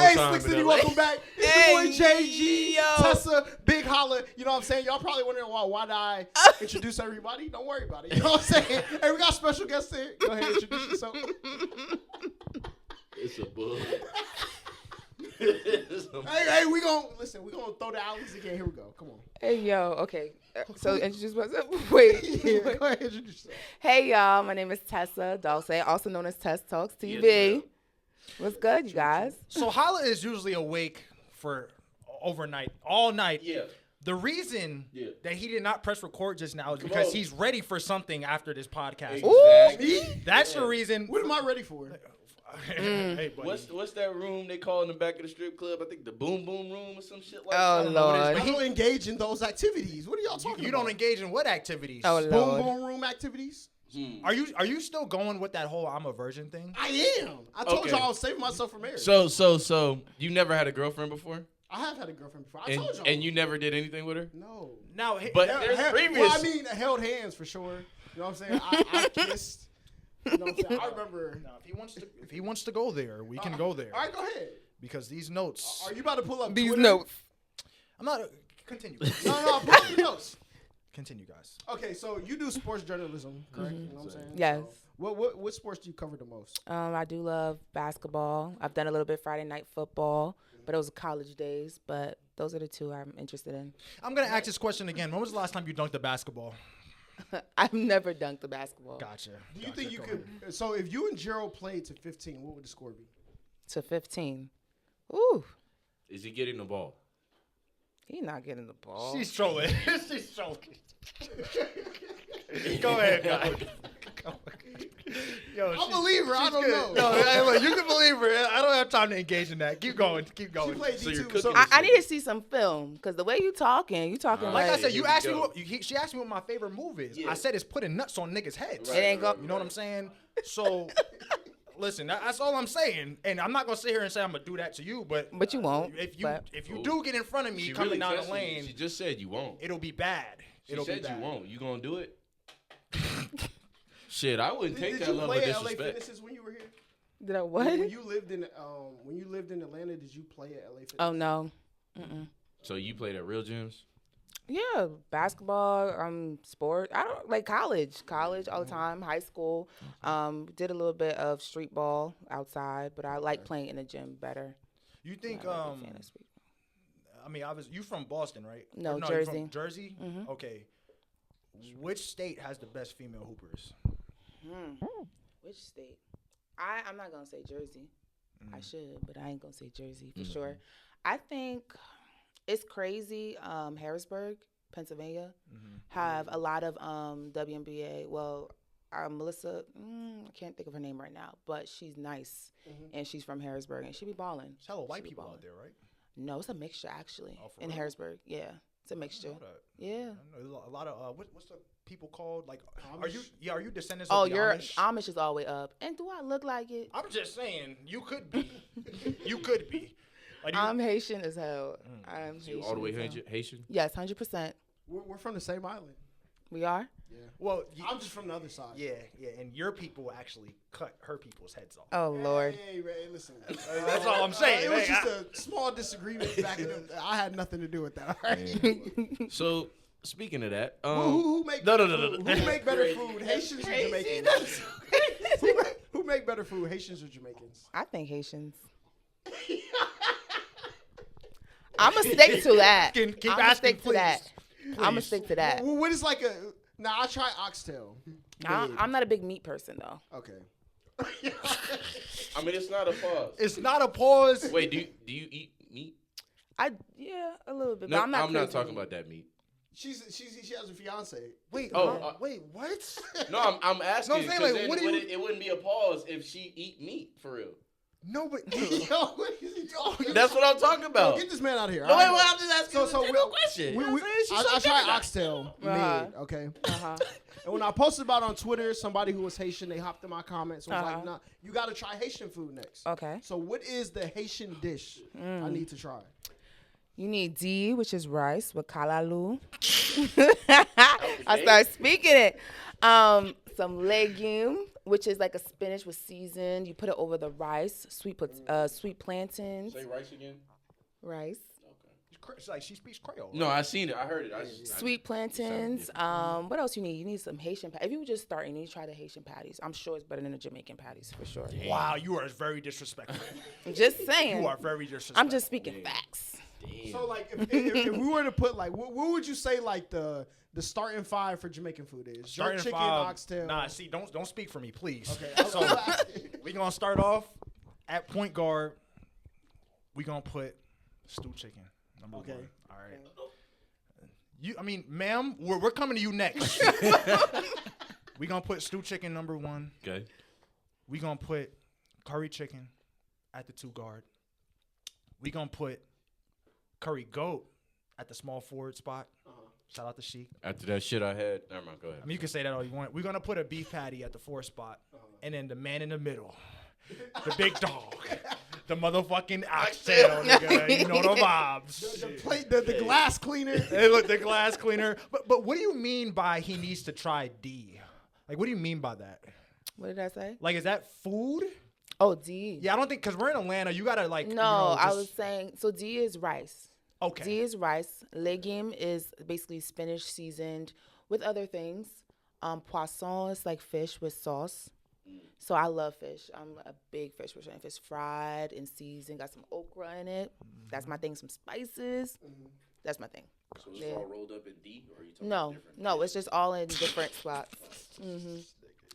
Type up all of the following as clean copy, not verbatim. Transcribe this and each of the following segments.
Hey, time Slick in City, LA. welcome back. It's your boy JG, yo. Tessa, Big Holla. You know what I'm saying? Y'all probably wondering why did I introduce everybody? Don't worry about it. You know what I'm saying? Hey, we got special guests here. Go ahead, introduce yourself. It's a bug. Hey, we gonna throw the alleys again. Here we go. Come on. Hey, yo. Okay. So introduce myself. Wait. Yeah, go ahead, introduce yourself. Hey, y'all. My name is Tessa Dulce, also known as Tess Talks TV. Yes, What's good, you guys? So Holla is usually awake for overnight, all night. Yeah. The reason that he did not press record just now is Come because on. he's ready for something after this podcast. Exactly. Me? That's the reason. What am I ready for? Hey, buddy. What's that room they call in the back of the strip club? I think the Boom Boom Room or some shit like Oh, that. Lord. I don't engage in those activities. What are y'all talking You about? don't engage in what activities? Oh, Boom Lord. boom room activities? Are you still going with that whole I'm a virgin thing? I am. I told Okay. y'all I was saving myself for marriage. So you never had a girlfriend before, I have had a girlfriend before. I told y'all. and you never did anything with her. No. Now, But Hell- there's hell- previous. Well, I mean, held hands for sure. You know what I'm saying? I kissed. You know what I'm saying? I remember. now, if he wants to go there, we can go there. All right, go ahead. Because these notes. Are you about to pull up These Twitter? notes. I'm not. Continue. No, pull up the notes. Continue, guys. Okay, so you do sports journalism, correct? You know what I'm saying? Yes. So what sports do you cover the most? I do love basketball. I've done a little bit Friday night football, but it was college days. But those are the two I'm interested in. I'm gonna ask this question again. When was the last time you dunked a basketball? I've never dunked a basketball. Gotcha. Do you think you could? So if you and Gerald played to 15, what would the score be? To 15. Ooh, Is he getting the ball? he's not getting the ball. She's trolling. She's trolling. Go ahead, guys. Yo, I believe her. I don't know. No, hey, look, you can believe her. I don't have time to engage in that. Keep going. Keep She going. played So you're D2. cooking I need to see some film because the way you talking Like like I said, Here you we asked me go. what she asked me what my favorite move is. Yeah. I said it's putting nuts on niggas' heads. it ain't go. You know what I'm saying? So, listen, that's all I'm saying. And I'm not gonna sit here and say I'm gonna do that to you, but But you won't. if you but- if you do get in front of me She coming really down the testing you. lane, She just said you won't. it'll be bad. She It'll be said bad. you won't. You gonna do it? Shit, I wouldn't take Did that you level play of at LA disrespect. Fitnesses when you were here? Did I what? When you lived in Atlanta, did you play at LA Fitness? Oh no. So you played at real gyms? Yeah, basketball, sport. I don't like college all the time. High school, did a little bit of street ball outside, but I like playing in the gym better. You think Not a big fan of street ball. I mean, obviously, you from Boston, right? No, Or you Jersey. from Jersey? Okay. Which state has the best female hoopers? Which state? I'm not gonna say Jersey. I should, but I ain't gonna say Jersey for sure. I think it's crazy. Harrisburg, Pennsylvania, have a lot of WNBA. Well, Melissa, I can't think of her name right now, but she's nice, and she's from Harrisburg, and she be balling. There's hella white She be people out ballin'. there, right? No, it's a mixture actually Oh, for in real? Harrisburg. Yeah, it's a mixture. Know that. Yeah. I know a lot of what's the people called? Like, Amish? are you descendants Oh, of the your Amish? Amish is all the way up. And do I look like it? I'm just saying, you could be. You could be. Like, you- I'm Haitian as hell. I'm You Haitian all the way as hell. Haitian? Yes, 100%. We're from the same island. We are. Yeah. well, I'm just from the other side. yeah, and your people actually cut her people's heads off. Oh Lord. Hey, Ray, listen. That's all I'm saying. It was Hey, just a small disagreement back in the. I had nothing to do with that. All right. So speaking of that, Who make no, better no, no, food? no. Who make better food? Haitians or Jamaicans? Who make better food? Haitians or Jamaicans? I think Haitians. I'm gonna stick to that. Keep I'm gonna asking, stick to that. please. I'm gonna stick to that. Well, what is like a? Now I try oxtail. I'm not a big meat person though. Okay. I mean, it's not a pause. It's not a pause. Wait, do you eat meat? Yeah, a little bit. No, but I'm not. crazy talking meat. about that meat. She has a fiance. Wait, Oh, wait, what? No, I'm asking. No, I'm saying, 'cause like, then what do you- it wouldn't be a pause if she eat meat for real. No, but Yo, what is he talking? That's what I'm talking about. Get this man out of here. No, all wait, right? wait, I'm just asking So a general question. I tried oxtail made, okay? Uh-huh. And when I posted about it on Twitter, somebody who was Haitian, they hopped in my comments and was Uh-huh. like, nah, you got to try Haitian food next. Okay. So what is the Haitian dish I need to try? You need D, which is rice with kalalu. I start speaking it. Some legume, which is like a spinach with seasoned. You put it over the rice, sweet plantains. Say rice again. Rice. It's like she speaks Creole. No, I seen it. I heard it. Sweet plantains. What else you need? You need some Haitian patties. If you were just starting, you try the Haitian patties. I'm sure it's better than the Jamaican patties for sure. Wow, you are very disrespectful. I'm just saying. You are very disrespectful. I'm just speaking facts. Damn. So like, if we were to put like, what would you say like the starting five for Jamaican food is? Starting Jerk chicken, five. oxtail. Nah, see, don't speak for me, please. Okay. So we gonna start off at point guard. We gonna put stew chicken number Okay. one. All right. Ma'am, we're coming to you next. We gonna put stew chicken number one. Okay. We gonna put curry chicken at the 2 guard. We gonna put curry goat at the small forward spot. Shout out to Sheik. After that shit I had, never mind. Go ahead. You can say that all you want. We're gonna put a beef patty at the 4 spot, and then the man in the middle, the big dog, the motherfucking oxtail, nigga. You know the vibes. The plate, the glass cleaner. Hey, look, the glass cleaner. But what do you mean by he needs to try D? Like, what do you mean by that? What did I say? Like, is that food? Oh, D. Yeah, I don't think, because we're in Atlanta, you gotta like. No, I was saying, so D is rice. Okay. D is rice. Legume is basically spinach seasoned with other things. Poisson is like fish with sauce. So I love fish. I'm a big fish person. If it's fried and seasoned, got some okra in it. That's my thing. Some spices. That's my thing. So it's all rolled up in D, or are you talking No, different? no, it's just all in different spots.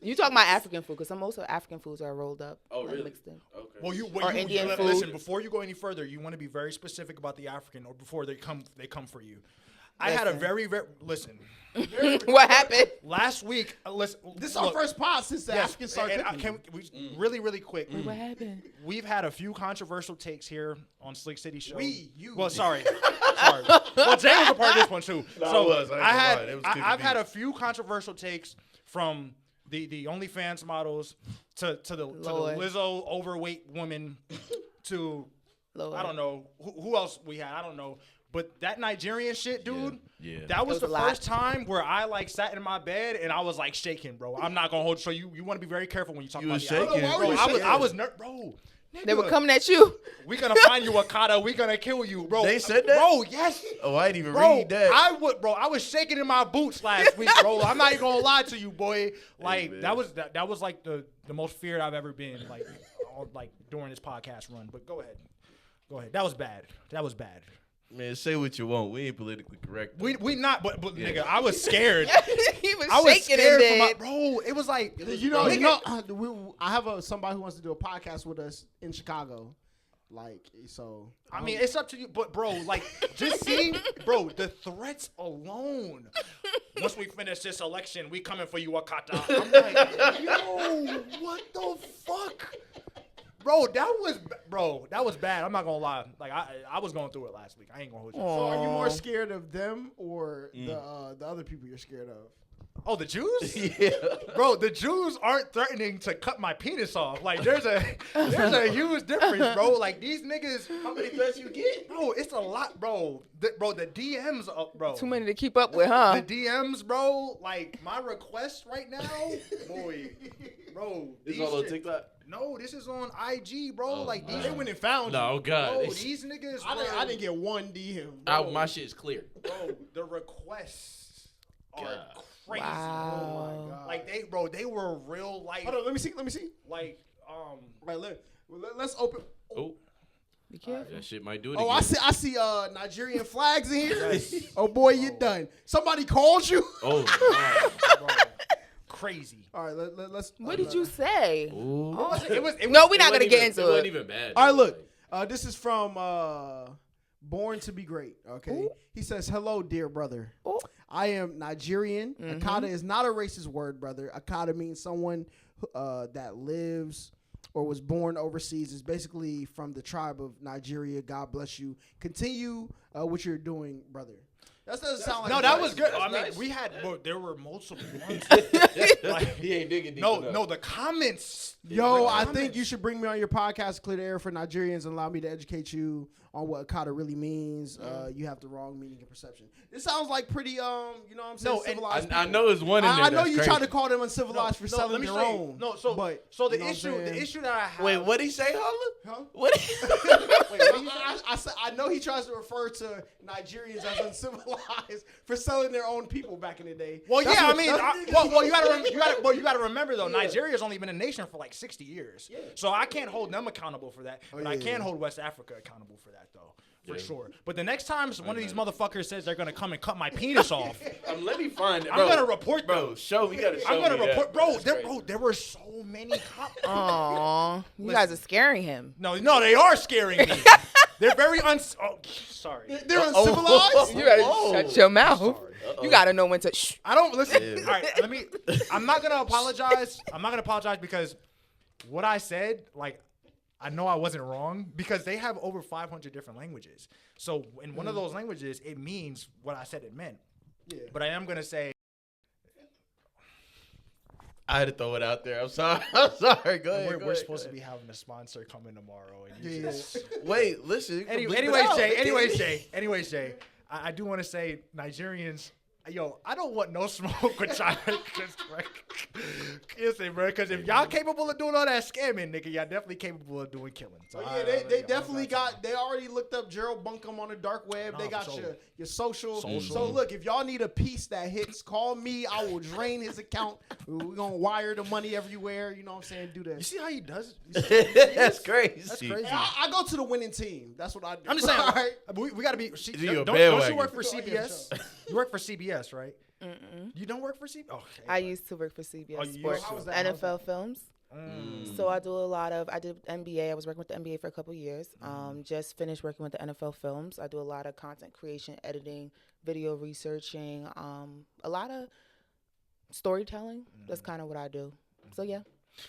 You talking about African food, because most of African foods are rolled up. Oh, like really? Mixed in. Okay. Well, Indian food. Listen, before you go any further, you want to be very specific about the African, or before they come for you. I had a very listen. What happened? Last week, listen. This is our first pod since the African started and cooking. really quick. What happened? We've had a few controversial takes here on Slick City Show. You. Well, sorry. Well, Jay was a part of this one too. No, So I was. I ain't gonna lie. It was I've had kicking a few controversial takes from the OnlyFans models to the Lizzo overweight woman to Lord. I don't know who else we had. I don't know. But that Nigerian shit, dude, Yeah. that was It was the a lot. first time where I like sat in my bed and I was like shaking, bro. I'm not gonna hold. So you want to be very careful when you talk You about was the album. shaking? Why were Bro, you I was shaking? bro. They were nigga, coming at you. We gonna find you, Okada. We gonna kill you, bro. They said that? bro. Yes, Oh, I didn't even bro. read that. I was shaking in my boots last week, bro. I'm not even gonna lie to you, boy. Like man. that was like the most feared I've ever been, like during this podcast run. But go ahead. That was bad. Man, say what you want. We ain't politically correct. We not, but nigga, I was scared. He was I was shaking scared in for my bed. bro. It was like I have somebody who wants to do a podcast with us in Chicago. Like, so. I mean, it's up to you, but bro, like, just seeing, bro, the threats alone. Once we finish this election, we coming for you, Wakata. I'm like, yo, what the fuck, bro? That was bad. I'm not gonna lie. Like, I was going through it last week. I ain't gonna hold you. So are you more scared of them or the other people you're scared of? Oh, the Jews? Yeah. Bro, the Jews aren't threatening to cut my penis off. Like, there's a huge difference, bro. Like, these niggas. How many threats you get? Bro, it's a lot, bro. The DMs, bro. Too many to keep up with, huh? The DMs, bro. Like, my request right now, boy, bro. This these all on shit- TikTok? No, this is on IG, bro. Like, these, They went and found you. No, God. bro, these niggas, I didn't get one DM. My shit's clear. bro, the requests are God. crazy. Wow. Oh my God. Like, they were real life. Hold on, let me see. Like, Right, let's open. Oh, Be careful. that shit might do it Oh, again. I see Nigerian flags in here. Yes. Oh boy, you done. Somebody called you. Oh, God. bro, crazy. All right, let's. What did you say? Ooh. No, we're not gonna It get wasn't into It wasn't it. even bad. All right, look. This is from Born to Be Great. Okay, Ooh. he says, "Hello, dear brother. Ooh. I am Nigerian. Akata is not a racist word, brother. Akata means someone that lives or was born overseas. Is basically from the tribe of Nigeria. God bless you. Continue what you're doing, brother." That doesn't sound like No, a that nice. was good. That's I mean, nice. we had there were multiple ones. He ain't digging deep no, enough. no, the comments. Yo, the I comments. think you should bring me on your podcast, Clear the Air for Nigerians, and allow me to educate you on what Akata really means. You have the wrong meaning and perception. This sounds like pretty, you know what I'm saying, No, and civilized I people. know there's one in there. I know that's you crazy. tried to call them uncivilized for let selling me their show you. own. No, so but so the you know what I'm saying? issue that I have. Wait, what'd he say, Holla? Huh? What? I know he tries to refer to Nigerians as uncivilized for selling their own people back in the day. Well, That's yeah, what- I mean, you gotta remember though. Nigeria's only been a nation for like 60 years, so I can't hold them accountable for that. But I can hold West Africa accountable for that though, for sure. But the next time one of these motherfuckers says they're gonna come and cut my penis off, Let me find it. I'm Bro, gonna report them. Bro, show me. You gotta show I'm gonna me report, that. bro. That's There, crazy. bro, there were so many cops. Aw, you guys are scaring him. No, they are scaring me. They're very Oh, sorry. They're uncivilized? You gotta Whoa. shut your mouth. Sorry. You gotta know when to. Shh. I don't listen. All right, I'm not gonna apologize. I'm not gonna apologize because what I said, like, I know I wasn't wrong because they have over 500 different languages. So in one of those languages, it means what I said it meant. Yeah. But I am gonna say, I had to throw it out there. I'm sorry. I'm sorry. Go ahead. we're supposed to be having a sponsor coming tomorrow, and you Yeah. just. Wait, listen. you can bleep it Anyways, out. Anyways, Jay. I do want to say Nigerians. Yo, I don't want no smoke with China. Listen, bro, because if y'all capable of doing all that scamming, nigga, y'all definitely capable of doing killing. So They definitely they already looked up Gerald Bunkum on the dark web. Nah, They got for sure. your social. Social. So look, if y'all need a piece that hits, call me. I will drain his account. We're gonna wire the money everywhere. You know what I'm saying? Do that. You see how he does it? That's crazy. That's crazy. I go to the winning team. That's what I do. I'm just saying, All right. we got to be. you a Don't bandwagon. you work for Go ahead, CBS? You work for CBS, right? You don't work for CBS? Okay. I used to work for CBS Oh, you Sports, used to. How was that? NFL Films. So I did NBA. I was working with the NBA for a couple years. Just finished working with the NFL Films. I do a lot of content creation, editing, video researching, a lot of storytelling. That's kind of what I do. So yeah.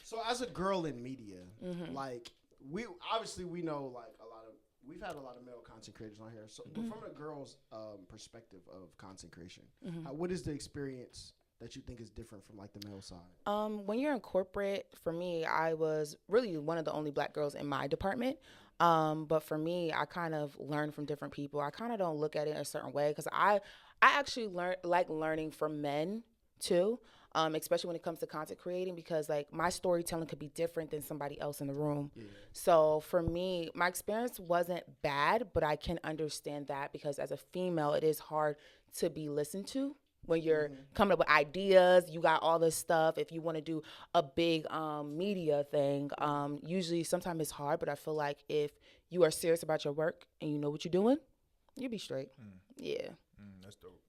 So as a girl in media, like we know like we've had a lot of male content creators on here. So but from a girl's perspective of content creation, what is the experience that you think is different from like the male side? When you're in corporate, for me, I was really one of the only black girls in my department. But for me, I kind of learned from different people. I kind of don't look at it a certain way because I actually like learning from men too. Especially when it comes to content creating, because like my storytelling could be different than somebody else in the room. Yeah. So for me, my experience wasn't bad, but I can understand that because as a female, it is hard to be listened to when you're coming up with ideas. You got all this stuff. If you want to do a big media thing, usually sometimes it's hard, but I feel like if you are serious about your work and you know what you're doing, you'll be straight. Yeah. That's dope.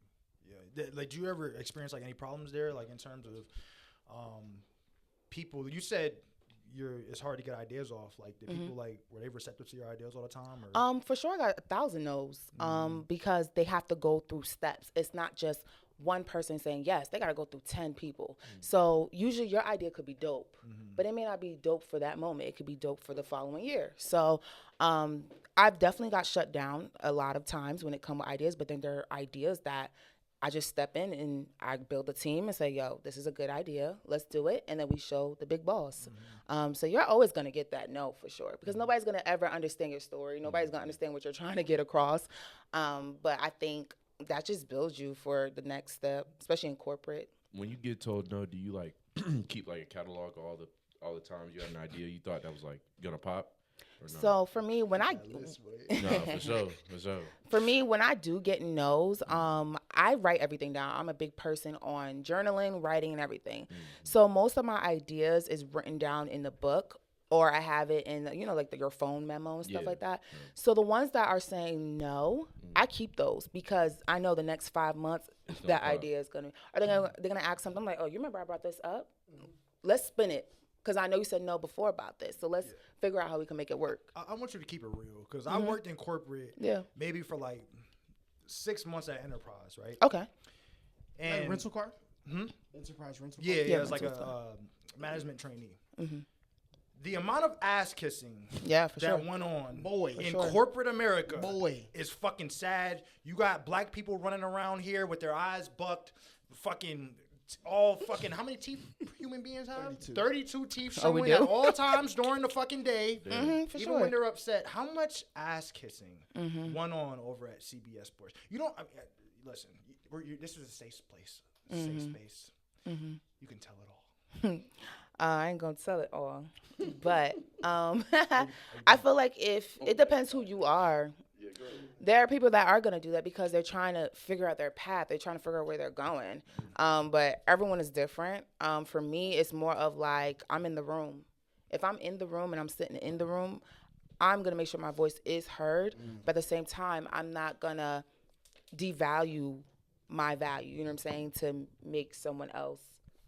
Yeah. Like, do you ever experience like any problems there, like in terms of people? You said it's hard to get ideas off. Like, did people were they receptive to your ideas all the time? Or? For sure, I got 1,000 no's. Because they have to go through steps. It's not just one person saying yes. They got to go through 10 people. So usually your idea could be dope, but it may not be dope for that moment. It could be dope for the following year. So I've definitely got shut down a lot of times when it comes to ideas, but then there are ideas that I just step in and I build a team and say, yo, this is a good idea. Let's do it. And then we show the big boss. So you're always going to get that no for sure, because nobody's going to ever understand your story. Nobody's going to understand what you're trying to get across. But I think that just builds you for the next step, especially in corporate. When you get told no, do you like keep like a catalog of all the times you had an idea you thought that was like gonna pop? Or no? So for me, when I No, for sure. For me, when I do get no's, I write everything down. I'm a big person on journaling, writing, and everything. So most of my ideas is written down in the book, or I have it in, like your phone memo and stuff like that. Yeah. So the ones that are saying no, I keep those because I know the next 5 months that idea is gonna. They're gonna ask something. I'm like, oh, you remember I brought this up? Let's spin it. Because I know you said no before about this. So let's figure out how we can make it work. I want you to keep it real, because I worked in corporate maybe for like 6 months at Enterprise, right? Okay. And like rental car? Enterprise rental car? Yeah, it's like a management trainee. The amount of ass kissing for sure. that went on in sure. corporate America is fucking sad. You got black people running around here with their eyes bucked, all fucking, how many teeth human beings have? 32 teeth showing at all times during the fucking day. For Even sure. when they're upset. How much ass kissing went on over at CBS Sports? You don't, listen, this is a safe place. Safe space. You can tell it all. I ain't gonna tell it all, but I feel like if it depends who you are. There are people that are gonna do that because they're trying to figure out their path. They're trying to figure out where they're going. But everyone is different. For me, it's more of like I'm in the room. If I'm in the room and I'm sitting in the room, I'm gonna make sure my voice is heard. But at the same time, I'm not gonna devalue my value. You know what I'm saying? To make someone else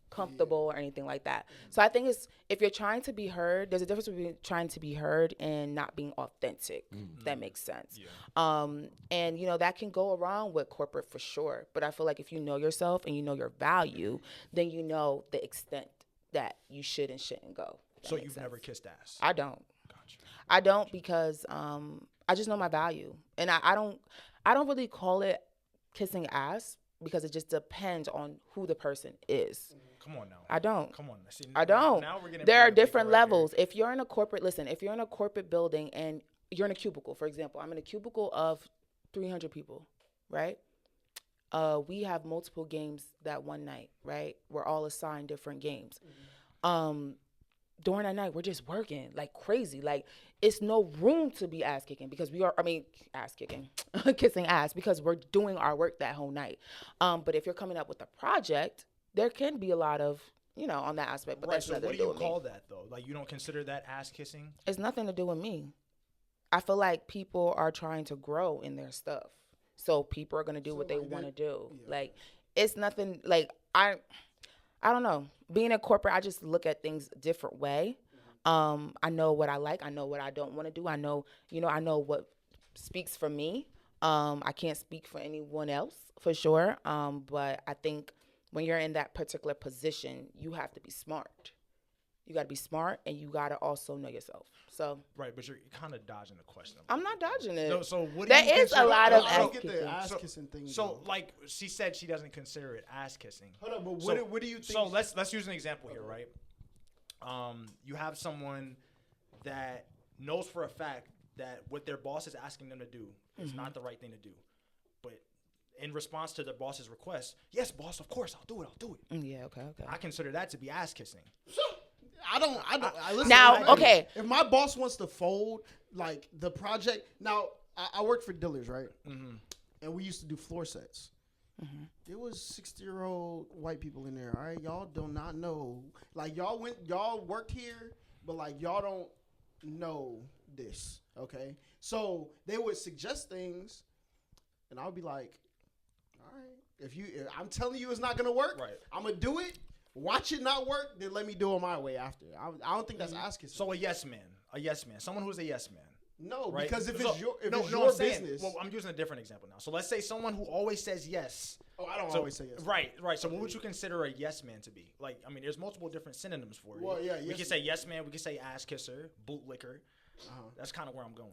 comfortable or anything like that. So I think it's, if you're trying to be heard, there's a difference between trying to be heard and not being authentic. If that makes sense. And that can go around with corporate for sure. But I feel like if you know yourself and you know your value, then you know the extent that you should and shouldn't go. So you've never kissed ass? I don't. Gotcha. I don't because I just know my value, and I don't really call it kissing ass because it just depends on who the person is. Come on now. I don't. Come on. See, I don't. Now we're getting there are political different right levels. here. If you're in a corporate building and you're in a cubicle, for example, I'm in a cubicle of 300 people, right? We have multiple games that one night, right? We're all assigned different games. During that night, we're just working like crazy. Like, it's no room to be ass kicking because kissing ass because we're doing our work that whole night. But if you're coming up with a project, there can be a lot of, on that aspect. But Right, that's so nothing what to do do you with me. call that, though? Like, you don't consider that ass kissing? It's nothing to do with me. I feel like people are trying to grow in their stuff. So people are going to do what they want to do. Yeah. Like, it's nothing, like, I don't know. Being in corporate, I just look at things a different way. I know what I like. I know what I don't want to do. I know what speaks for me. I can't speak for anyone else for sure. But I think when you're in that particular position, you have to be smart. You got to be smart, and you got to also know yourself. So right, but you're kind of dodging the question. I'm not dodging it. No, so what? There is a lot of ass kissing thing. So like she said, she doesn't consider it ass kissing. Hold on, but what do you think? So let's use an example here, right? You have someone that knows for a fact that what their boss is asking them to do is not the right thing to do, but in response to the boss's request, yes, boss, of course, I'll do it. Yeah, okay. I consider that to be ass kissing. I don't. Listen, now, okay. If my boss wants to fold like the project, now I worked for Dillard's, right? And we used to do floor sets. There was 60-year-old white people in there. All right, y'all do not know. Like y'all worked here, but like y'all don't know this. Okay, so they would suggest things, and I would be like, all right, if I'm telling you it's not gonna work, right. I'm gonna do it. Watch it not work, then let me do it my way after. I don't think that's asking. So a yes man, someone who's a yes man. No, right? because if so, it's your business. Well, I'm using a different example now. So let's say someone who always says yes. Oh, I don't always say yes. Right. So what would you consider a yes man to be? Like, I mean, there's multiple different synonyms for it. Well, yeah. We can say yes man. We can say ass kisser, bootlicker. That's kind of where I'm going.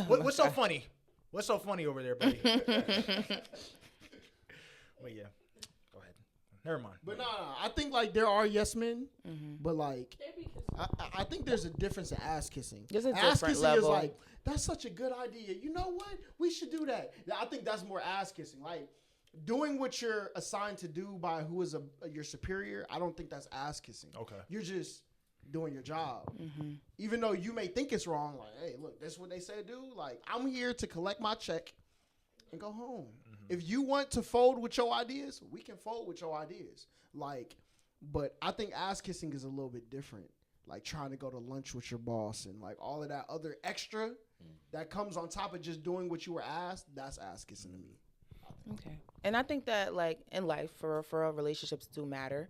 What's so funny? What's so funny over there, buddy? Wait, yeah. Go ahead. Never mind. But no, I think like there are yes men, but like I think there's a difference in ass kissing. There's a ass different kissing level. is like, that's such a good idea. You know what? We should do that. I think that's more ass kissing. Like doing what you're assigned to do by who is your superior. I don't think that's ass kissing. Okay. You're just doing your job. Even though you may think it's wrong. Like, hey, look, that's what they said do. Like, I'm here to collect my check and go home. If you want to fold with your ideas, we can fold with your ideas. Like, but I think ass kissing is a little bit different. Like trying to go to lunch with your boss and like all of that other extra that comes on top of just doing what you were asked. That's ass kissing to me. Okay. And I think that like in life, for relationships do matter.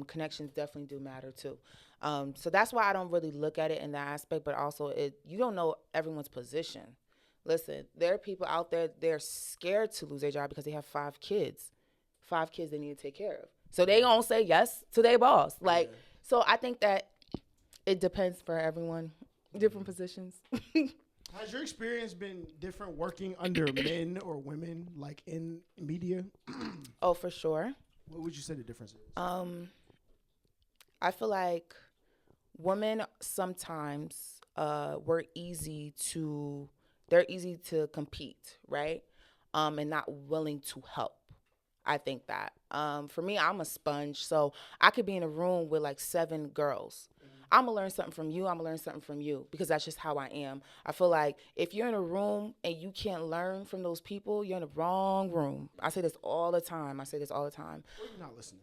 Connections definitely do matter too. So that's why I don't really look at it in that aspect. But also, you don't know everyone's position. Listen, there are people out there, they're scared to lose their job because they have 5 kids. 5 kids they need to take care of. So they gonna say yes to their boss. Like, so I think that It depends for everyone. Different positions. Has your experience been different working under men or women, like in media? Oh, for sure. What would you say the difference is? I feel like women sometimes they're easy to compete, right? And not willing to help. I think that. For me, I'm a sponge, so I could be in a room with like 7 girls. I'm going to learn something from you. I'm going to learn something from you because that's just how I am. I feel like if you're in a room and you can't learn from those people, you're in the wrong room. I say this all the time. Or you're not listening.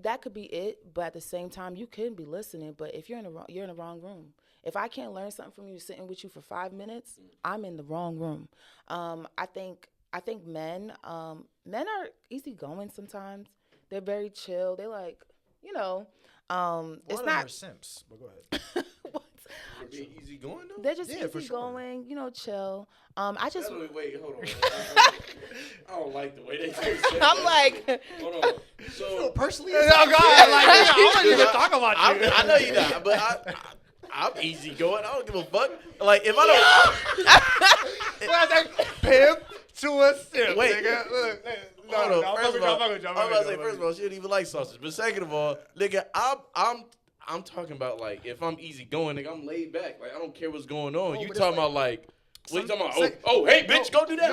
That could be it, but at the same time, you could be listening, but if you're in the wrong room. If I can't learn something from you sitting with you for 5 minutes, I'm in the wrong room. I think men are easygoing sometimes. They're very chill. They like, it's not simps, but go ahead. what? They're being easy going though. They're just for easygoing, chill. I just Wait, hold on. I don't like the way they say I'm like, hold on. So Personally, Oh God, I wasn't even talking about you. I know you're not, but I'm easy going. I don't give a fuck. Like if I don't. Well, that's like pimp to a simp. Wait. Nigga. Look, Hold on. First of all, I'm I'm about to say, first of all, she don't even like sausage. But second of all, nigga, I'm talking about like if I'm easy going, nigga, I'm laid back. Like I don't care what's going on. You talking about like. What you talking about? Oh, hey, bitch, go do that.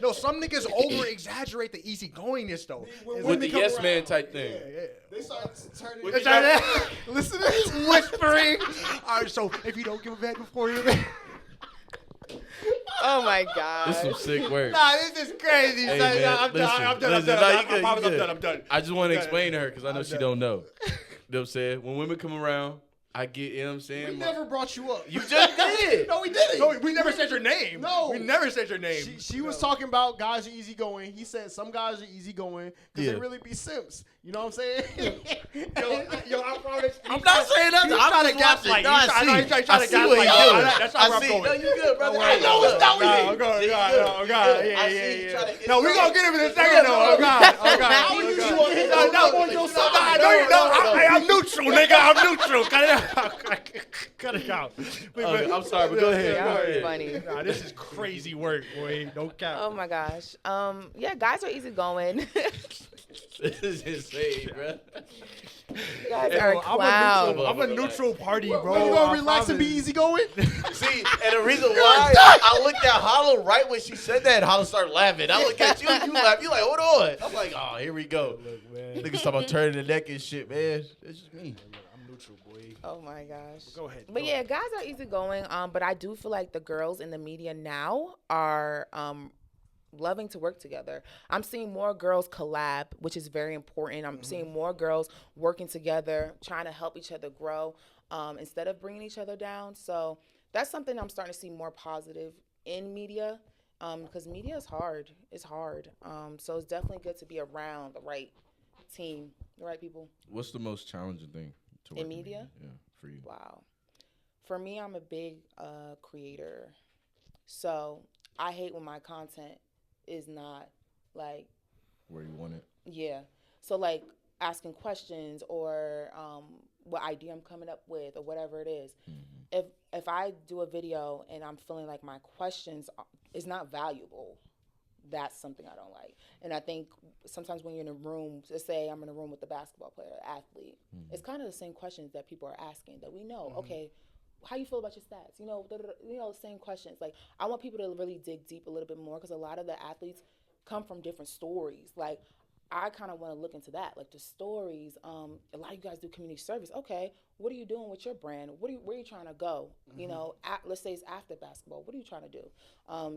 No. Some niggas over exaggerate the easygoingness though. With the yes man type thing. Yeah. they start turning. With the- Listen to Whispering. All right, so if you don't give a back before you. oh my God. This is some sick work. Nah, this is crazy. Hey, son. man, I'm done. listen, I'm no, done. you good, I promise you I'm good. done. I'm done. I just want to I'm explain done. to her because I know I'm she done. don't know. You know what I'm saying? When women come around, I get, you know what I'm saying? We never brought you up. You just did. No, we didn't. No, we never said your name. No. We never said your name. She was talking about guys are easygoing. He said some guys are easygoing because Yeah. they really be simps. You know what I'm saying? Yo, I promise. I'm not saying nothing. He's I'm trying to just gaslight. watching. No, I see. He's trying to I see gaslight what you. you're doing. That's not where I I'm see. going. No, you good, brother. I know it's not with you. Oh, God. I see you trying to- No, we gonna get him in a second though. Oh God. How you God. want him to come on your side? I'm neutral, nigga. I'm neutral. Cut it out. Cut it out. Okay, I'm sorry, but go ahead. That Go was ahead. funny. Nah, this is crazy work, boy. Don't count. Oh my gosh. Yeah, guys are easygoing. This is insane, bro. Guys are Bro, clowns. I'm a neutral party, bro. We're gonna I relax and be promise. easygoing. See, and the reason why I looked at Hollow right when she said that, Hollow started laughing. I look at you, you laugh. You like, hold on. I'm like, oh, here we go. Look, man. Niggas talking about turning the neck and shit, man. It's just me. I'm neutral, boy. Oh my gosh. Go ahead. But yeah, guys are easygoing. But I do feel like the girls in the media now are loving to work together. I'm seeing more girls collab, which is very important. I'm seeing more girls working together, trying to help each other grow, instead of bringing each other down. So that's something I'm starting to see more positive in media, because media is hard. It's hard. So it's definitely good to be around the right team, the right people. What's the most challenging thing to work In media? Yeah, for you. Wow. For me, I'm a big creator. So I hate when my content is not like, Where you want it. yeah. So like asking questions or what idea I'm coming up with or whatever it is. Mm-hmm. If I do a video and I'm feeling like my questions is not valuable, that's something I don't like. And I think sometimes when you're in a room, let's say I'm in a room with a basketball player, athlete, it's kind of the same questions that people are asking that we know. Okay, how you feel about your stats? Same questions. Like I want people to really dig deep a little bit more because a lot of the athletes come from different stories. Like I kind of want to look into that, like the stories. A lot of you guys do community service. Okay, what are you doing with your brand? Where are you trying to go? Let's say it's after basketball. What are you trying to do?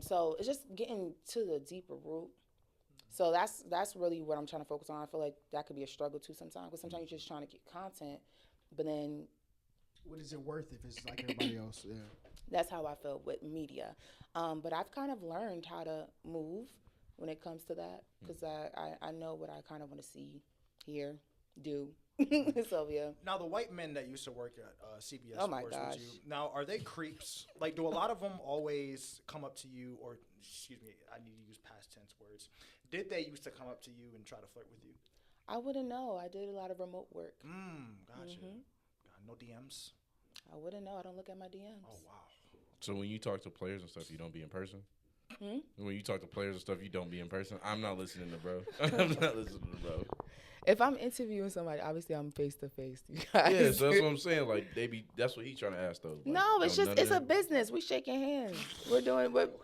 So it's just getting to the deeper root. So that's really what I'm trying to focus on. I feel like that could be a struggle too sometimes because sometimes you're just trying to get content, but then What is it worth if it's like everybody else? Yeah. that's how I feel with media. But I've kind of learned how to move when it comes to that because I know what I kind of want to see, hear, do. So, yeah. Now, the white men that used to work at CBS Oh, my Sports gosh. with you, now, are they creeps? Like, do a lot of them always come up to you, or, excuse me, I need to use past tense words. Did they used to come up to you and try to flirt with you? I wouldn't know. I did a lot of remote work. Gotcha. No DMs. I wouldn't know. I don't look at my DMs. Oh wow. So when you talk to players and stuff, you don't be in person? Hmm? When you talk to players and stuff, you don't be in person? I'm not listening to bro. I'm not listening to bro. If I'm interviewing somebody, obviously I'm face to face. You guys. Yeah, so that's what I'm saying. Like, that's what he's trying to ask, though. Like, No, it's just, it's a bit. business. We shaking hands. We're doing what?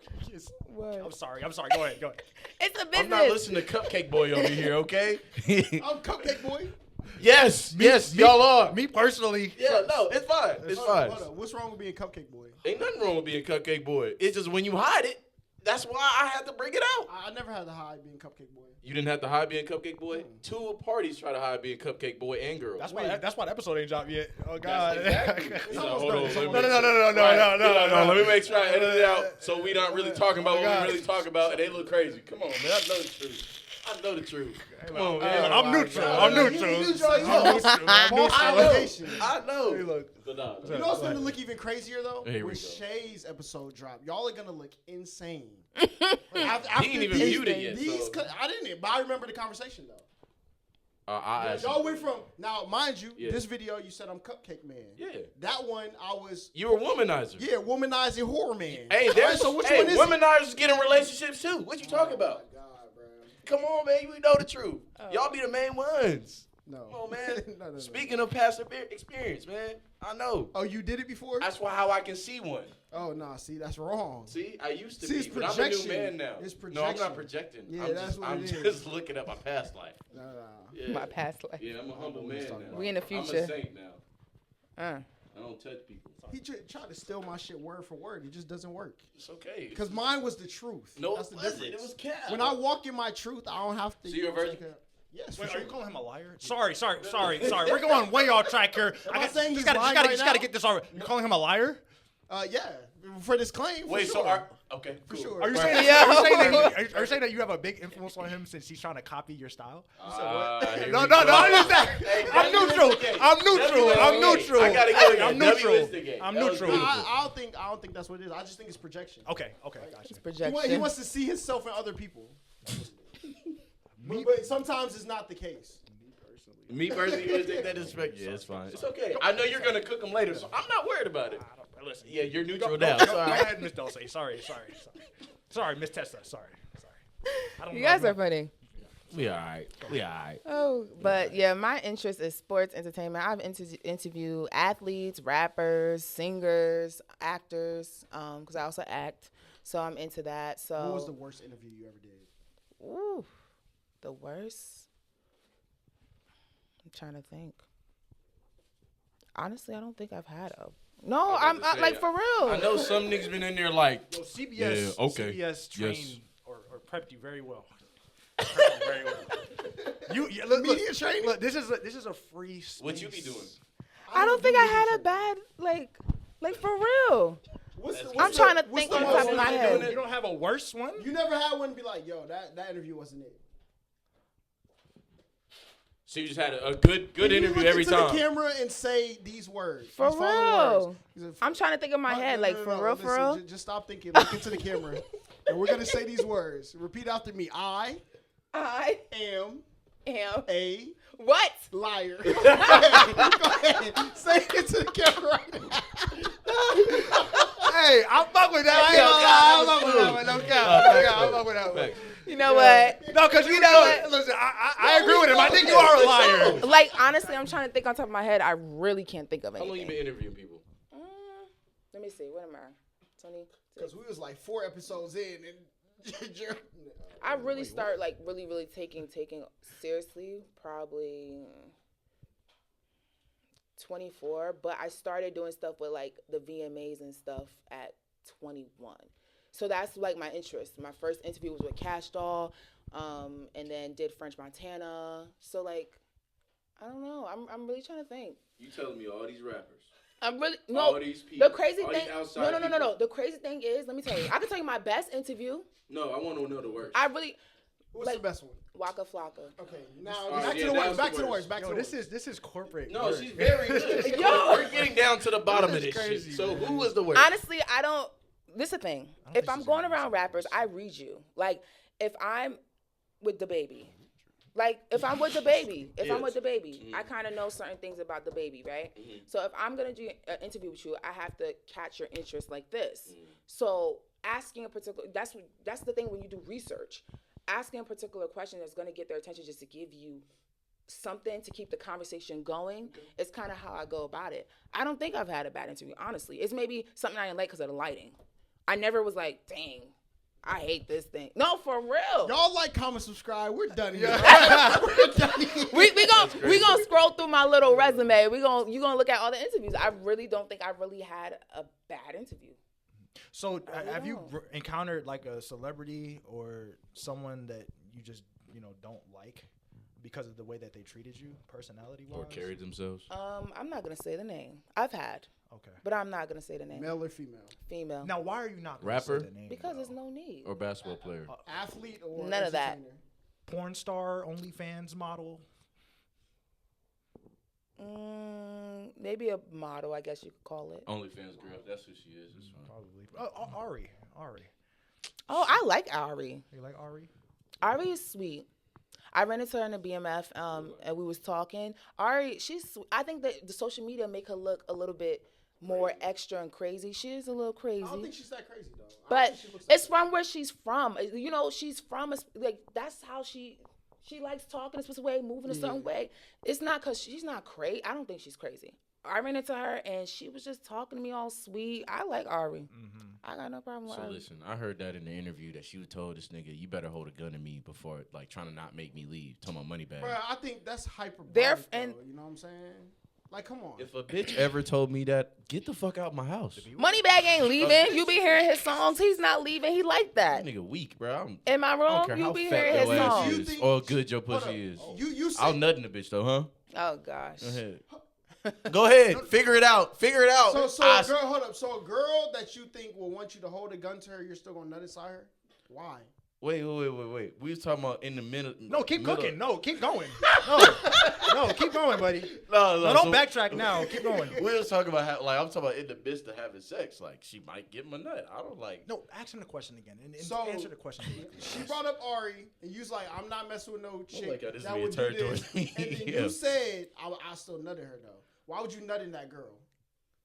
I'm sorry. Go ahead. It's a business. I'm not listening to Cupcake Boy over here, okay? I'm Cupcake Boy. Yes, y'all are. Me personally. Yeah, no, it's fine. It's fine. Hold on. What's wrong with being Cupcake Boy? Ain't nothing wrong with being Cupcake Boy. It's just when you hide it, that's why I had to bring it out. I never had to hide being Cupcake Boy. You didn't have to hide being Cupcake Boy? 2 parties try to hide being Cupcake Boy and girl. That's why the episode ain't dropped yet. Oh God. Exactly. It's So, almost hold done. on, It's let me almost make done. No, let me make sure I edit it out so we not really talking about what we really talk about and they look crazy. Come on, man. I know the truth. I know the truth. Come on, man. I'm neutral. I'm neutral. False allegations. I know. Look. But nah, You know what's gonna look even crazier though? Here we When go. Shay's episode drop, y'all are gonna look insane. He ain't even viewed it yet, so. I didn't, but I remember the conversation though. I asked Y'all went from mind you, Yeah. this video you said I'm Cupcake Man. Yeah. That one I was You a womanizer. womanizing horror man. Hey, All there's right, so which one is it? womanizers get in relationships too. What you talking about? Oh my God, bro. Come on, man. We know the truth. Y'all be the main ones. No. Come on, man. No. Speaking of past experience, man, I know. Oh, you did it before? That's how I can see one. Oh no, see that's wrong. See, I used to See, be, it's but I'm a new projection. man now. It's No, I'm projection. not projecting. Yeah, I'm that's just, what I'm it is. just looking at my past life. No. Yeah. My past life. Yeah, I'm a humble what he's man talking now. about. We in the I'm future. a saint now. Uh. I don't touch people. He tried to steal my shit word for word. It just doesn't work. It's okay. Cause mine was the truth. No, that's it the wasn't. difference. It was cap. When I walk in my truth, I don't have to. So you're a virgin? Yes. For Wait, sure. are you calling him a liar? Sorry. We're going way off track here. Am I saying he's just lying gotta right now? get this over. You're calling him a liar? Yeah. For this claim. For Wait, sure. so okay, For cool. sure. Are you Right. saying Yeah. are you saying that you have a big influence on him since he's trying to copy your style? Here No, we no, go. I'm just that. Hey, I'm neutral. I'm neutral. I'm neutral. I gotta go. I'm neutral. I'm That was neutral. No, beautiful. I don't think that's what it is. I just think it's projection. Okay, gotcha. It's He projection. wants to see himself in other people. But sometimes it's not the case. Me personally, you take that disrespect. Yeah, it's fine. It's okay. I know you're gonna cook them later, so I'm not worried about it. Listen, Yeah, you're neutral go now. It's all go right. ahead, Miss Dulce. Sorry, Miss Tessa. Sorry. I don't You know. guys are funny. We all right. Oh, but yeah, my interest is sports entertainment. I've interviewed athletes, rappers, singers, actors, because I also act. So I'm into that. So What was the worst interview you ever did? Ooh, the worst? I'm trying to think. Honestly, I don't think I've had a. No, I I'm was about to like say, for real. I know some niggas been in there like, Yo, CBS, Yeah, okay. CBS trained Yes. or prepped you very well. Look, Media training? Look, this is a free space. what you be doing? I don't think I had a bad like for real. I'm trying to think on the top most of my you head. doing You don't have a worse one? You never had one be like, yo, that interview wasn't it. So you just had a good Can you interview look every into time. the camera and say these words. For these following real. words. He said, I'm trying to think in my head, like for real, for listen, real. Just stop thinking. Look into the camera. And we're going to say these words. Repeat after me. I I am am a what? liar. Go ahead. Say it into the camera right now. Hey, I'm fuck with that. I ain't gonna lie. I'm fuck with that one. No cap. I'm fuck with that one. You know what? No, because you know what? Listen, I agree with him. I think you are a liar. Like honestly, I'm trying to think on top of my head. I really can't think of How long you anything. been interviewing people? Let me see. What am I? 20. Because we was like 4 episodes in. And I really start like really taking seriously probably 24, but I started doing stuff with like the VMAs and stuff at 21. So that's like my interest. My first interview was with Cash Doll, and then did French Montana. So like, I don't know. I'm really trying to think. You telling me all these rappers? I'm really no. All these people. The crazy all thing. these outside No. people. The crazy thing is, let me tell you. I can tell you my best interview. No, I want to know the words. I really What's like the best one? Waka Flocka. Okay, now right, back yeah, to the that words. was Back the to the words. words. Back to Yo, the words. this is corporate. No, work. she's very good. Yo. We're getting down to the bottom of This this is shit. crazy, So man. who was the word? Honestly, I don't. This is the thing. If think I'm she's going gonna around rappers, I read you. Like if I'm with the baby, Like if I'm with the baby, Yes. I kind of know certain things about the baby, right? So if I'm gonna do an interview with you, I have to catch your interest like this. So asking a particular, that's the thing when you do research. Asking a particular question that's gonna get their attention just to give you something to keep the conversation going is kind of how I go about it. I don't think I've had a bad interview, honestly. It's maybe something I didn't like because of the lighting. I never was like, dang, I hate this thing. No, for real. Y'all like, comment, subscribe. We're done here. we gonna scroll through my little resume. You gonna look at all the interviews. I really don't think I really had a bad interview. So have you encountered like a celebrity or someone that you just don't like because of the way that they treated you, personality-wise? Or carried themselves? I'm not gonna say the name. I've had. Okay. But I'm not gonna say the name. Male or female? Female. Now, why are you not gonna Rapper? say the name? Because there's no need. Or basketball player? Athlete or None of that. entertainer? Porn star, OnlyFans model? Maybe a model, I guess you could call it. OnlyFans girl. That's who she is. It's fine. Probably. Ari. Oh, I like Ari. You like Ari? Ari is sweet. I ran into her in the BMF, and we was talking. Ari, I think that the social media make her look a little bit more extra and crazy. She is a little crazy. I don't think she's that crazy though. But it's from where she's from. She's from like that's how she likes talking a specific way, moving a certain way. It's not because she's not crazy. I don't think she's crazy. I ran into her and she was just talking to me all sweet. I like Ari. I got no problem with So Ari. listen, I heard that in the interview that she told this nigga, "You better hold a gun to me before like trying to not make me leave." Talking about money bag. Bro, I think that's hyperbolic. And you know what I'm saying? Like, come on. If a bitch ever told me that, get the fuck out my house. Moneybag ain't leaving. You be hearing his songs. He's not leaving. He like that. That nigga weak, bro. Am I I don't wrong? care You how be fat hearing his your ass songs. You is think- or good your Hold pussy up. is. You I'll said, nut in the bitch though, huh? Oh gosh. Go ahead. Go ahead. Figure it out. Figure it out. so a girl, hold up. So a girl that you think will want you to hold a gun to her, you're still gonna nut inside her? Why? Wait. We was talking about in the minute. No, keep middle- cooking. No, keep going. No, keep going, buddy. No, No, don't backtrack now. Keep going. We was talking about how, like, I'm talking about in the midst of having sex. Like, she might give him a nut. I don't like. No, ask him the question again. And So, answer the question. She brought up Ari, and you was like, I'm not messing with no chick like how this that man would do turned this. towards me. And then Yeah. you said, I still nutted her, though. Why would you nut in that girl?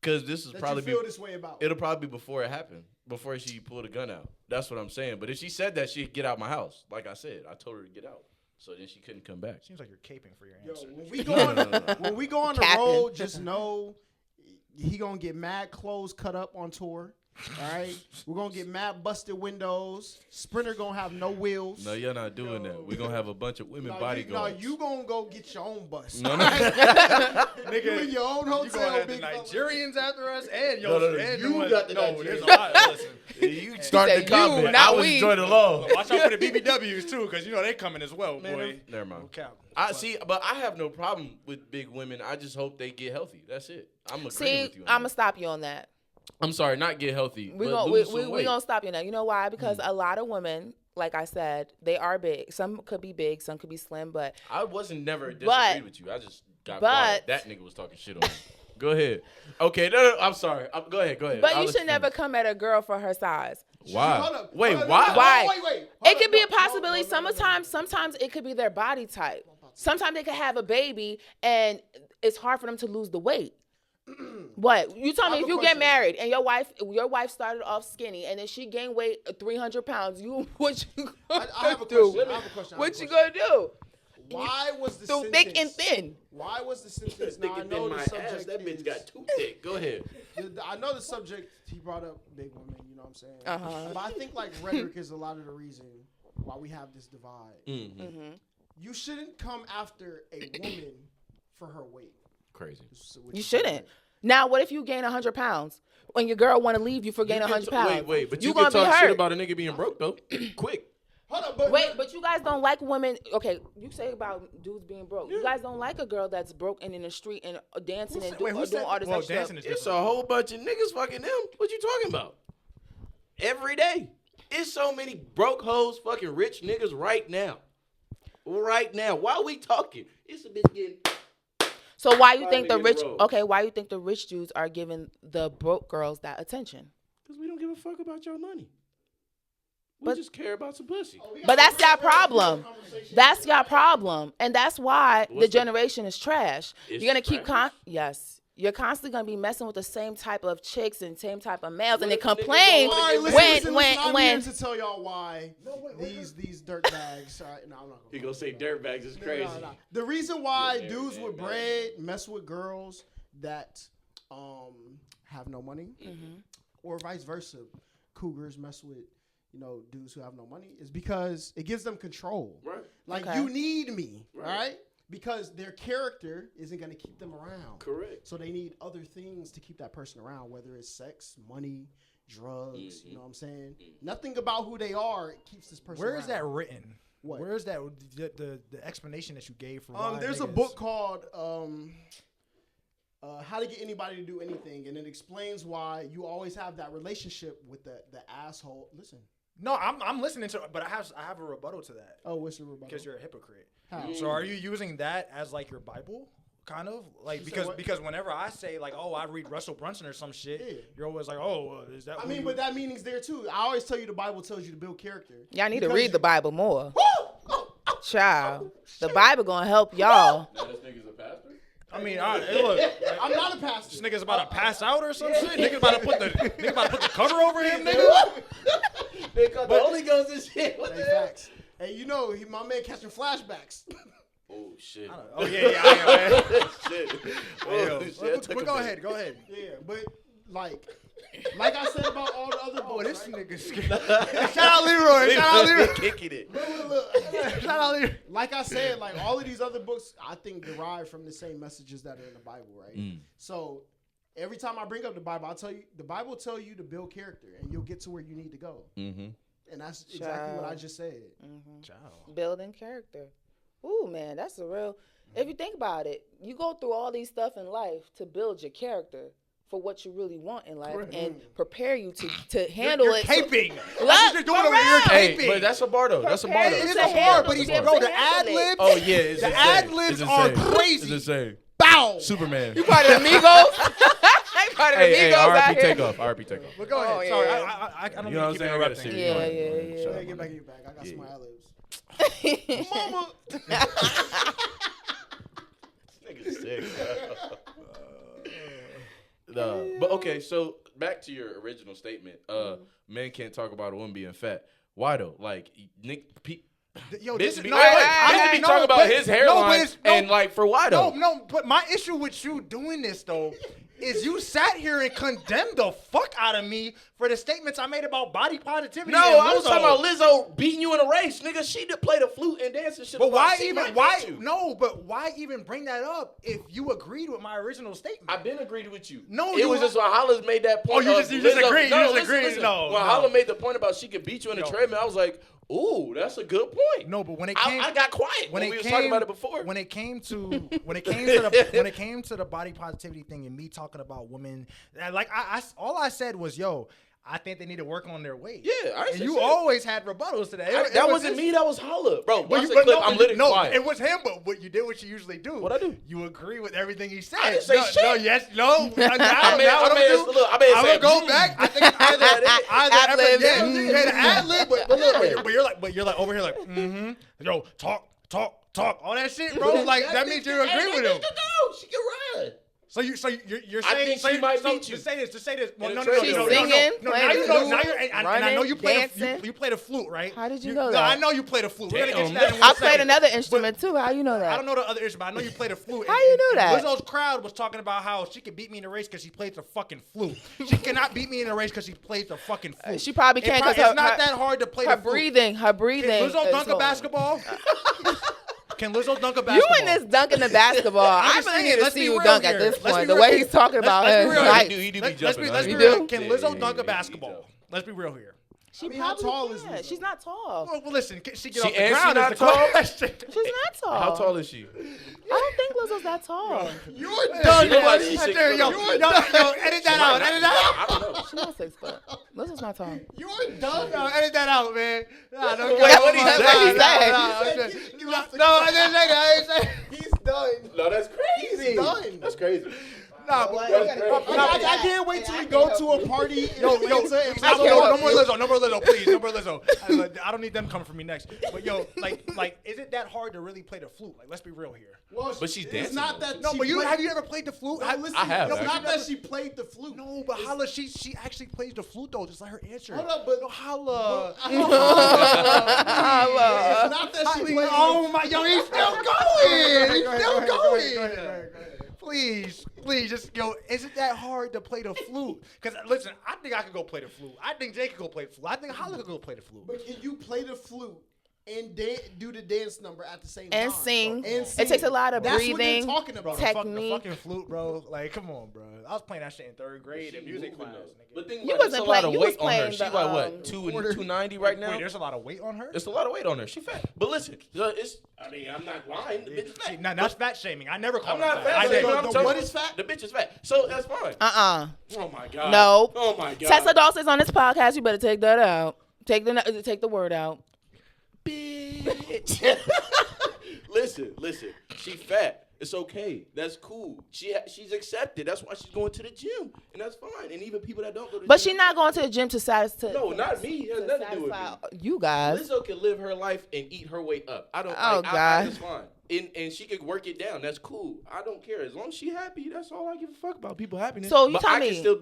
Because this is That probably you feel this way about? it'll probably be before it happened, before she pulled a gun out. That's what I'm saying. But if she said that, she'd get out my house. Like I said, I told her to get out. So then she couldn't come back. Seems like you're caping for your Yo, answer. when we go on, when we go on the Captain. road, just know he gonna get mad clothes cut up on tour. All right, we're gonna get mad busted windows. Sprinter gonna have no wheels. No, you're not doing that. We're going to have a bunch of women bodyguards. You gonna go get your own bus. No. Nigga, you in your own hotel. You gonna have the big fella. Nigerians after us and No, yo, no, and you the ones- got the no. Nigerians. There's a lot. Listen, You start said the comment. you, not I was we. joining along. watch out for the BBWs too, because they coming as well, boy. Never mind. No cap. I see, but I have no problem with big women. I just hope they get healthy. That's it. I'm agreeing See, with you. I'm gonna stop you on that. I'm sorry, not get healthy. We but gonna lose some we weight. gonna stop you now. You know why? Because a lot of women, like I said, they are big. Some could be big, some could be slim, but I wasn't never disagreed But- with you. I just got but- quiet. That nigga was talking shit on me. Go ahead. Okay, no, I'm sorry. Go ahead. but I'll you let should never finish. come at a girl for her size. Why? Hold up. Wait, Hold up, why? no, no, Why? Wait. It could be a possibility. Sometimes it could be their body type. Sometimes they could have a baby and it's hard for them to lose the weight. What? You tell I me have if a you question. get married and your wife started off skinny and then she gained weight 300 pounds, what you I have a do? question. I have a question. What you gonna do? Why was the Through sentence? thick and thin. Why was the sentence? Thicker Now, I than know my the ass. subject That bitch is- got too thick. Go ahead. I know the subject he brought up big women, you know what I'm saying? Uh-huh. But I think like rhetoric is a lot of the reason why we have this divide. Mm-hmm. You shouldn't come after a woman for her weight. Crazy. You shouldn't. Now, what if you gain 100 pounds when your girl want to leave you for gaining 100 pounds? Wait, but you you can gonna be talk shit hurt. about a nigga being broke though. Quick. Hold up, But you guys don't like women. Okay, you say about dudes being broke. You guys don't like a girl that's broke and in the street and dancing and doing all this Well, extra dancing stuff. is It's a whole bunch of niggas fucking them. What you talking about? Every day. It's so many broke hoes fucking rich niggas right now. Right now. While we talking, it's a bitch getting. So why you Why think they the get rich? rolled? Okay, why you think the rich dudes are giving the broke girls that attention? Because we don't give a fuck about your money. But but just care about some pussy. but that's your problem. That's your problem, and that's why the What's generation is trash. It's You're gonna keep trash? yes. You're constantly gonna be messing with the same type of chicks and same type of males, and they if niggas complain don't All right, listen, when listen, I'm when here to tell y'all why these dirt bags. All right, no, I'm not He gonna. gonna say dirtbags is crazy. No. The reason why Yeah, dudes yeah, with man. bread mess with girls that have no money, or vice versa, cougars mess with dudes who have no money is because it gives them control. Right. Like Okay. you need me, Right. right? Because their character isn't going to keep them around. Correct. So they need other things to keep that person around, whether it's sex, money, drugs. You know what I'm saying? Nothing about who they are keeps this person. Where around. is that written? What? Where is that the explanation that you gave for why There's a niggas- book called How to Get Anybody to Do Anything, and it explains why you always have that relationship with the asshole. Listen. No, I'm listening to it, but I have a rebuttal to that. Oh, what's your rebuttal? Because you're a hypocrite. How? So are you using that as like your Bible? Kind of like You said what? because whenever I say like, oh, I read Russell Brunson or some shit, Yeah. you're always like, oh, is that? I who mean, you- but that meaning's there too. I always tell you the Bible tells you to build character. y'all need to Because read the you- Bible more. Woo! Child, the Bible gonna help y'all. Now this nigga's a pastor? I mean, hey, look, I'm not a pastor. this nigga's about to pass out or some shit. Nigga about to put the cover over him, nigga. They got the Holy Ghost and shit. What Hey, the hell? facts. Hey, my man catching flashbacks. Oh shit. Oh yeah. Shit. Hey, Oh, yo, shit. but I took a go bit. ahead. Yeah, but like I said about all the other books. Oh, this right? nigga scared. Shout out Leroy. Shout out Leroy. Kicking it. Look. Shout out Leroy. Like I said, like all of these other books, I think derive from the same messages that are in the Bible, right? So every time I bring up the Bible, I tell you the Bible tell you to build character, and you'll get to where you need to go. Mm-hmm. And that's exactly what I just said. Building character. Ooh, man, that's a real. If you think about it, you go through all these stuff in life to build your character for what you really want in life and prepare you to handle You're it. caping. Look, That's what you're doing over here. You're for Hey, caping. but that's a bar though. That's a bar Prepare though. you It to is handle hard, but it, he's to be able bro. to The handle ad it. libs. Oh yeah, it's The insane. ad libs It's are insane. crazy. It's insane. Bow. Superman. You part of the Migos? You part of the Hey, Migos out RP here? takeoff. RP takeoff. But go ahead. Oh, Sorry, yeah. I don't You know what I'm keep saying? I gotta interrupting. see. Yeah, Go yeah, ahead. yeah. Shut Hey, up, get man. back. I got some ad libs. Mama. Nigga sick. No, but okay. So back to your original statement. Men can't talk about a woman being fat. Why though? Like Nick. Yo, Bitch this be, no, wait, wait, bitch be no, talking about but- his no, hairline but it's- no, and like for why though? No, but my issue with you doing this though is you sat here and condemned the fuck out of me for the statements I made about body positivity. No, and I was Lizzo. talking about Lizzo beating you in a race, nigga. She did play the flute and dance and shit. But about why she even might why beat you. no? But why even bring that up if you agreed with my original statement? I've been agreed with you. No, it you- was just when Holla made that point. Oh, you of just agreed. No, You just listen, agreed. listen. No, When no. Holla made the point about she could beat you in the No. treadmill, I was like, ooh, that's a good point. No, but when it came, I got quiet when we was talking about it before. When it came to when it came to the body positivity thing and me talking about women, like I all I said was, yo, I think they need to work on their weight. Yeah, I and said you shit. always had rebuttals to that. It that was wasn't his- me. That was Holla, bro. But Watch you, the but clip. no, I'm literally no, quiet. it was him. But what you did, what you usually do. What'd I do? You agree with everything he said. I didn't say no, shit. No, yes, no. I may I'm say, gonna go back. I think it's either Ad-lib. yeah, the ad lib, but you're like over here like, yo, talk, all that shit, bro. Like that means you agree with him. She can run. So you're I saying think she might so beat you. To say this. Well, In no, a no, no, She's no, no, singing, no, no. playing Now the you know, flute, and I know you play dancing. you play the flute, right? How did you know No, that? I know you play the flute. We're gonna get to Damn. that in one I played second. another instrument too. How you know that? I don't know the other instrument, but I know you played the flute. How you know and that? Lizzo's crowd was talking about how she could beat me in a race because she plays the fucking flute. She cannot beat me in a race because she plays the fucking flute. She probably can't because it's not that hard to play her the flute. breathing. Her breathing. Can Lizzo is dunk a horrible. basketball? Can Lizzo dunk a You basketball? in this dunking the basketball. I'm I just really saying, need to let's see be you real dunk here. at this Let's point. be The way real. he's talking Let's about be her. real. Like, He do be Let's jumping. be I You real. do? Can Yeah, Lizzo yeah, dunk a yeah, basketball? Let's be real here. she mean, how probably tall is can. Lizzo? She's not tall. Well, listen, can she get She- off the and she ground? not Is the tall? question. She's not tall. How tall is she? I don't think Lizzo's that tall. You're Done, She look like buddy. she's Right 6 there, foot. yo, edit that out. Edit that I don't know. She's not 6 foot. Lizzo's not tall. You're done. out. Edit that out, man. Nah, don't Wait, go- what'd he nah, say? nah, What'd he nah, say? nah, He nah. said, "You lost the No, I didn't say that. I didn't say. He's done. No, that's crazy. He's done. That's crazy. Nah, What? I can't wait till we go to a party in Yo, Atlanta and no more Lizzo, please, no more Lizzo. I don't need them coming for me next. But yo, like, is it that hard to really play the flute? Like, let's be real here. Well, But she's it's dancing, not though. that. No, she but played- have you ever played the flute? No, listen, I have, It's actually. not that she played the flute. No, but Hala, she actually plays the flute though. Just let her answer. Hold up, but no, Hala. It's not that she played. Oh my, yo, he's still going. He's still going. Please, just is it that hard to play the flute? Because listen, I think I could go play the flute. I think Jay could go play the flute. I think Hala could go play the flute. But can you play the flute and do the dance number at the same And time? sing. And It takes a lot of That's breathing. what they're talking about. Technique. The fucking flute, bro. Like, come on, bro. I was playing that shit in 3rd grade in music class. Nigga. But think You about it, it's wasn't a lot playing- of you was weight on her. playing She's the, like what, 290 right now? Wait, there's a lot of weight on her? It's a lot of weight on her. She fat. But listen, I mean, I'm not lying. The bitch is fat. Nah, that's fat shaming. I never called I'm her not fat. fat. I did. I'm telling what you, is fat? The bitch is fat. So that's fine. Uh-uh. Oh my god. No. Oh my god. Tesla Dawson's on this podcast. You better take that out. Take the word out. Bitch. Listen. She fat. It's okay. That's cool. She's accepted. That's why she's going to the gym, and that's fine. And even people that don't go to the But gym. she's not going to the gym to satisfy. No, not me. It has nothing to do with me. You guys. Lizzo can live her life and eat her way up. I don't. Oh, God. That's fine. And she could work it down. That's cool. I don't care as long as she happy. That's all I give a fuck about. People happiness. So you but tell I me- can still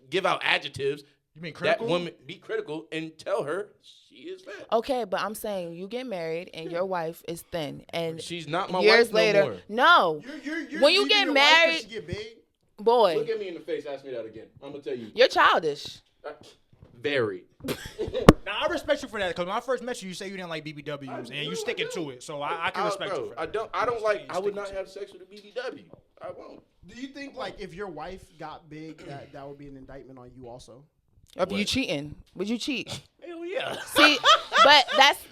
give out adjectives. You mean critical? That woman be critical and tell her she is fat. Okay, but I'm saying you get married and your wife is thin, and She's not my years wife later, no more. no, You're When you leaving get your wife 'cause married- she get big? boy, Look at me in the face. Ask me that again. I'm gonna tell you. you're childish. Very. Now I respect you for that because when I first met you, you say you didn't like BBWs and you sticking to it. So I can respect you for that. I don't like. I would not have sex with a BBW. I won't. Do you think like if your wife got big, that would be an indictment on you also? Or you cheating? Would you cheat? Hell yeah. See, but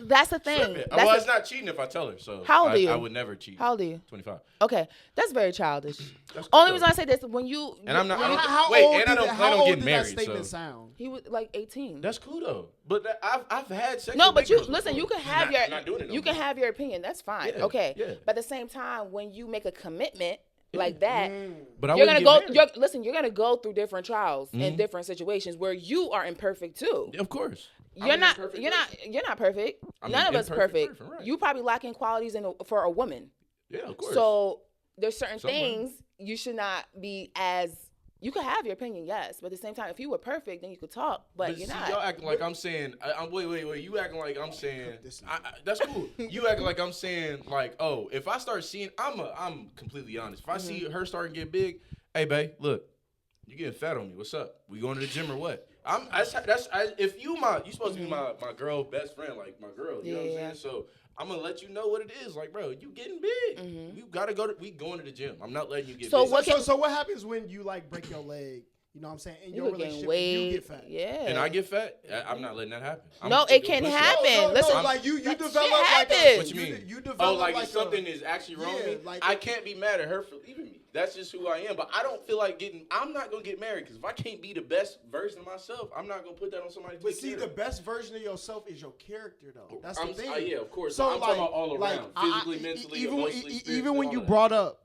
that's the thing. Well, That's it's not cheating if I tell her. So How old are you? I would never cheat. How old are you? 25. Okay, that's very childish. That's Only cool, reason though. I say this when you And I'm not. I don't, How wait, old and I did don't that- plan how on old getting did that married. statement So sound? he was like 18. that's cool though. But I've had sex. No, with but big you girls listen. before. You can have Not- your not doing it no you can more. have your opinion. That's fine. Yeah, Okay. yeah. But at the same time, when you make a commitment like that, But I you're gonna wouldn't go. get married. Listen, you're gonna go through different trials and different situations where you are imperfect too. Of course. I'm You're an not. imperfect You're not. person. You're not perfect. I'm None an of us imperfect perfect. person, right. You probably lacking qualities for a woman. Yeah, of course. So there's certain Somewhere. things you should not be as. You could have your opinion, yes, but at the same time, if you were perfect, then you could talk. But you're see, not. y'all acting like I'm saying. Wait. You acting like I'm saying. That's cool. You acting like I'm saying like, oh, if I start seeing, I'm completely honest. If I see her starting to get big, hey, babe, look, you getting fat on me. What's up? We going to the gym or what? If you supposed to be my girl best friend, like my girl. You know what I'm saying? So I'm gonna let you know what it is. Like, bro, you getting big. You gotta go. We going to the gym. I'm not letting you get So big. what So what happens when you like break your leg? You know what I'm saying? In You your could gain relationship, weight. you get fat. Yeah. And I get fat? I'm not letting that happen. No, it can happen. No, Listen, like you that develop shit like happens. What you mean? You develop Oh, like like if something is actually wrong with me, like- I can't be mad at her for leaving me. That's just who I am. But I don't feel like I'm not going to get married because if I can't be the best version of myself, I'm not going to put that on somebody to But take see, care the of. best version of yourself is your character, though. That's the thing. Yeah, of course. So I'm talking about all like, around. Physically, mentally, emotionally, spiritually, even when all you of that. brought up,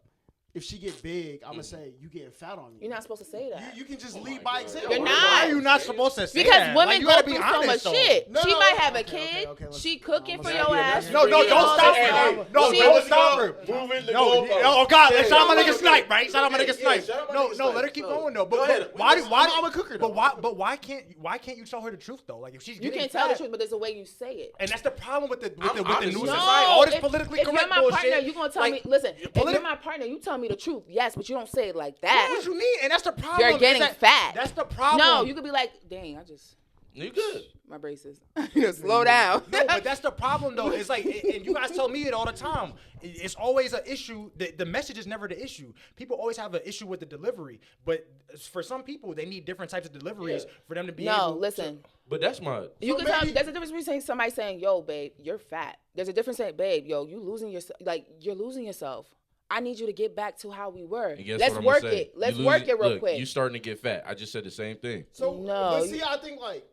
if she get big, I'm gonna say you getting fat on me. you're not supposed to say that. You can just Oh lead my by God. example. You're Why not. are you not supposed to say Because that? women Like, you go gotta through be so much honest, though. shit. No, she no, might have a okay, kid. okay, let's- She cooking I'm for gonna your say- yeah, ass. that's- No, You don't stop know, her. No, See, don't stop her. Moving the No, goalpost. oh God, Yeah, shout out my yeah, nigga Snipe, right? yeah, Shout out my yeah, nigga yeah, Snipe. shout out my No, nigga no, let Snipe. her keep No. going though. Go ahead. But why? I'm a cooker, though. But why can't you tell her the truth though? Like if she's You getting can't tell the fat- truth, but there's a way you say it. And that's the problem with the I'm honest new with society. you. All this if politically you're correct my bullshit. partner, you gonna tell me. Listen, if you're my partner, you tell me the truth. Yes, but you don't say it like that. What you mean? And that's the problem. You're getting is that- fat. That's the problem. No, you could be like, dang, I just You good. my braces. Slow down. No, but that's the problem though. It's like, and you guys tell me it all the time. It's always an issue. The message is never the issue. People always have an issue with the delivery, but for some people, they need different types of deliveries for them to be No, able. listen. But that's my. You So can tell. maybe- There's a difference between somebody saying, "Yo, babe, you're fat." There's a difference saying, "Babe, yo, you losing yourself. Like you're losing yourself. I need you to get back to how we were. And guess Let's what I'm work gonna say? it. Let's You work losing- it real look, quick." You starting to get fat. I just said the same thing. So, No, but see, I think like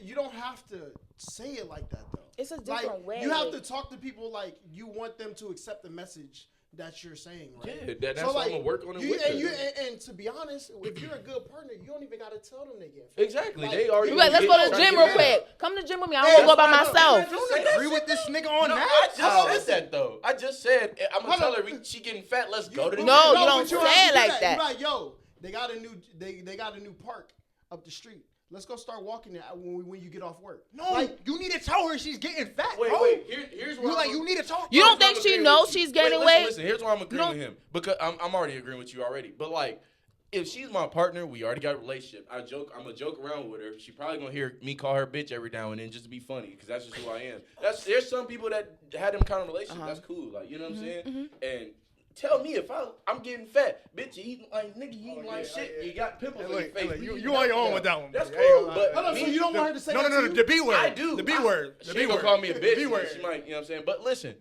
you don't have to say it like that though. It's a different Like way. you have to talk to people like you want them to accept the message that you're saying, right? Yeah, that's so, why I'm gonna work on it with her. And to be honest, if you're a good partner, you don't even gotta tell them they get fat. Exactly. Like, they already. You like, let's go to the gym real quick. Come to the gym with me. I don't go by myself. I don't agree with this nigga on No, that. I just said that though. I just said I'm gonna tell her she getting fat. Let's go to the No, gym. you don't but say have to it do like that. You're like, yo, they got a new park up the street. Let's go start walking there when you get off work. No, like, you need to tell her she's getting fat. Wait, bro. here's what you need to talk. You don't think she knows she's gaining weight? Listen, here's why I'm agreeing with him because I'm already agreeing with you already. But like, if she's my partner, we already got a relationship. I'm gonna joke around with her. She probably gonna hear me call her bitch every now and then just to be funny because that's just who I am. There's some people that had them kind of relationships. That's cool. Like, you know what I'm saying? And tell me if I'm getting fat, bitch. You eating like nigga, you eating like shit. You got pimples on your face. You on your own with that one. That's cool, but Hold on, so you don't want her to say that to you? The B word. I do. The B word. She ain't gonna call me a bitch. B word. She might, you know what I'm saying? But listen.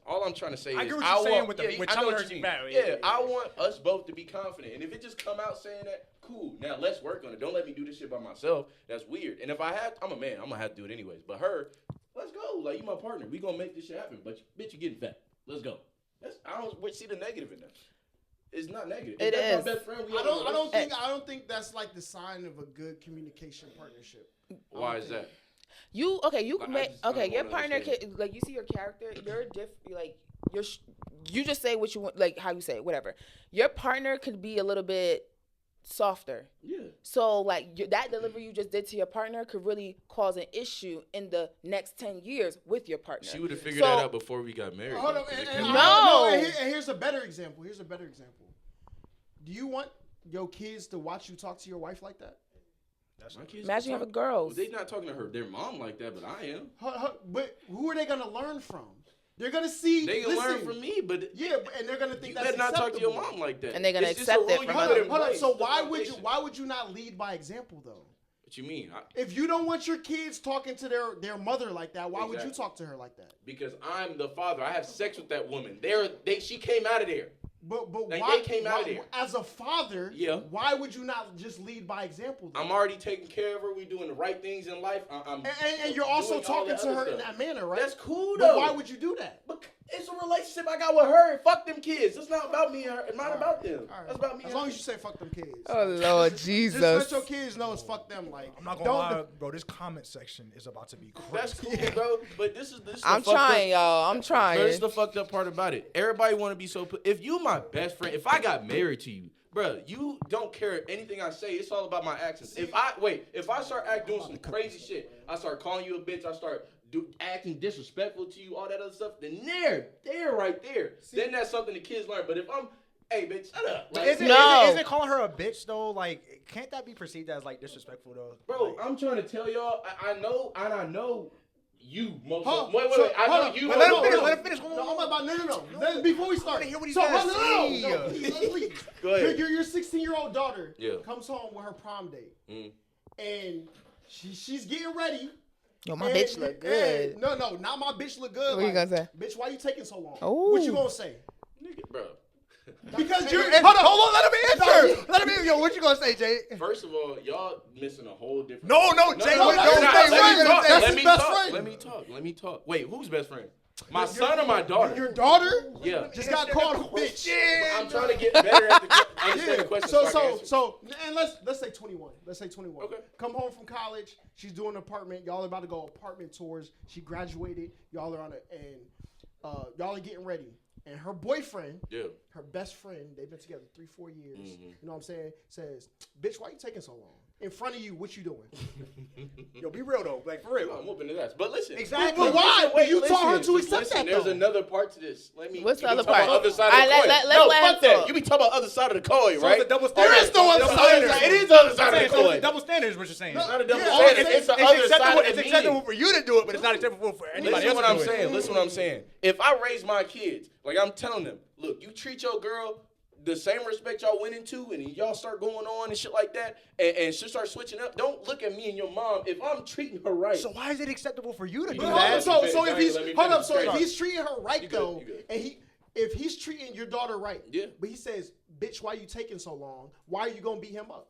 All I'm trying to say is, I get what you're saying with I know telling what her you she's mean. fat. Yeah, I want us both to be confident. And if it just come out saying that, cool. Now let's work on it. Don't let me do this shit by myself. That's weird. And if I'm a man. I'm gonna have to do it anyways. But her, let's go. Like, you my partner. We gonna make this shit happen. But bitch, you getting fat. Let's go. I don't see the negative in that. It's not negative. It is. My best friend, I don't think that's like the sign of a good communication partnership. Why is that? You can make your wanna partner understand. can, like, you see your character, you're like you just say what you want, like how you say it, whatever. Your partner could be a little bit softer. Yeah. So like that delivery you just did to your partner could really cause an issue in the next 10 years with your partner. She would have figured that out before we got married. Hold on, No. and here's a better example. Do you want your kids to watch you talk to your wife like that? Imagine you have a girl. Well, they not talking to their mom like that, but I am. But who are they gonna learn from? They're gonna see. They can learn from me, but yeah, and they're gonna think you that's better not acceptable. talk to your mom like that. And they're gonna It's just accept a it rule from you her. put in Hold on. place. So The foundation. why would you not lead by example though? What you mean? If you don't want your kids talking to their mother like that, why would you talk to her like that? Because I'm the father. I have sex with that woman. She came out of there. But Like, why, they came out of there. As a father, Yeah. why would you not just lead by example? Though? I'm already taking care of her. We doing the right things in life. And you're also doing all talking the to her other in stuff. that manner, right? That's cool But though. why would you do that? But it's a relationship I got with her. Fuck them kids. It's not about me and her. It's not about them. All right. That's about me. As long as you say fuck them kids. Oh Lord Just Jesus. let your kids know it's fuck them. Like, I'm not gonna lie, bro. This comment section is about to be crazy. That's cool, bro. But this is I'm trying, y'all. I'm trying. Here's the fucked up part about it. Everybody want to be so. If you my best friend, if I got married to you, bro, you don't care anything I say. It's all about my actions. If I start doing some crazy shit, I start calling you a bitch. I start acting disrespectful to you, all that other stuff. Then there, right there. Then that's something the kids learn. But if I'm, hey, bitch, shut up. Like, Isn't calling her a bitch though? Like, can't that be perceived as like disrespectful though? bro, Like, I'm trying to tell y'all. I know you most. Huh? Wait. So, I hold know on. you. But let him finish. No, I'm about no. Before we start, I wanna hear what he's so gonna no, say. please. Go ahead. Your 16-year-old daughter Yeah. comes home with her prom date, Mm. and she's getting ready. Yo, my bitch look good. No, not my bitch look good. What you gonna say? Bitch, why you taking so long? Ooh. What you gonna say? Nigga, bro. Because you're hold on, let him answer. Let him answer. Yo, what you gonna say, Jay? First of all, y'all missing a whole different. No, Jay. no, What that's you his gonna best say? friend. What you gonna say? That's his best friend. Let me talk. Wait, who's best friend? My son or my daughter? Your daughter Yeah. just got called a bitch. I'm trying to get better at understand the question. I can answer. So, and let's say 21. Let's say 21. Okay. Come home from college. She's doing an apartment. Y'all are about to go apartment tours. She graduated. Y'all are y'all are getting ready. And her boyfriend, her best friend, they've been together 3-4 years. Mm-hmm. You know what I'm saying? Says, bitch, why you taking so long? In front of you, what you doing? Yo, be real though. Like, for real. I'm whooping his ass. But listen. Exactly. But why? Wait, You told her to listen, accept that, There's though. another part to this. What's the you other be talking part? about Other side All of the right, coin. let's No, let fuck him that. talk. You be talking about other side of the coin, So right? it's a double There standard. is no other side of the It coin. is the other side of the So coin. it's double standard is what you're saying. It's not a double Yeah, standard. it's It's the other side of It's the acceptable meaning. for you to do it, but it's not acceptable for anybody Listen else what I'm to do it. saying. Listen what I'm saying. If I raise my kids, like I'm telling them, look, you treat your girl the same respect y'all went into, and y'all start going on and shit like that, and she start switching up. Don't look at me and your mom. If I'm treating her right, So why is it acceptable for you to do But that? So Let if me he's finish. hold up, so Sorry. if he's treating her right You good, though, you good. and if he's treating your daughter right, Yeah. but he says, bitch, why you taking so long? Why are you gonna beat him up?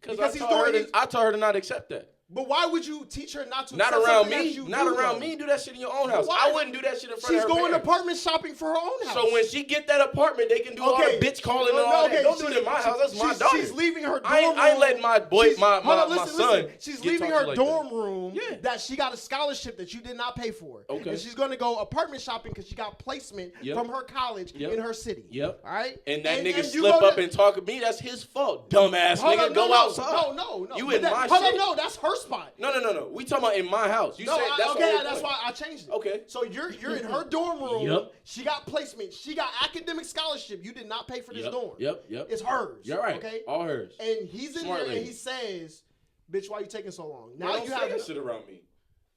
because because I he's told her doing I told her to not accept that. But why would you teach her not to? Not accept around something that me. you Not do, around though? me. Do that shit in your own house. Why? I wouldn't do that shit in front She's of her going parents. apartment shopping for her own house. So when she get that apartment, they can do all the bitch calling and all that. Don't do it in my house. That's my daughter. She's leaving her dorm I ain't letting my boy, my son. She's get leaving talked to her like dorm that. room Yeah. that she got a scholarship that you did not pay for. Okay. And she's going to go apartment shopping because she got placement from her college in her city. Yep. All right. And that nigga you slip go up and talk to me. That's his fault. Dumbass nigga. Go outside. No. You But in my hold shit. on, no. That's her spot. No. We talking about in my house. You said that's okay, the that's whole why I changed it. Okay. So you're in her dorm room. Yep. She got placement. She got academic scholarship. You did not pay for this dorm. Yep. It's hers. You're right. Okay. All hers. And he's in Smart there lady. and he says, "Bitch, why you taking so long?" Bro, Now don't you say have that shit around me.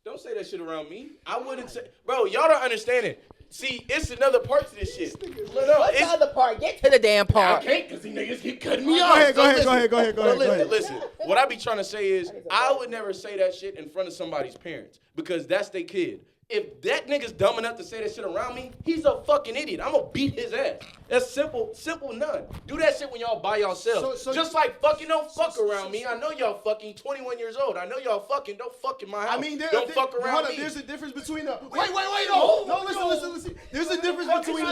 Don't say that shit around me. I wouldn't say, bro. Y'all don't understand it. See, it's another part to this shit. Look, no, What's the other part? Get to the damn I part. can't because these niggas keep cutting me Go off. ahead, So go ahead, listen. go ahead, go ahead, go But ahead. listen. What I be trying to say is, I would never say that shit in front of somebody's parents because that's their kid. If that nigga's dumb enough to say that shit around me, he's a fucking idiot. I'm gonna beat his ass. That's simple none. Do that shit when y'all by yourselves. So just like fucking don't fuck around me. I know y'all fucking 21 years old. I know y'all fucking don't fuck in my house. I mean, don't fuck around me. There's a difference between the listen. There's a difference between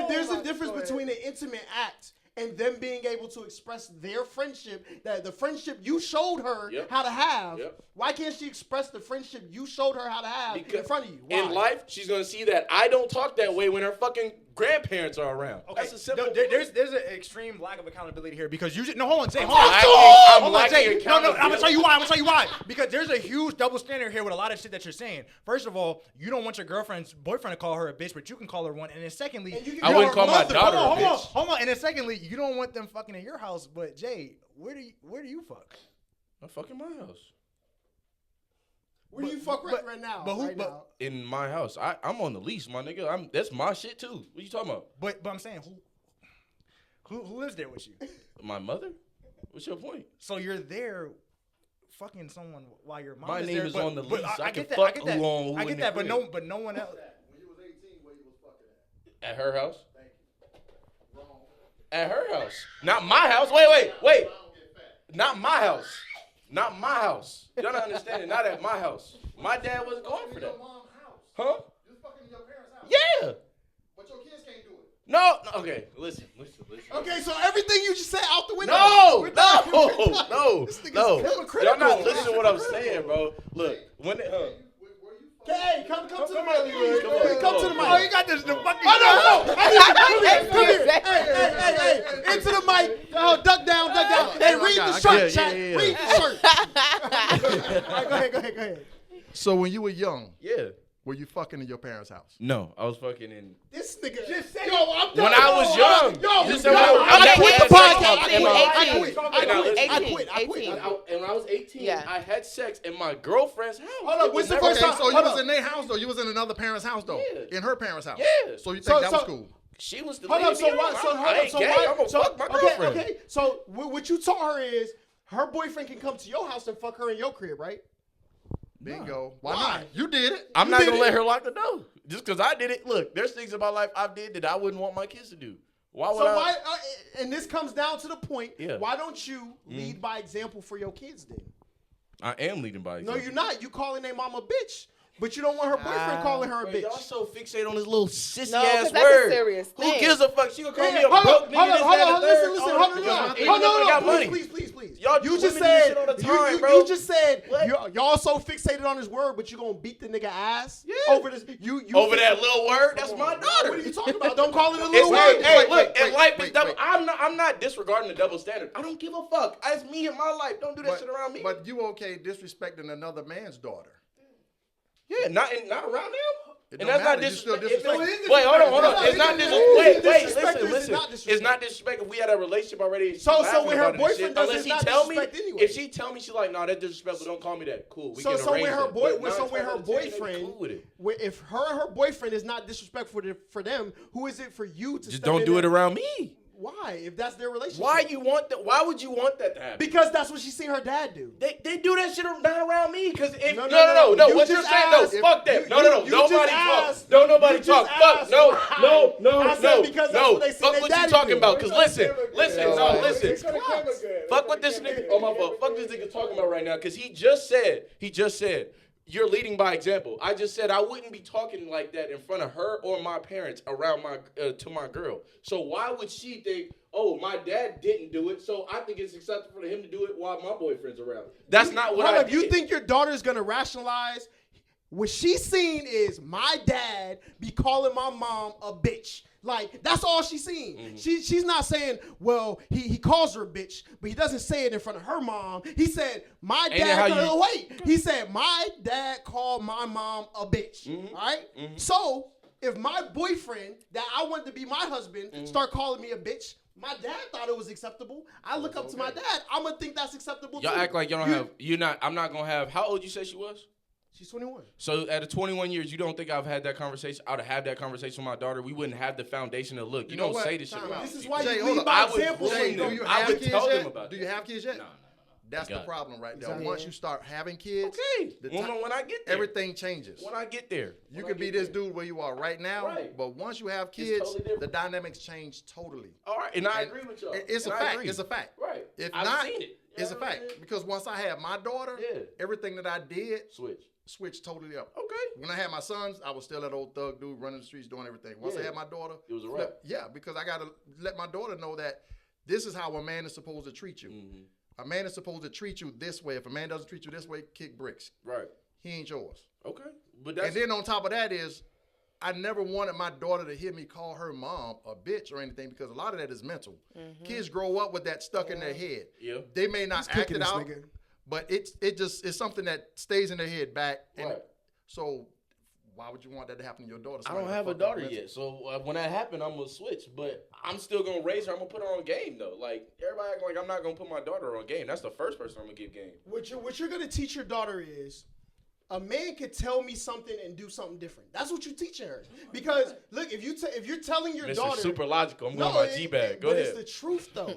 There's a difference between an intimate act and them being able to express their friendship, that the friendship you showed her how to have. Why can't she express the friendship you showed her how to have in front of you? Why? In life, she's gonna see that I don't talk that way when her fucking grandparents are around. Okay, That's a simple. there's an extreme lack of accountability here because you hold on, Zay, I'm hold on. lacking No, I'm accountability. gonna tell you why. Because there's a huge double standard here with a lot of shit that you're saying. First of all, you don't want your girlfriend's boyfriend to call her a bitch, but you can call her one. And then secondly, I wouldn't call my daughter a bitch. Hold on. And then secondly, you don't want them fucking in your house. But Jay, where do you fuck? I fuck in my house. Where do you fuck right now? Now? In my house. I'm on the lease, my nigga. That's my shit too. What you talking about? But I'm saying who lives there with you? My mother? What's your point? So you're there fucking someone while your mom My is name there. is But on the lease. I can get that. fuck I get that. who on who I in get the that. But crib. no one else. When you was 18, where you was fucking at? At her house? At her house. Not my house. Wait. Not my house. Not my house. Y'all don't understand it. Not at my house. My dad wasn't going for that. Huh? You was fucking in your parents' house. Yeah. But your kids can't do it. No. Okay. Listen. Okay, so everything you just said out the window. No. We're done. This nigga's hypocritical. Y'all not listening to what I'm saying, bro. Look. When it, Hey, come to the mic. Come to the mic. Oh, you got this the fucking. Oh, no. Come here. Hey. Into the mic. Oh, duck down. Hey, read the shirt, chat. Read the shirt. All right, go ahead. So when you were young, yeah. were you fucking in your parents' house? No, I was fucking in. This nigga. Just say, When I was young. I quit the podcast. I quit. And when I was 18, Yeah. I had sex in my girlfriend's house. Hold up, what's the Never- first Okay, time? so you Hold was up. in their house though. You was in another parent's house though. Yeah. In her parents' house. Yeah. So you think So- that was so- cool? She was the Hold lady up, so me why? alone. So I hold up, ain't so gay. why? I'm gonna fuck my girlfriend. Okay. So what you taught her is her boyfriend can come to your house and fuck her in your crib, right? Bingo. Why Why? not? You did it. I'm You not did gonna it. let her lock the door just because I did it. Look, there's things in my life I did that I wouldn't want my kids to do. Why would So I? why? And this comes down to the point. Yeah. Why don't you lead by example for your kids then? I am leading by No, example. you're not. You calling their mama a bitch, but you don't want her boyfriend calling her a Bro, bitch. y'all so fixated on this little sissy No, ass 'cause that's a word. serious Who thing. gives a fuck? She gonna call me a Hold broke on, nigga. This, that, and the third. listen, Oh, hold because on. my niggas got money. Please. Y'all You women just do this said shit all the time, you bro. just said What? y'all so fixated on his word, but you gonna beat the nigga ass Yeah. over this. You Over that little word. That's my daughter. What are you talking about? Don't call it a It's little word. hey, wait, look, wait, and life is wait, double. wait. I'm not disregarding the double standard. I don't give a fuck. It's me in my life. Don't do that shit around me. But you okay disrespecting another man's daughter? Yeah, not around them. It And don't that's not matter. You still disrespect. disrespect. Wait, hold on. It's not disrespect. Wait, disrespect. listen. It's not disrespect. It's not disrespect if we had a relationship already. So laughing when her about it and boyfriend shit. does it, Unless it's she not tell me, disrespect anyway. if she tell me she's like, no, that's disrespectful. Don't call me that. Cool. We So can when arrange her that. boy, But so when her 9 times out of 10, they be boyfriend, cool with it. if her and her boyfriend is not disrespectful for them, who is it for you to Just step don't in do it there? around me. Why? If that's their relationship. Why you want that? Why would you want that to happen? Because that's what she's seen her dad do. They do that shit not around me. Because if No. no, You what you're just saying? asked- No, fuck that. No. you Nobody just talk. asked- No, nobody you talk. just Fuck. asked No. I said because that's what they see Fuck their what you daddy talking do. about. Because listen. Listen. It's Fuck what this nigga. Oh my fault. Fuck this nigga talking about right now. Because he just said. You're leading by example. I just said I wouldn't be talking like that in front of her or my parents around to my girl. So why would she think, oh, my dad didn't do it, so I think it's acceptable for him to do it while my boyfriend's around? That's not what I did. You think your daughter's gonna rationalize what she's seen is my dad be calling my mom a bitch? Like, that's all she's seen. Mm-hmm. She's not saying, well, he calls her a bitch, but he doesn't say it in front of her mom. He said, my he said, my dad called my mom a bitch. Mm-hmm. All right? Mm-hmm. So, if my boyfriend that I wanted to be my husband start calling me a bitch, my dad thought it was acceptable. I look up to my dad. I'm going to think that's acceptable Y'all too. act like y'all don't have, I'm not going to have, how old you say she was? She's 21. So at 21 years, you don't think I've had that conversation? I would have that conversation with my daughter. We wouldn't have the foundation to look. You know don't what? say this shit Time around out. This is people. why Jay, you hold lead up. by I would example. Jay, so do you I have would kids tell them yet? about Do that. you have kids yet? No. That's the Got it. problem right there. Exactly. Once you start having kids, Okay. the When I get there. everything changes. When I get there. You could be this dude where you are right now, Right. but once you have kids, totally different. the dynamics change totally. All right. And I And agree with y'all. It's And a I fact. agree. It's a fact. Right. If I've not, seen it. it's a fact. Because once I had my daughter, Yeah. everything that I did Switch. switched totally up. Okay. When I had my sons, I was still that old thug dude running the streets doing everything. Once I Yeah. had my daughter, It was a flip- wrap. Yeah, because I got to let my daughter know that this is how a man is supposed to treat you. Mm-hmm. A man is supposed to treat you this way. If a man doesn't treat you this way, kick bricks. Right. He ain't yours. Okay. But that's And then on top of that is, I never wanted my daughter to hear me call her mom a bitch or anything because a lot of that is mental. Kids grow up with that stuck in their head. Yeah. They may not He's act cooking it this out, nigga. but it's something that stays in their head back. And Right. so why would you want that to happen to your daughter? I don't have a daughter yet, so when that happens, I'm gonna switch. But I'm still gonna raise her. I'm gonna put her on game though. Like everybody acting like I'm not gonna put my daughter on game. That's the first person I'm gonna give game. What you're gonna teach your daughter is a man could tell me something and do something different. That's what you're teaching her. Because look, if you're telling your Mr. daughter, Super logical. I'm going my G bag. Go but ahead. it's the truth though.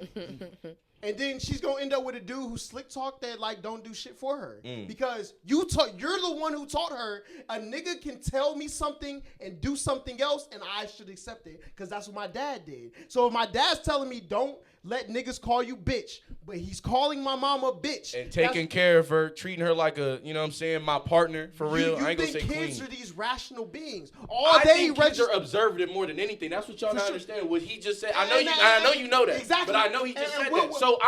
And then she's gonna end up with a dude who slick talk that like don't do shit for her because you're the one who taught her a nigga can tell me something and do something else and I should accept it because that's what my dad did. So if my dad's telling me don't let niggas call you bitch, but he's calling my mom a bitch And taking care of her, treating her like a, you know what I'm saying, my partner for real. You I ain't gonna think say kids queen. are these rational beings? I think kids are observant more than anything. That's what y'all For not sure. understand. What he just said. And I know you know that. exactly. But I know he just And said what- that. So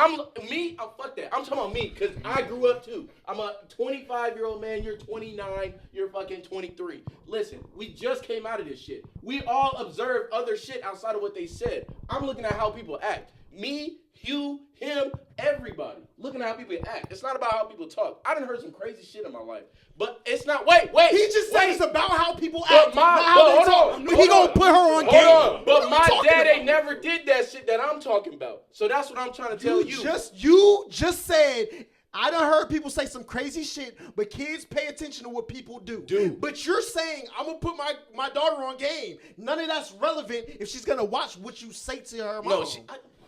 fuck that. I'm talking about me because I grew up too. I'm a 25-year-old man. You're 29. You're fucking 23. Listen, we just came out of this shit. We all observed other shit outside of what they said. I'm looking at how people act. Me, you, him, everybody. Looking at how people act. It's not about how people talk. I done heard some crazy shit in my life. But it's not, wait. He just said it's about how people But act, my- not how they but talk. hold on, He hold gonna on. put her on Hold game. on. But What are we my talking dad about? ain't never did that shit that I'm talking about. So that's what I'm trying to tell you. You just said, I done heard people say some crazy shit, but kids pay attention to what people do. But you're saying, I'm going to put my daughter on game. None of that's relevant if she's going to watch what you say to her mom. No,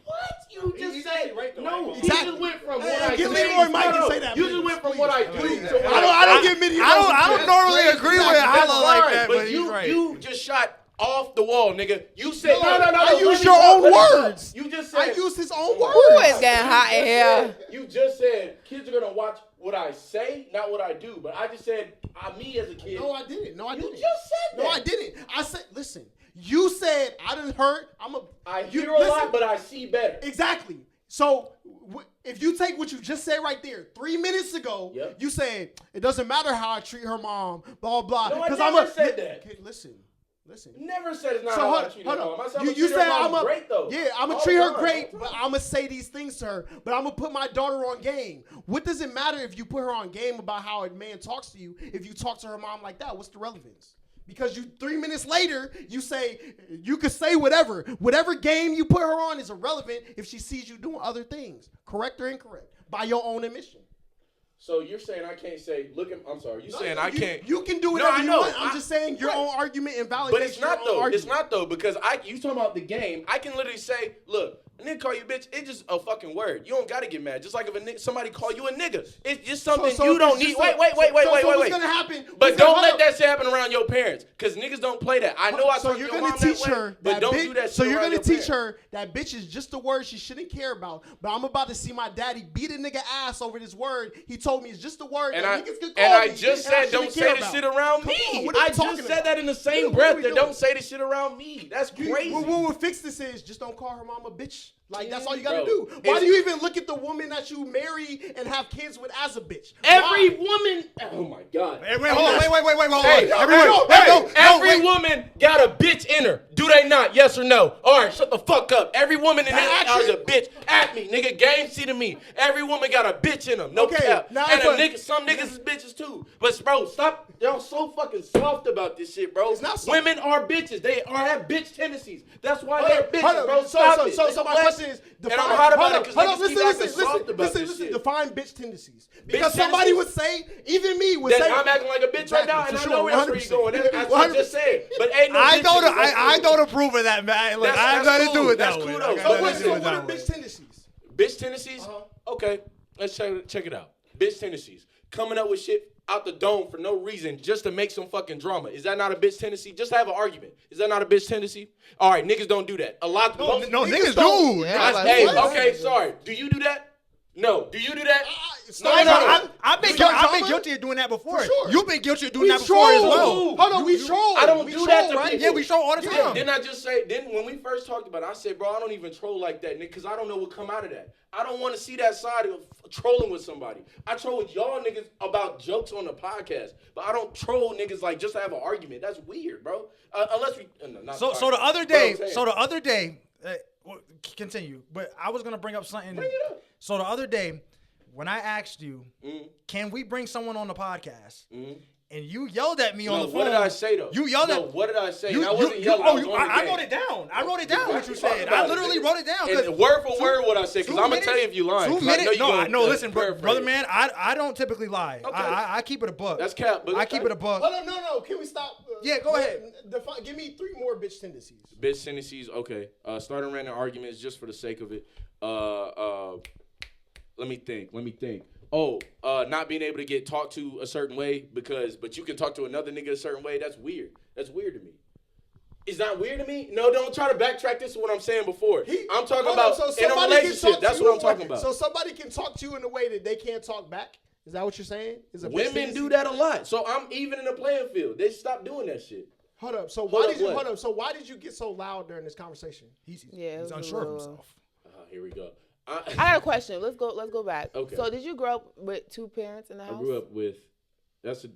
what? You just said right though. no. Exactly. You just went from what I Give say. Leroy Mike and say that, You just please. went from what I do Please. to what I don't give many. I don't normally agree with That's Holla like fine, that, but he's you right. you just shot off the wall, nigga. You said no. I let use me your talk, own let me talk. words. You just I said use his own words. Ooh, it's getting hot in here. You just said kids are gonna watch what I say, not what I do. But I just said me as a kid. No, I didn't. You just said that. No, I didn't. I said, listen, you said I done heard. I hear a lot, but I see better. Exactly. So if you take what you just said right there, 3 minutes ago, Yep. you said it doesn't matter how I treat her mom, blah blah. No, I Because never said that. Okay, listen. Never said it's not So how I hold treat her mom. I said on. I'm You treat her said mom I'm great though. Yeah, I'm gonna All treat the her time, great, all the but time. I'm gonna say these things to her. But I'm gonna put my daughter on game. What does it matter if you put her on game about how a man talks to you if you talk to her mom like that? What's the relevance? Because 3 minutes later, you say, you could say whatever. Whatever game you put her on is irrelevant if she sees you doing other things. Correct or incorrect? By your own admission. So you're saying I can't say, look at, I'm sorry, I can't. You can do whatever I you know. want. I'm just saying your own argument invalidates. But it's not your own though. It's argument. not though because you talking about the game. I can literally say, look, a nigga call you a bitch. It's just a fucking word. You don't gotta get mad. Just like if somebody call you a nigga, it's just something So you don't it's need. just Wait. What's gonna happen? But don't let that shit happen around your parents, cause niggas don't play that. I know I So talk to you're your gonna mom teach that way, her but that don't bitch, do that shit so you're around gonna your teach parents. her that bitch is just a word she shouldn't care about. But I'm about to see my daddy beat a nigga ass over this word. He told me it's just a word And that niggas can call and I me, just and I said don't shouldn't care say this about. shit around Come me. on, what are you I talking just about? said that in the same What are breath we that doing? don't say this shit around me. That's crazy. What we'll fix this is just don't call her mom a bitch. Like that's all you gotta Bro, do. Why do you even look at the woman that you marry and have kids with as a bitch? Every Why? woman. Oh my god. Hey, wait, hold on. Wait, hold Hey, on. Everyone, every woman got a bitch in her. Do they not? Yes or no? All right, shut the fuck up. Every woman in that house is a bitch. At me, nigga. Game C to me. Every woman got a bitch in them. No Okay, cap. now And if some niggas is bitches too. But bro, stop. Y'all so fucking soft about this shit, bro. It's not soft. Women are bitches. They have bitch tendencies. That's why they're bitches, Hold bro. up. Stop it. So my question is, and I'm hot about it because niggas keep acting listen, soft about this listen. shit. Define bitch tendencies. Because Bitch somebody tendencies? would say, even me would That say, I'm acting like a bitch right now, and for I sure, know that's where you're 100%. going. That's what I just said. But ain't no I bitch don't tendencies. I don't approve of that, man. Look, I have That's nothing to do cool. with That's that cool one. though. I got so nothing what to do with are that one. bitch tendencies? Bitch tendencies? Okay, let's check it out. Bitch tendencies. Coming up with shit out the dome for no reason just to make some fucking drama. Is that not a bitch tendency? Just to have an argument. Is that not a bitch tendency? All right, niggas don't do that. No, niggas don't. do. Yeah, Hey, what? okay, sorry. Do you do that? No. Do you do that? I've been guilty of doing that before. For sure. You've been guilty of doing We that before as troll. well. Hold on, we troll. I don't We do troll, that to right? people. Yeah, we troll all the time. Didn't I just say, when we first talked about it, I said, bro, I don't even troll like that, nigga, because I don't know what come out of that. I don't want to see that side of trolling with somebody. I troll with y'all niggas about jokes on the podcast, but I don't troll niggas like just to have an argument. That's weird, bro. Unless we, not So the other day, continue. But I was gonna bring up something. Bring it up. So the other day, when I asked you, can we bring someone on the podcast? And you yelled at me on the phone. What did I say though? You yelled at. What did I say? I wasn't yelling. I wrote it down. I wrote it down. What you said. I literally wrote it down. And word for word what I said, because I'm gonna tell you if you lying. 2 minutes. No. Listen, paraphrase. brother, man. I don't typically lie. Okay. I keep it a buck. That's cap. But I keep it a buck. Hold on, no. Can we stop? Yeah, go ahead. Give me 3 more bitch tendencies. Bitch tendencies. Okay. Starting random arguments just for the sake of it. Let me think. Not being able to get talked to a certain way but you can talk to another nigga a certain way. That's weird. That's weird to me. Is that weird to me? No, don't try to backtrack this to what I'm saying before. I'm talking about in a relationship. That's what I'm talking about. So somebody can talk to you in a way that they can't talk back? Is that what you're saying? Women do that a lot. So I'm even in the playing field. They stop doing that shit. Hold up. So why did you get so loud during this conversation? He's it unsure of was himself. Here we go. I got a question. Let's go back. Okay. So did you grow up with 2 parents in the house? I grew up with. That's a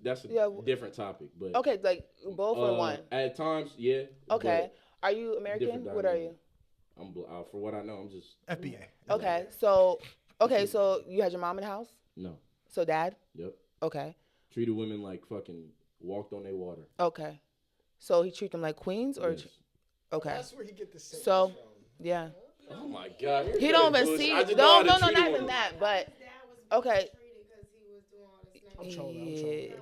different topic, but Okay, like both or one? At times, yeah. Okay. Are you American? What are you? I'm for what I know, I'm just FBA. Okay. So you had your mom in the house? no. So dad? Yep. Okay. Treated women like fucking walked on their water. Okay. So he treat them like queens or Yes. okay. That's where he get the sentence So from. yeah. Oh my god. He don't even see no, not even that, but okay. I'm trolling.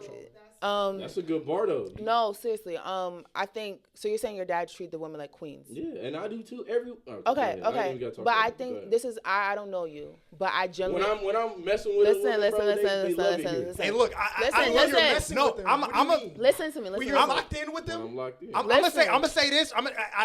That's a good bar though. No, seriously. I think so. You're saying your dad treat the women like queens. Yeah, and I do too. Okay. But I think this is I don't know you, but I generally when I'm messing with listen. they love it here. Hey, look, Listen. No, I'm a. Listen to me. When Listen. you're to me. locked in with them? I'm locked in. I'm gonna say this.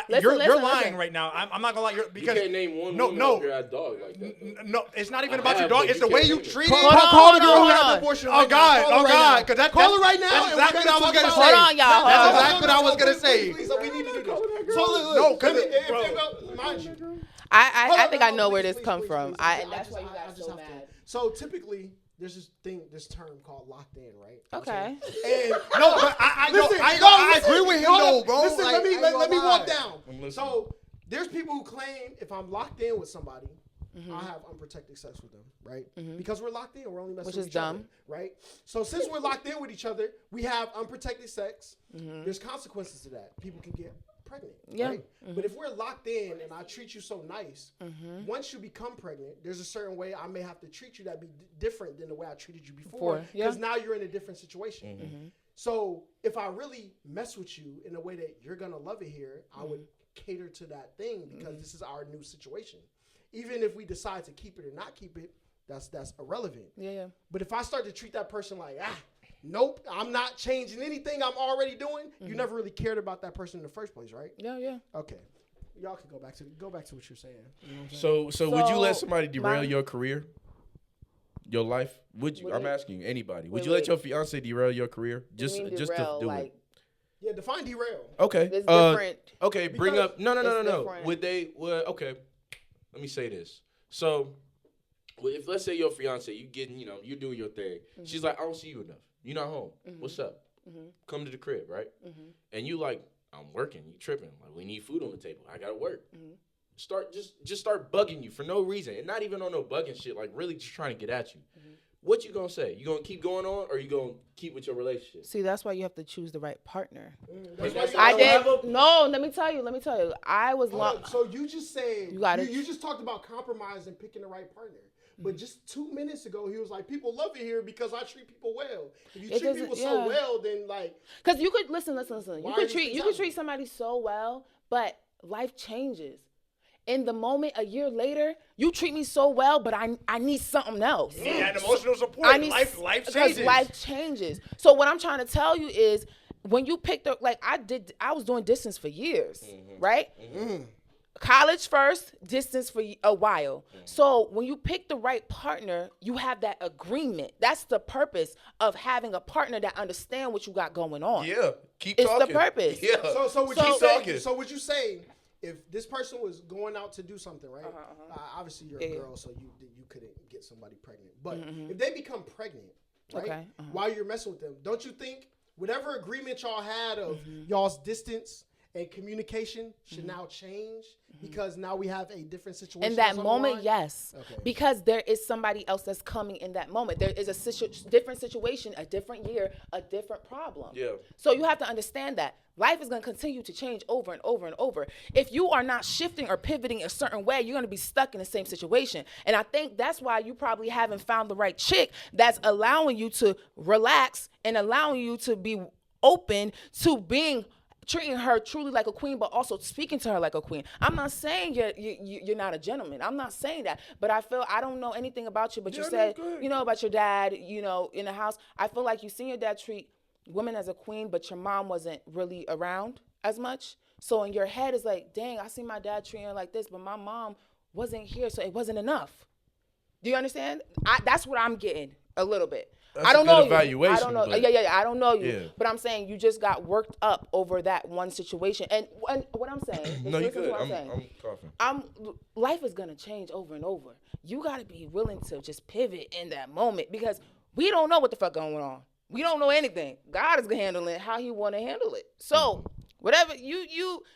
You're lying right now. I'm not gonna lie. Because you can't name one woman no. out there at dog like that. No, it's not even I about your have, dog. but It's you the way can't you name it. treat it. Call the girl who hold had on. the abortion. Oh God, because Call her right now. That's and we're exactly what I was gonna talk say. Hold on, y'all. Hold That's on. exactly what I was gonna say. Please, we need to do this. So look, No, 'cause mind you. I think I know where please, this come please, from. please. And that's why you I got just so have to. mad. So typically, there's this term called locked in, right? Okay. And No, but I agree with him hold though, up. bro. Listen, Like, let me walk I'm down. listening. So there's people who claim if I'm locked in with somebody, I have unprotected sex with them, right? Because we're locked in, we're only messing Which with is each other, dumb. right? So since we're locked in with each other, we have unprotected sex. There's consequences to that. People can get pregnant. Yeah. Right? But if we're locked in and I treat you so nice, once you become pregnant, there's a certain way I may have to treat you that be different than the way I treated you before. Because now you're in a different situation. So if I really mess with you in a way that you're going to love it here, I would cater to that thing because this is our new situation. Even if we decide to keep it or not keep it, that's irrelevant. Yeah. But if I start to treat that person like, nope, I'm not changing anything I'm already doing, you never really cared about that person in the first place, right? Yeah. Okay. Y'all can go back to what you're saying. You know what I'm saying? So would you let somebody derail my- your career? Your life? Would you? What do I'm you- asking you, anybody. Would Wait, you let wait. your fiance derail your career? Just You mean to derail, do like, it. Yeah, define derail. Okay. It's different. Okay, bring Because up no. it's different. Would they okay. Let me say this. So if let's say your fiance, you doing your thing. She's like, I don't see you enough. You're not home. What's up? Come to the crib, right? And you like, I'm working, you tripping. Like, we need food on the table. I gotta work. Just start bugging you for no reason. And not even on no bugging shit, like really just trying to get at you. What you gonna say? You gonna keep going on or you gonna keep with your relationship? See, that's why you have to choose the right partner. That's why you I don't did. have a- No, let me tell you. I was long. So you just said You you just talked about compromise and picking the right partner. But just 2 minutes ago, he was like, "People love it here because I treat people well. If you It treat people doesn't- so yeah. well, then like, Because you could listen. You Why are could these treat things you could happening? treat somebody so well, but life changes. In the moment, a year later, you treat me so well, but I need something else. You need that emotional support. I need life because changes. life changes. So what I'm trying to tell you is, when you picked up, like I was doing distance for years, right? College first, distance for a while. So when you pick the right partner, you have that agreement. That's the purpose of having a partner that understands what you got going on. Yeah. Keep It's the talking. purpose. Yeah. so would So- you Keep say? talking. So would you say if this person was going out to do something, right? Obviously you're a Yeah. girl, so you couldn't get somebody pregnant. But if they become pregnant, right? Okay, While you're messing with them, don't you think whatever agreement y'all had of y'all's distance and communication should now change because now we have a different situation? In that that's on the moment, line? yes. Okay. Because there is somebody else that's coming in that moment. There is a different situation, a different year, a different problem. Yeah. So you have to understand that life is going to continue to change over and over and over. If you are not shifting or pivoting a certain way, you're going to be stuck in the same situation. And I think that's why you probably haven't found the right chick that's allowing you to relax and allowing you to be open to treating her truly like a queen, but also speaking to her like a queen. I'm not saying you're not a gentleman. I'm not saying that. But I don't know anything about you, but you said, about your dad, in the house. I feel like you seen your dad treat women as a queen, but your mom wasn't really around as much. So in your head, it's like, dang, I see my dad treating her like this, but my mom wasn't here, so it wasn't enough. Do you understand? That's what I'm getting a little bit. That's I don't a good know evaluation, you. I don't know. but- Yeah. I don't know you. Yeah. But I'm saying you just got worked up over that one situation. And what I'm saying, No, you listen to good. what I'm saying. coughing. Life is gonna change over and over. You gotta be willing to just pivot in that moment because we don't know what the fuck going on. We don't know anything. God is gonna handle it how He want to handle it. So whatever you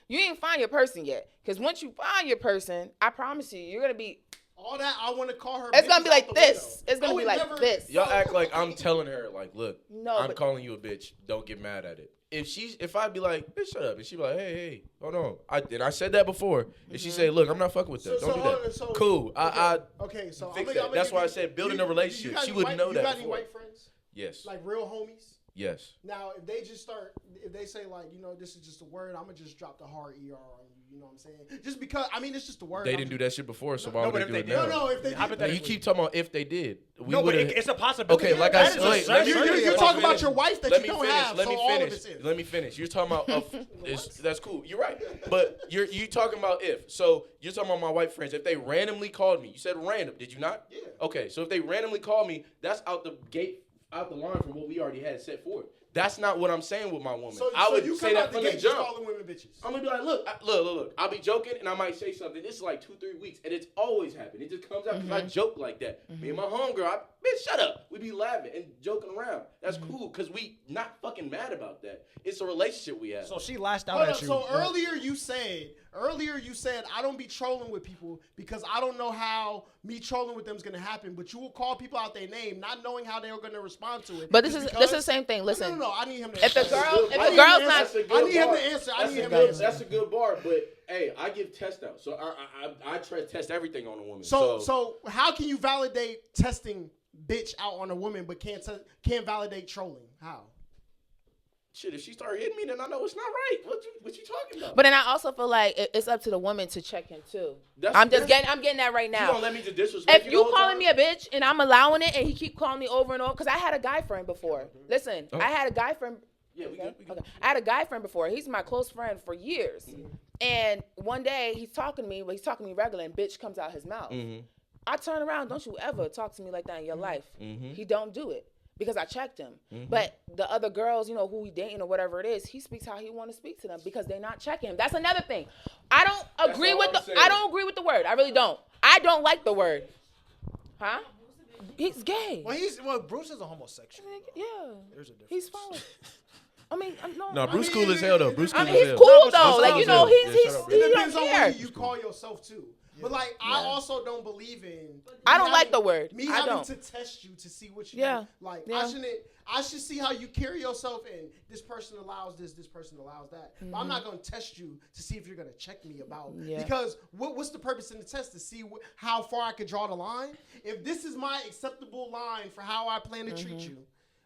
ain't find your person yet. Because once you find your person, I promise you're gonna be. All that I want to call her. It's gonna bitches be like out the this. window. It's gonna I be would like never- this. Y'all act like I'm telling her, like, look, No, I'm but- calling you a bitch. Don't get mad at it. If I'd be like, bitch, shut up, and she'd be like, hey, hold on. I said that before, and she say, look, I'm not fucking with that. Don't do that. Cool. Okay, so fix I'm that. gonna That's give why I you- said building you- a relationship. you got She any wouldn't know you that got any before. white friends? Yes. Like real homies? Yes. Now, if they just if they say like, this is just a word, I'm gonna just drop the hard ER on you. You know what I'm saying? Just because, it's just a word. They didn't do that shit before, so why No, would but they if do they it did- now? No, if they Now, did. you keep talking about if they did. We No, but would've- it's a possibility. Okay, like I That said, is a wait, search. You're talking about your wife that let you me don't finish. have. Let so me all of finish. it's if. Let me finish. You're talking about that's cool. You're right, but you talking about if. So you're talking about my white friends. If they randomly called me, you said random, did you not? Yeah. Okay, so if they randomly called me, that's out the gate, out the line from what we already had set forth. That's not what I'm saying with my woman. So I would you say come that out from the the gate just jump. calling women bitches. I'm gonna be like, look. I'll be joking and I might say something. This is like 2-3 weeks, and it's always happened. It just comes out because I joke like that. Me and my homegirl, bitch, shut up. We be laughing and joking around. That's cool because we not fucking mad about that. It's a relationship we have. So she lashed out Hold at up, you. so earlier you said I don't be trolling with people because I don't know how me trolling with them is gonna happen. But you will call people out their name, not knowing how they are gonna respond to it. But this is the same thing. Listen, No. I need him to. if the answer. girl's I need him to answer. That's a good bar, but hey, I give test out, so I try to test everything on a woman. So how can you validate testing bitch out on a woman, but can't validate trolling? How? Shit, if she start hitting me, then I know it's not right. What you talking about? but then I also feel like it's up to the woman to check him too. I'm getting that right now. You don't let me just disrespect If you calling me a bitch and I'm allowing it, and he keep calling me over and over, because I had a guy friend before. Listen, I had a guy friend. Yeah, we good. Okay. I had a guy friend before. He's my close friend for years. And one day he's talking to me, but he's talking to me regular, and bitch comes out his mouth. I turn around. Don't you ever talk to me like that in your life. He don't do it because I checked him. But the other girls, who he dating or whatever it is, he speaks how he want to speak to them because they're not checking him. That's another thing. I don't agree with the word. I really don't. I don't like the word. Huh? He's gay. Well, Bruce is a homosexual. Yeah. There's a difference. He's fine. I mean, No, Bruce cool as hell though. Bruce cool as he's hell. cool though. Like Bruce he's cool. he It depends don't on care. what you call yourself too. But like, I also don't believe in. I don't like the word. Me I having don't. to test you to see what you Yeah. like. Yeah. I should see how you carry yourself, and this person allows this person allows that. But I'm not gonna test you to see if you're gonna check me about. Yeah. Because what's the purpose in the test? To see how far I could draw the line. If this is my acceptable line for how I plan to treat you.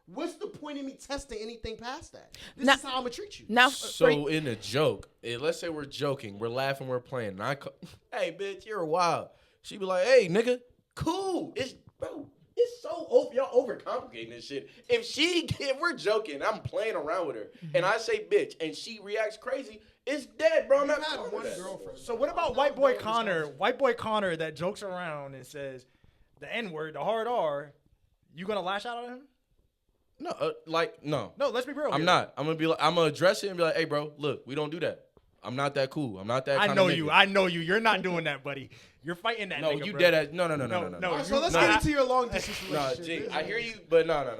What's the point of me testing anything past that? This is how I'm gonna treat you. Now, So in a joke, let's say we're joking, we're laughing, we're playing. And hey, bitch, you're wild. She be like, hey, nigga, Cool. It's so over. Y'all overcomplicating this shit. If we're joking, I'm playing around with her, and I say bitch, and she reacts crazy, it's dead, bro. I'm not had doing one that. girlfriend. So what about white boy Connor? White boy Connor that jokes around and says the N word, the hard R. You gonna lash out at him? no, no. No, let's be real. I'm here. not. I'm gonna address it and be like, hey, bro, look, we don't do that. I'm not that cool. I'm not that. I kinda know nigga. you. I know you. You're not doing that, buddy. You're fighting that. No, nigga, you bro. dead ass. No. No, All right, so you- let's no, get I- into your long distance No, relationship. G, I hear you, but no.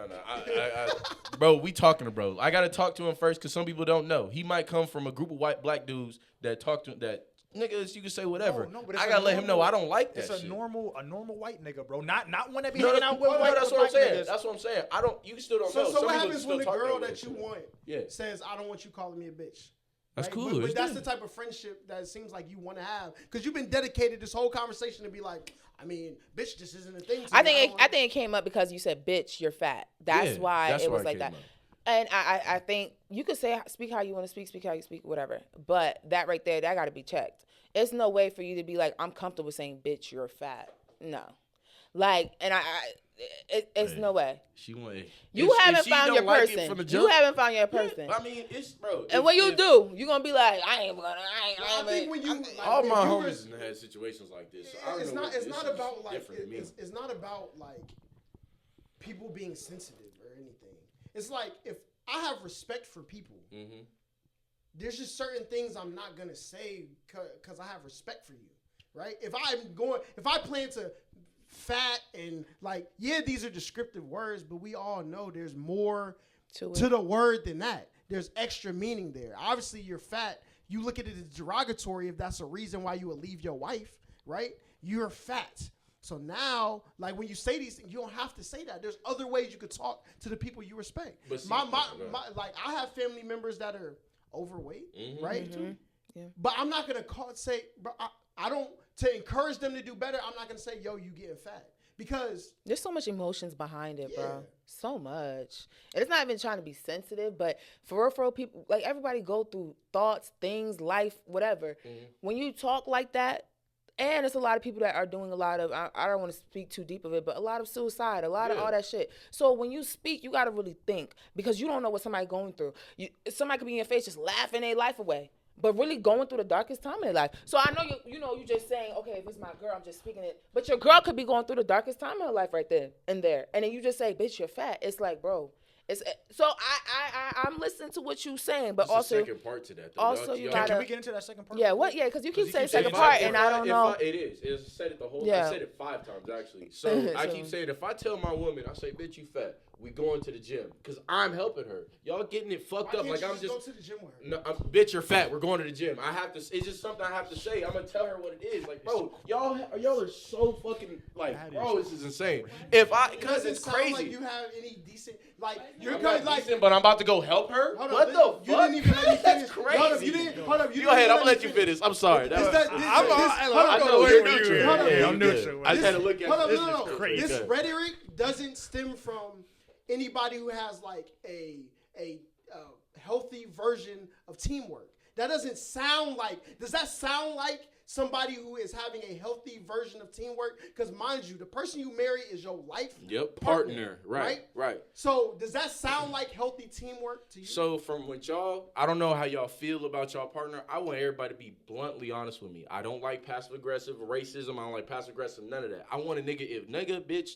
Bro, we talking to bro. I gotta talk to him first because some people don't know. He might come from a group of black dudes that talk to that niggas. You can say whatever. No, but it's I a gotta let him know normal- I don't like that. It's a shit. normal white nigga, bro. Not one that be No, hanging out with no, white that's with what I'm black saying. niggas. That's what I'm saying. I don't. You still don't know. So Some what people happens still when the talk girl way. that you want says, "I don't want you calling me a bitch"? That's Right? cool. But It's that's good. the type of friendship that it seems like you want to have because you've been dedicated this whole conversation to be like, I mean, bitch, this isn't a thing. To I me. think it came up because you said, "Bitch, you're fat." That's Yeah, why that's it was why it like came that. up. And I think you could speak how you want to speak how you speak, whatever. But that right there, that got to be checked. It's no way for you to be like, I'm comfortable saying, "Bitch, you're fat." No, like, and it's no way. She want. You haven't found your person. You haven't found your person. I mean, it's bro. And what you do, you gonna be like, I think when you like, All if my you homies were- had situations like this. So I don't it's know not. what- It's this not is about like. different to me. It's not about like people being sensitive or anything. It's like if I have respect for people, there's just certain things I'm not gonna say because I have respect for you, right? If I plan to fat and like, yeah, these are descriptive words, but we all know there's more to the word than that. There's extra meaning there. Obviously, you're fat. You look at it as derogatory if that's a reason why you would leave your wife, right? You're fat. So now, like when you say these things, you don't have to say that. There's other ways you could talk to the people you respect. But see, like I have family members that are overweight, right? Yeah. But I'm not gonna say, bro, I don't, to encourage them to do better. I'm not gonna say, yo, you getting fat, because there's so much emotions behind it, Yeah. bro. So much. And it's not even trying to be sensitive, but for real, people, like everybody go through thoughts, things, life, whatever. When you talk like that, and it's a lot of people that are doing a lot of, I don't want to speak too deep of it, but a lot of suicide, a lot of all that shit. So when you speak, you got to really think, because you don't know what somebody's going through. Somebody could be in your face just laughing their life away, but really going through the darkest time in their life. So I know you just saying, okay, if it's my girl, I'm just speaking it. But your girl could be going through the darkest time in her life right there and there. And then you just say, bitch, you're fat. It's like, bro. So I'm listening to what you're saying, but There's also a second part to that. Though. also you gotta. Can we get into that second part? Yeah, what? Yeah, because you keep saying If second I- part, if and I don't know. It is. It's said it the whole. Yeah. I said it 5 times actually. So I keep saying, if I tell my woman, I say, "Bitch, you fat," We going to the gym because I'm helping her. Y'all getting it fucked up. Like I'm just go to the gym with her. No, bitch, you're fat. We're going to the gym. I have to. It's just something I have to say. I'm gonna tell her what it is. Like, bro, y'all are so fucking like, bro, this is insane. Because it's crazy. Like you have any decent, like you're I'm good, not like. decent, but I'm about to go help her. What the fuck? You didn't even let me finish. That's crazy. Hold up, you didn't. Hold up, you Go ahead. I'm didn't gonna let you finish. I'm sorry. I'm I gonna know wait you're for neutral. you. Hold on, Yeah, I'm you're neutral. I just had to look at Hold up, this. no. Is crazy. This rhetoric doesn't stem from anybody who has like a healthy version of teamwork. That doesn't sound like. Does that sound like somebody who is having a healthy version of teamwork? Because mind you, the person you marry is your life partner. Right. So does that sound like healthy teamwork to you? So from what y'all, I don't know how y'all feel about y'all partner. I want everybody to be bluntly honest with me. I don't like passive aggressive racism. I don't like passive aggressive none of that. I want a nigga, if nigga, bitch,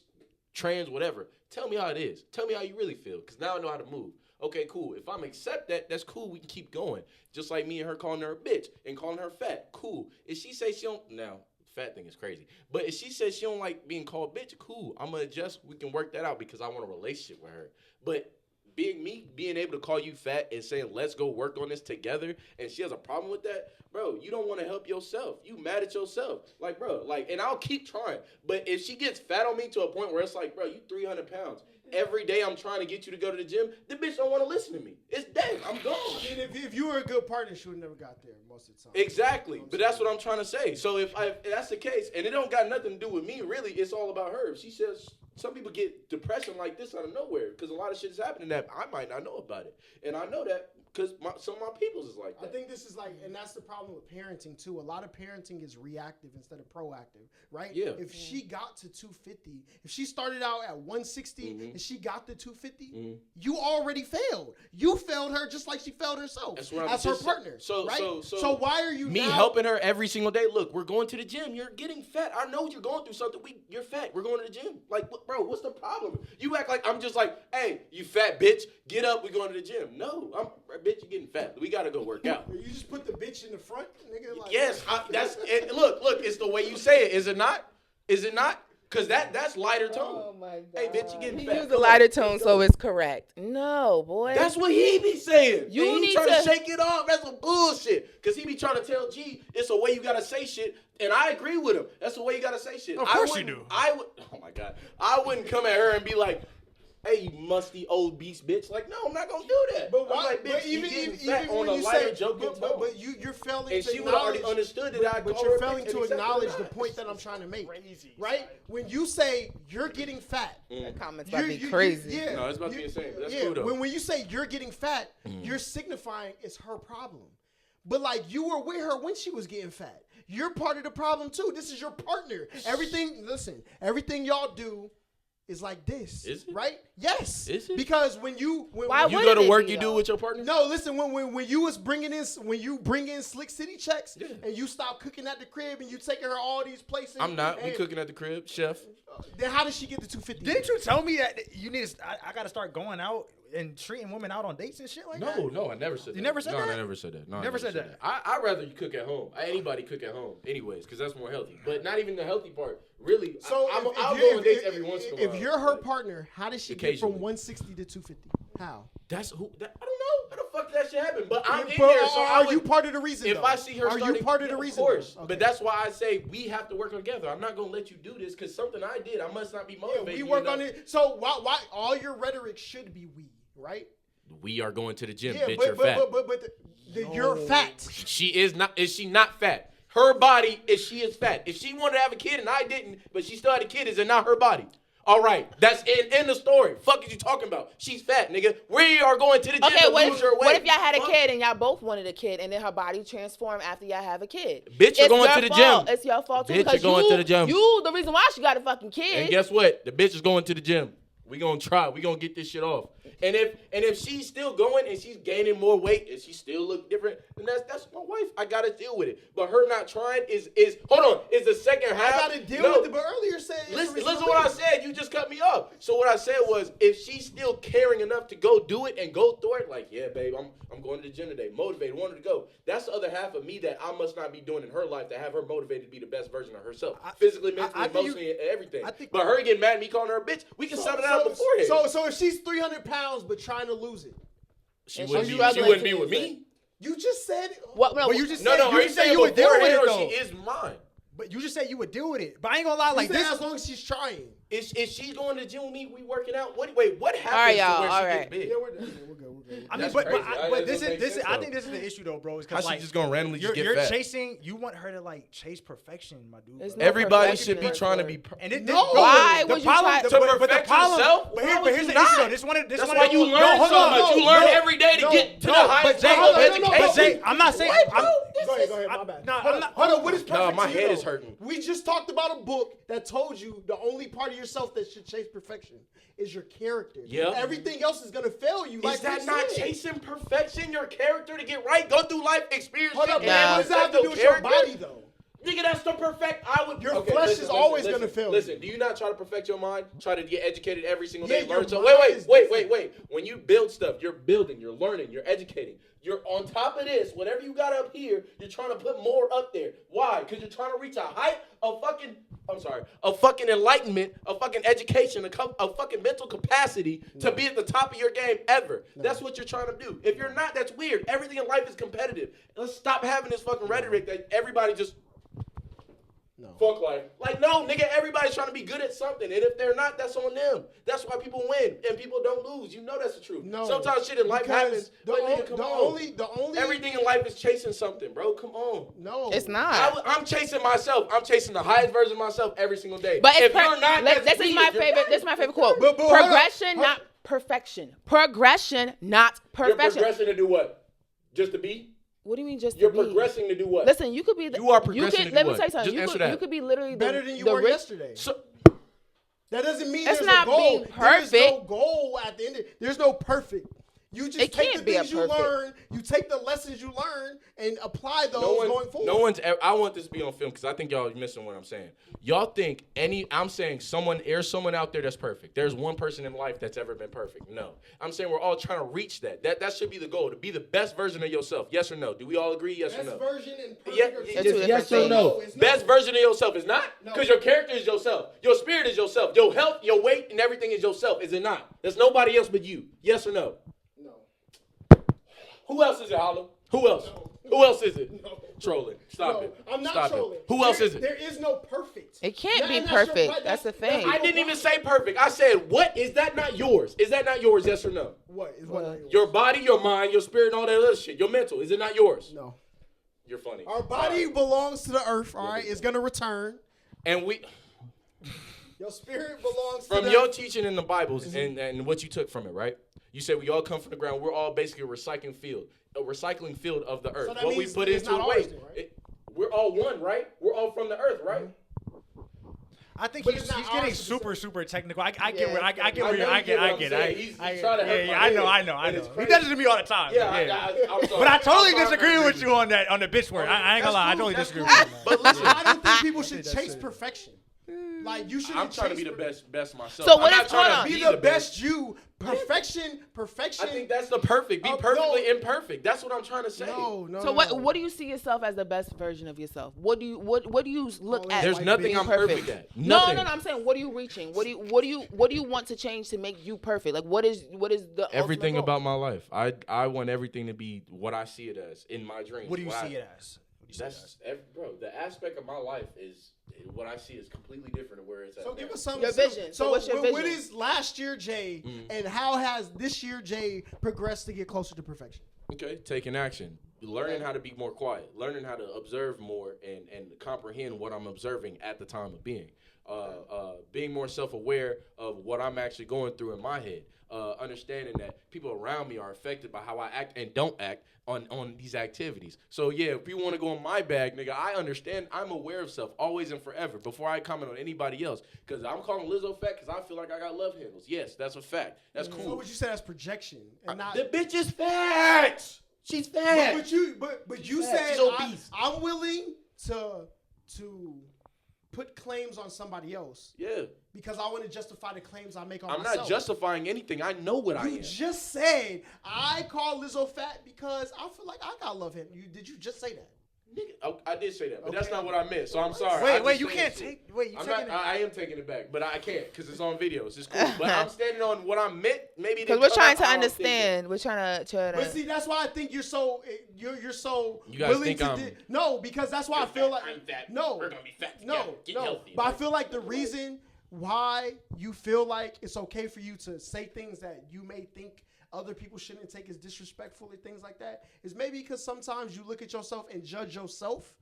trans, whatever. Tell me how it is. Tell me how you really feel. Because now I know how to move. Okay, cool. If I'm accept that, that's cool. We can keep going. Just like me and her calling her a bitch and calling her fat. Cool. If she say she don't, now, fat thing is crazy. But if she says she don't like being called bitch, cool. I'm going to adjust. We can work that out because I want a relationship with her. But being able to call you fat and saying, let's go work on this together, and she has a problem with that, bro, you don't want to help yourself. You mad at yourself. Like, bro, like, and I'll keep trying. But if she gets fat on me to a point where it's like, bro, you 300 pounds. Every day I'm trying to get you to go to the gym, the bitch don't want to listen to me. It's dead. I'm gone. And if you were a good partner, she would never got there most of the time. Exactly. But that's what I'm trying to say. So if that's the case, and it don't got nothing to do with me, really, it's all about her. If she says some people get depression like this out of nowhere because a lot of shit is happening that I might not know about it. And I know that because some of my peoples is like that. I think this is like, and that's the problem with parenting too. A lot of parenting is reactive instead of proactive, right? Yeah. If she got to 250, if she started out at 160 and she got to 250, you already failed. You failed her just like she failed herself That's what I'm as her just partner. saying. So why are you me now helping her every single day? Look, we're going to the gym. You're getting fat. I know you're going through something. You're fat. We're going to the gym. Like, bro, what's the problem? You act like I'm just like, hey, you fat bitch, get up. We're going to the gym. No, bitch, you're getting fat. We gotta go work out. You just put the bitch in the front, nigga. Like, Yes, that's it. Look, it's the way you say it. Is it not? Is it not? Cause that's lighter tone. Oh my God. Hey, bitch, you getting He fat. used a lighter tone, so it's correct. No, boy. That's what he be saying. You And he need trying to- to shake it off. That's some bullshit. Cause he be trying to tell G it's a way you gotta say shit, and I agree with him. That's the way you gotta say shit. Of course you do. I would. Oh my God. I wouldn't come at her and be like, hey, you musty old beast bitch. Like, no, I'm not gonna do that. But why? I'm like, bitch, But even even on when a you lighter say, joking tone. but you're failing And to she would already acknowledge. understood that I But called you're her failing bitch to and accepted acknowledge it. the point that I'm trying to make, Crazy. right? When you say you're getting fat, That comment's about to be crazy. yeah, No, it's about to be insane, but that's yeah, cool, though. When you say you're getting fat, you're signifying it's her problem. But like you were with her when she was getting fat. You're part of the problem too. This is your partner. Everything y'all do is like this. Is it? Right? Yes. Is it? Because when Why You wouldn't go to it work, be, you do though? with your partner? no, listen. When you was bringing in, when you bring in Slick City checks, and you stop cooking at the crib, and you taking her all these places. I'm not. We and- cooking at the crib, chef. Then how did she get to 250? Didn't you tell me that you need? I gotta start going out and treating women out on dates and shit like that? No, I never said that. You never said No, that? I never said that. No, I Never said that. I'd rather you cook at home. Anybody cook at home, anyways, because that's more healthy. But not even the healthy part. Really, So I'll go on dates every once in a while. If you're her but partner, how did she get from Occasionally. 160 to 250? How? that's who. I don't know how the fuck that shit happened. But I'm in But there, so are I you would, part of the reason? if though? I see her, are you starting- part of the yeah, reason? Of course, though? Okay. but that's why I say we have to work together. I'm not gonna let you do this because something I did, I must not be Yeah, motivated. we you work know? on it. So why all your rhetoric should be we, right? We are going to the gym, Yeah, bitch. but You're fat. you're fat. She is not. Is she not fat? Her body is. She is fat. If she wanted to have a kid and I didn't, but she still had a kid, is it not her body? All right, that's in the story. Fuck is you talking about? She's fat, nigga. We are going to the gym Okay, to what lose her weight. what if y'all had a Fuck. kid and y'all both wanted a kid and then her body transformed after y'all have a kid? Bitch, you're It's going your to the fault. gym. It's your fault too. Bitch, you're because going to the gym. You the reason why she got a fucking kid. And guess what? The bitch is going to the gym. We gonna try. We gonna get this shit off. And if she's still going and she's gaining more weight and she still look different, then that's my wife. I gotta deal with it. But her not trying is hold on. Is the second half? I gotta deal with it. But earlier said Listen to what I said. You just cut me off. So what I said was, if she's still caring enough to go do it and go through it, like, yeah, babe, I'm going to the gym today, motivated, wanted to go. That's the other half of me that I must not be doing in her life to have her motivated to be the best version of herself, physically, mentally, emotionally, and everything. But her getting mad at me calling her a bitch, we can settle that out beforehand. So if she's 300 pounds but trying to lose it, she And wouldn't she's be. She struggling wouldn't to be with lose me. you just said. What? No, But you just No, said, no. Are you saying you would deal with beforehand it or though. she is mine? But you just said you would deal with it. But I ain't gonna lie, like Like this. as long as she's trying. Is she going to the gym with me? We working out? Wait, what happens right, y'all, to where all she right. gets big? Yeah, we're good. We're good. I mean, That's but crazy. this That doesn't make is sense, I though. think this is the issue though, bro. Is How because she like just gonna randomly just get you're fat? chasing. You want her to like chase perfection, my dude. There's bro. no Everybody perfection should be in trying to that be. word. And it, No. Why the would you problem, try the, to but the perfect problem, yourself? But, Why here, would but here's you the issue not? though. This one, That's why you learn hold so on, much. You no, learn no, every day to no, get to no, the highest but Jay, level of no, education. Jay, I'm not saying. Go ahead, my bad. No, Hold I'm not. on, what is perfect? No, my to you, head though? is hurting. We just talked about a book that told you the only part of yourself that should chase perfection is your character. Yep. Everything else is gonna fail you. Is that not chasing perfection? Your character to get right? Go through life, experience Hold shit, up, and No. man. then What does that have to do with your body, though? Nigga, that's the perfect. I would. Your flesh is always gonna fail you. Listen, do you not try to perfect your mind? Try to get educated every single day. Yeah, your Learn so. mind is different. Wait. When you build stuff, you're building, you're learning, you're educating. You're on top of this. Whatever you got up here, you're trying to put more up there. Why? Because you're trying to reach a height of fucking. I'm sorry, of fucking enlightenment, of fucking education, of fucking mental capacity to be at the top of your game ever. That's what you're trying to do. If you're not, that's weird. Everything in life is competitive. Let's stop having this fucking rhetoric that everybody just. Fuck life. Like, no, nigga, everybody's trying to be good at something. And if they're not, that's on them. That's why people win and people don't lose. You know that's the truth. No, sometimes shit in life happens. The But nigga, come on. only Everything in life is chasing something, bro. Come on. No, It's not. I'm chasing myself. I'm chasing the highest version of myself every single day. But if it's you're not, that's this is weird. my You're favorite. not. This is my favorite quote. But hold on. Progression, not perfection. Progression, not You're perfection. progressing to do what? Just to be? What do you mean just You're to be? progressing to do what? Listen, you could be. You are progressing to Let do me tell you what? something. Just answer You that. could be literally better than you the were rich- yesterday. So, That doesn't mean It's there's not a goal. being perfect. There's no goal at the end. There's no perfect. You just It take can't the be a things you perfect. learn. You take the lessons you learn and apply those going forward. No one's ever, I want this to be on film because I think y'all are missing what I'm saying. Y'all think I'm saying there's someone out there that's perfect. There's one person in life that's ever been perfect. No. I'm saying we're all trying to reach that. That should be the goal, to be the best version of yourself. Yes or no? Do we all agree? Yes or Best no? version and perfect Yeah, are two two yes different or things. no? It's Best version of yourself is not? No. Because your character is yourself. Your spirit is yourself. Your health, your weight, and everything is yourself. Is it not? There's nobody else but you. Yes or no? No. Who else is it, Hollow? Who else? Who else is it? No. Trolling. Stop No, it. I'm not Stop trolling. it. Who else is it? There is no perfect. It can't Yeah, be and that's your perfect. pri- That's the thing. I didn't even say perfect. I said, what? Is that not yours? Is that not yours? Yes or no? What is what? not yours? Your body, your mind, your spirit, and all that other shit. Your mental. Is it not yours? No. You're funny. Our body belongs to the earth. All right, it's gonna return. And we, Your spirit belongs to from the your teaching in the Bibles and what you took from it, right? You said we all come from the ground. We're all basically a recycling field of the earth. So that What we means put it's into not a ours waste. then, right? We're all one, right? We're all from the earth, right? I think But he's it's not getting ours to super technical. I get Yeah, where I get where I I get know I you get get what I'm I saying. He's I trying to hurt my I know head, I and it's know. He crazy. does it to me all the time. Yeah, I'm sorry. But I totally I'm sorry disagree for with you on that on the bitch word. I ain't gonna lie. I totally That's disagree cool. with you. But listen, I don't think people should That's chase it. perfection. Like you shouldn't. I'm trying to be chase the best myself. So I'm what not is- trying hold to on. Be the best you. Perfection. I think that's the perfect. Be No. perfectly imperfect. That's what I'm trying to say. No. So what do you see yourself as the best version of yourself? What do you look Oh, at? There's Like nothing being I'm perfect at. No, Nothing. I'm saying, what are you reaching? What do you want to change to make you perfect? Like, what is the Everything ultimate goal? about my life. I want everything to be what I see it as in my dreams. What do you What see it as? Bro, the aspect of my life is what I see is completely different than where it's at. So now. give us some Your vision. So what's your what vision? is last year Jay, and how has this year Jay progressed to get closer to perfection? Okay, taking action. Learning how to be more quiet. Learning how to observe more and comprehend what I'm observing at the time of being. Being more self-aware of what I'm actually going through in my head. Understanding that people around me are affected by how I act and don't act on these activities. So yeah, if you want to go in my bag, nigga, I understand. I'm aware of self always and forever before I comment on anybody else. Because I'm calling Lizzo fat because I feel like I got love handles. Yes, that's a fact. That's So cool. what you said as projection and not. The bitch is fat. She's fat. But you Yeah, said she's obese. I'm willing to put claims on somebody else Yeah. because I want to justify the claims I make on I'm myself. not justifying anything. I know what I You am. just said I call Lizzo fat because I feel like I got love him. Did you just say that? Nigga, I did say that, but Okay. that's not what I meant. So I'm sorry. Wait, you can't take. Wait, you I'm taking not, it? I am taking it back, but I can't because it's on videos. It's cool. But I'm standing on what I meant. Maybe Because we're trying to understand. We're trying to. But see, that's why I think you're so You guys willing think to. I'm- No, because that's why I feel like I'm fat. no, We're gonna be fat no, together. Get no. healthy. But I feel like the reason why you feel like it's okay for you to say things that you may think other people shouldn't take as disrespectful and things like that is maybe because sometimes you look at yourself and judge yourself,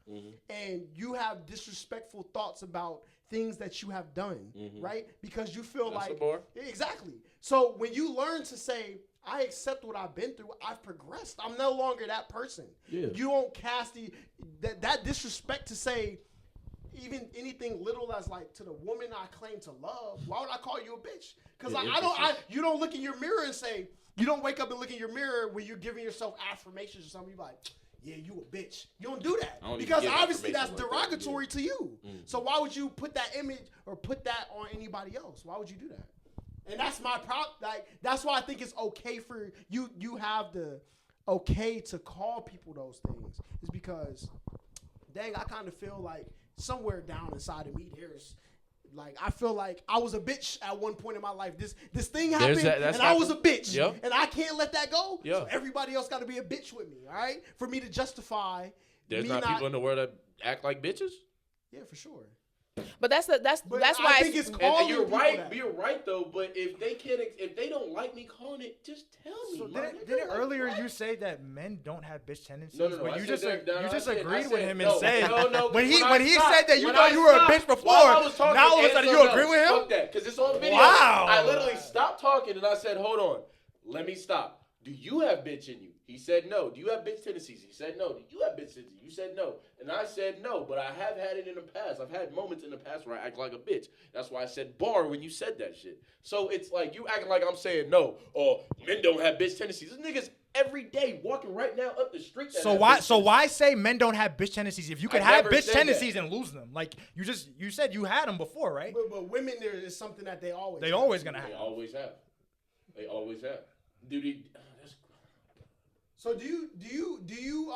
and you have disrespectful thoughts about things that you have done, right? Because you feel That's like a bar. exactly. So when you learn to say, I accept what I've been through, I've progressed. I'm no longer that person. Yeah. You don't cast that disrespect to say even anything little as like to the woman I claim to love. Why would I call you a bitch? Because you don't look in your mirror and say, you don't wake up and look in your mirror when you're giving yourself affirmations or something. You're like, yeah, you a bitch. You don't do that I don't even because give obviously that's affirmations like that, derogatory to you. So why would you put that image or put that on anybody else? Why would you do that? And that's my problem. Like that's why I think it's okay for you. You have the okay to call people those things. Is because, dang, I kind of feel like somewhere down inside of me, there's like I feel like I was a bitch at one point in my life. This thing happened, and I was a bitch, Yeah. and I can't let that go. Yeah. So everybody else got to be a bitch with me, all right? For me to justify. There's me not people in the world that act like bitches. Yeah, for sure. But that's But why I think it's And calling you're people right. that. You're right though. But if they don't like me calling it, just tell me. So my didn't nigga. Like, earlier what? you say that men don't have bitch tendencies? No. But I you said just that- you I just said- agreed I with said- him and said no. when he I stopped- said that you when thought I you were a stopped- bitch before. while I was talking, Now all of a sudden answer you no. agree with him? Fuck that, because it's on video. Wow. I literally stopped talking and I said, "Hold on, let me stop. Do you have bitch in you?" He said no. Do you have bitch tendencies? He said no. Do you have bitch tendencies? You said no. And I said no, but I have had it in the past. I've had moments in the past where I act like a bitch. That's why I said bar when you said that shit. So it's like you acting like I'm saying no, or men don't have bitch tendencies. This niggas every day walking right now up the street. that So have why bitch so why say men don't have bitch tendencies if you could I have never bitch said tendencies that. and lose them? Like you said you had them before, right? But women, there is something that they always. They have. always gonna They have. always have. They always have. Dude, that's So do you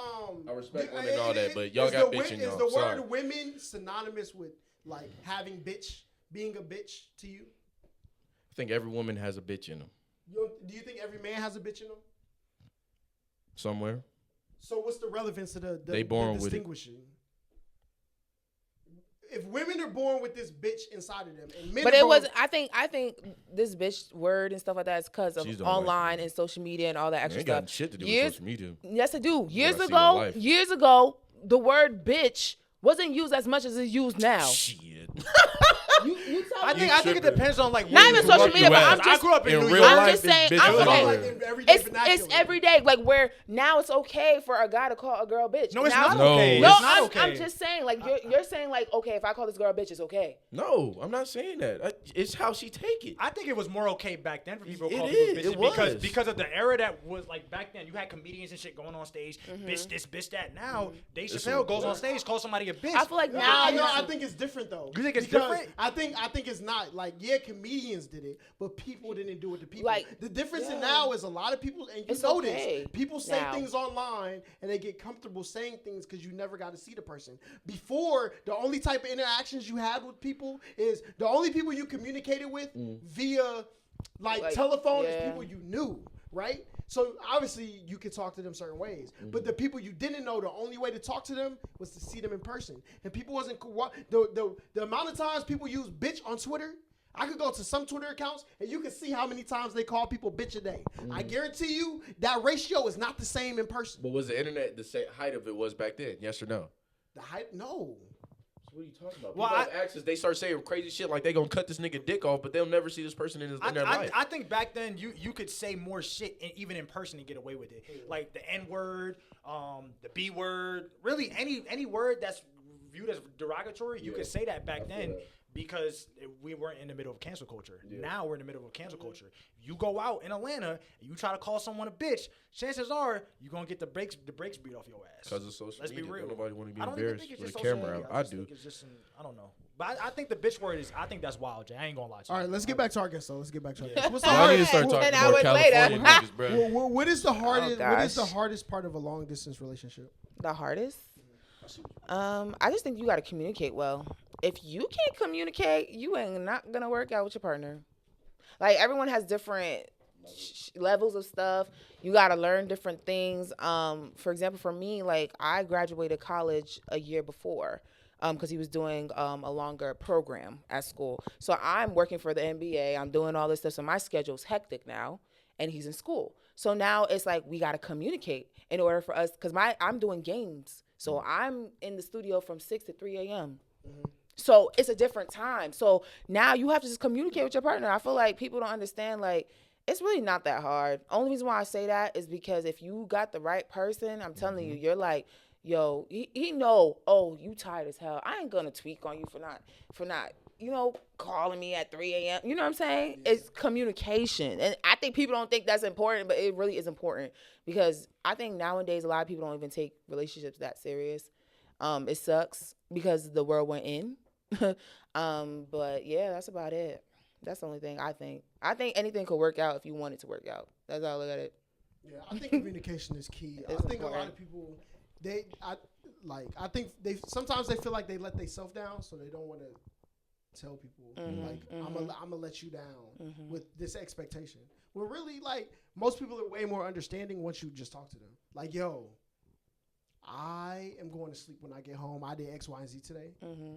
I respect do- women and all that, but y'all is got the bitch in Is y'all. the Sorry. word women synonymous with like having bitch, being a bitch to you? I think every woman has a bitch in them Do you think every man has a bitch in them? somewhere. So what's the relevance of the They born with it. distinguishing? If women are born with this bitch inside of them, and men But are it born, was. I think this bitch word and stuff like that is because of She's don't like online and social media and all that It extra ain't stuff. got shit to do Years- with social media. Yes, I do. Years I see in ago, life. the word bitch wasn't used as much as it's used now. Shit. You tell I me. think it tripping. depends on like Not where even you grew social up. media, but I'm I just- grew up in in New real York. I'm life, just it's saying. bitches I'm everywhere. like okay. in everyday It's vernacular. every day. Like where now it's okay for a guy to call a girl bitch. No, it's Now- not No. okay. No, It's not okay. I'm just saying. Like you're saying like okay, if I call this girl a bitch, it's okay. No, I'm not saying that. It's how she take it. I think it was more okay back then for people to It call is. people It bitches was. because of the era that was like back then. You had comedians and shit going on stage, bitch this, bitch that. Now Dave It's Chappelle a- goes on stage, calls somebody a bitch. I feel like No, now. I think it's different though. You think it's Because different? I think it's not like comedians did it, but people didn't do it to people. Like, the difference in yeah. now is a lot of people, and you It's know okay this. People say now. things online and they get comfortable saying things because you never got to see the person. Before, the only type of interactions you had with people is the only people you communicated with via like telephone is yeah. people you knew, right? So obviously you could talk to them certain ways, but the people you didn't know, the only way to talk to them was to see them in person. And people wasn't the amount of times people use bitch on Twitter. I could go to some Twitter accounts and you can see how many times they call people bitch a day. I guarantee you that ratio is not the same in person. But was the internet the same height of it was back then? Yes or no? The hype, no. What are you talking about? Well, People have access. They start saying crazy shit like they gonna cut this nigga dick off, but they'll never see this person in their life. I think back then you could say more shit even in person and get away with it. Like the N word, the B word, really any word that's viewed as derogatory, you could say that back then. Because we weren't in the middle of cancel culture. Now we're in the middle of cancel culture. You go out in Atlanta and you try to call someone a bitch, chances are you're gonna get the brakes beat off your ass. Because of social Let's media. be real. Nobody want to be I don't even embarrassed think it's with just a social camera media. out. I just do. think it's just I don't know. But I think the bitch word I think that's wild, Jay. I ain't gonna lie to you. All right, let's get back to our guest though. Let's get back to our Yeah. guest. What's the Y'all need to hardest? start talking An more hour California later. niggas, bro. What is the hardest? What is the gosh. hardest part of a long distance relationship? The hardest. I just think you got to communicate well. If you can't communicate, you ain't not gonna work out with your partner. Like everyone has different levels of stuff. You got to learn different things. For example, for me, like I graduated college a year before. Because he was doing a longer program at school. So I'm working for the NBA. I'm doing all this stuff. So my schedule's hectic now, and he's in school. So now it's like we got to communicate in order for us, because I'm doing games. So I'm in the studio from 6 to 3 a.m. So it's a different time. So now you have to just communicate with your partner. I feel like people don't understand, like, it's really not that hard. Only reason why I say that is because if you got the right person, I'm telling you, you're like, yo, he know, oh, you tired as hell. I ain't gonna tweak on you for not, calling me at 3 a.m. You know what I'm saying? Yeah. It's communication. And I think people don't think that's important, but it really is important, because I think nowadays a lot of people don't even take relationships that serious. It sucks because the world went in. But yeah, that's about it. That's the only thing I think. I think anything could work out if you want it to work out. That's how I look at it. Yeah, I think communication is key. I think important. A lot of people, I think sometimes they feel like they let themselves down, so they don't want to tell people I'm gonna let you down with this expectation. Well, really, like most people are way more understanding once you just talk to them. Like, yo, I am going to sleep when I get home. I did X, Y, and Z today.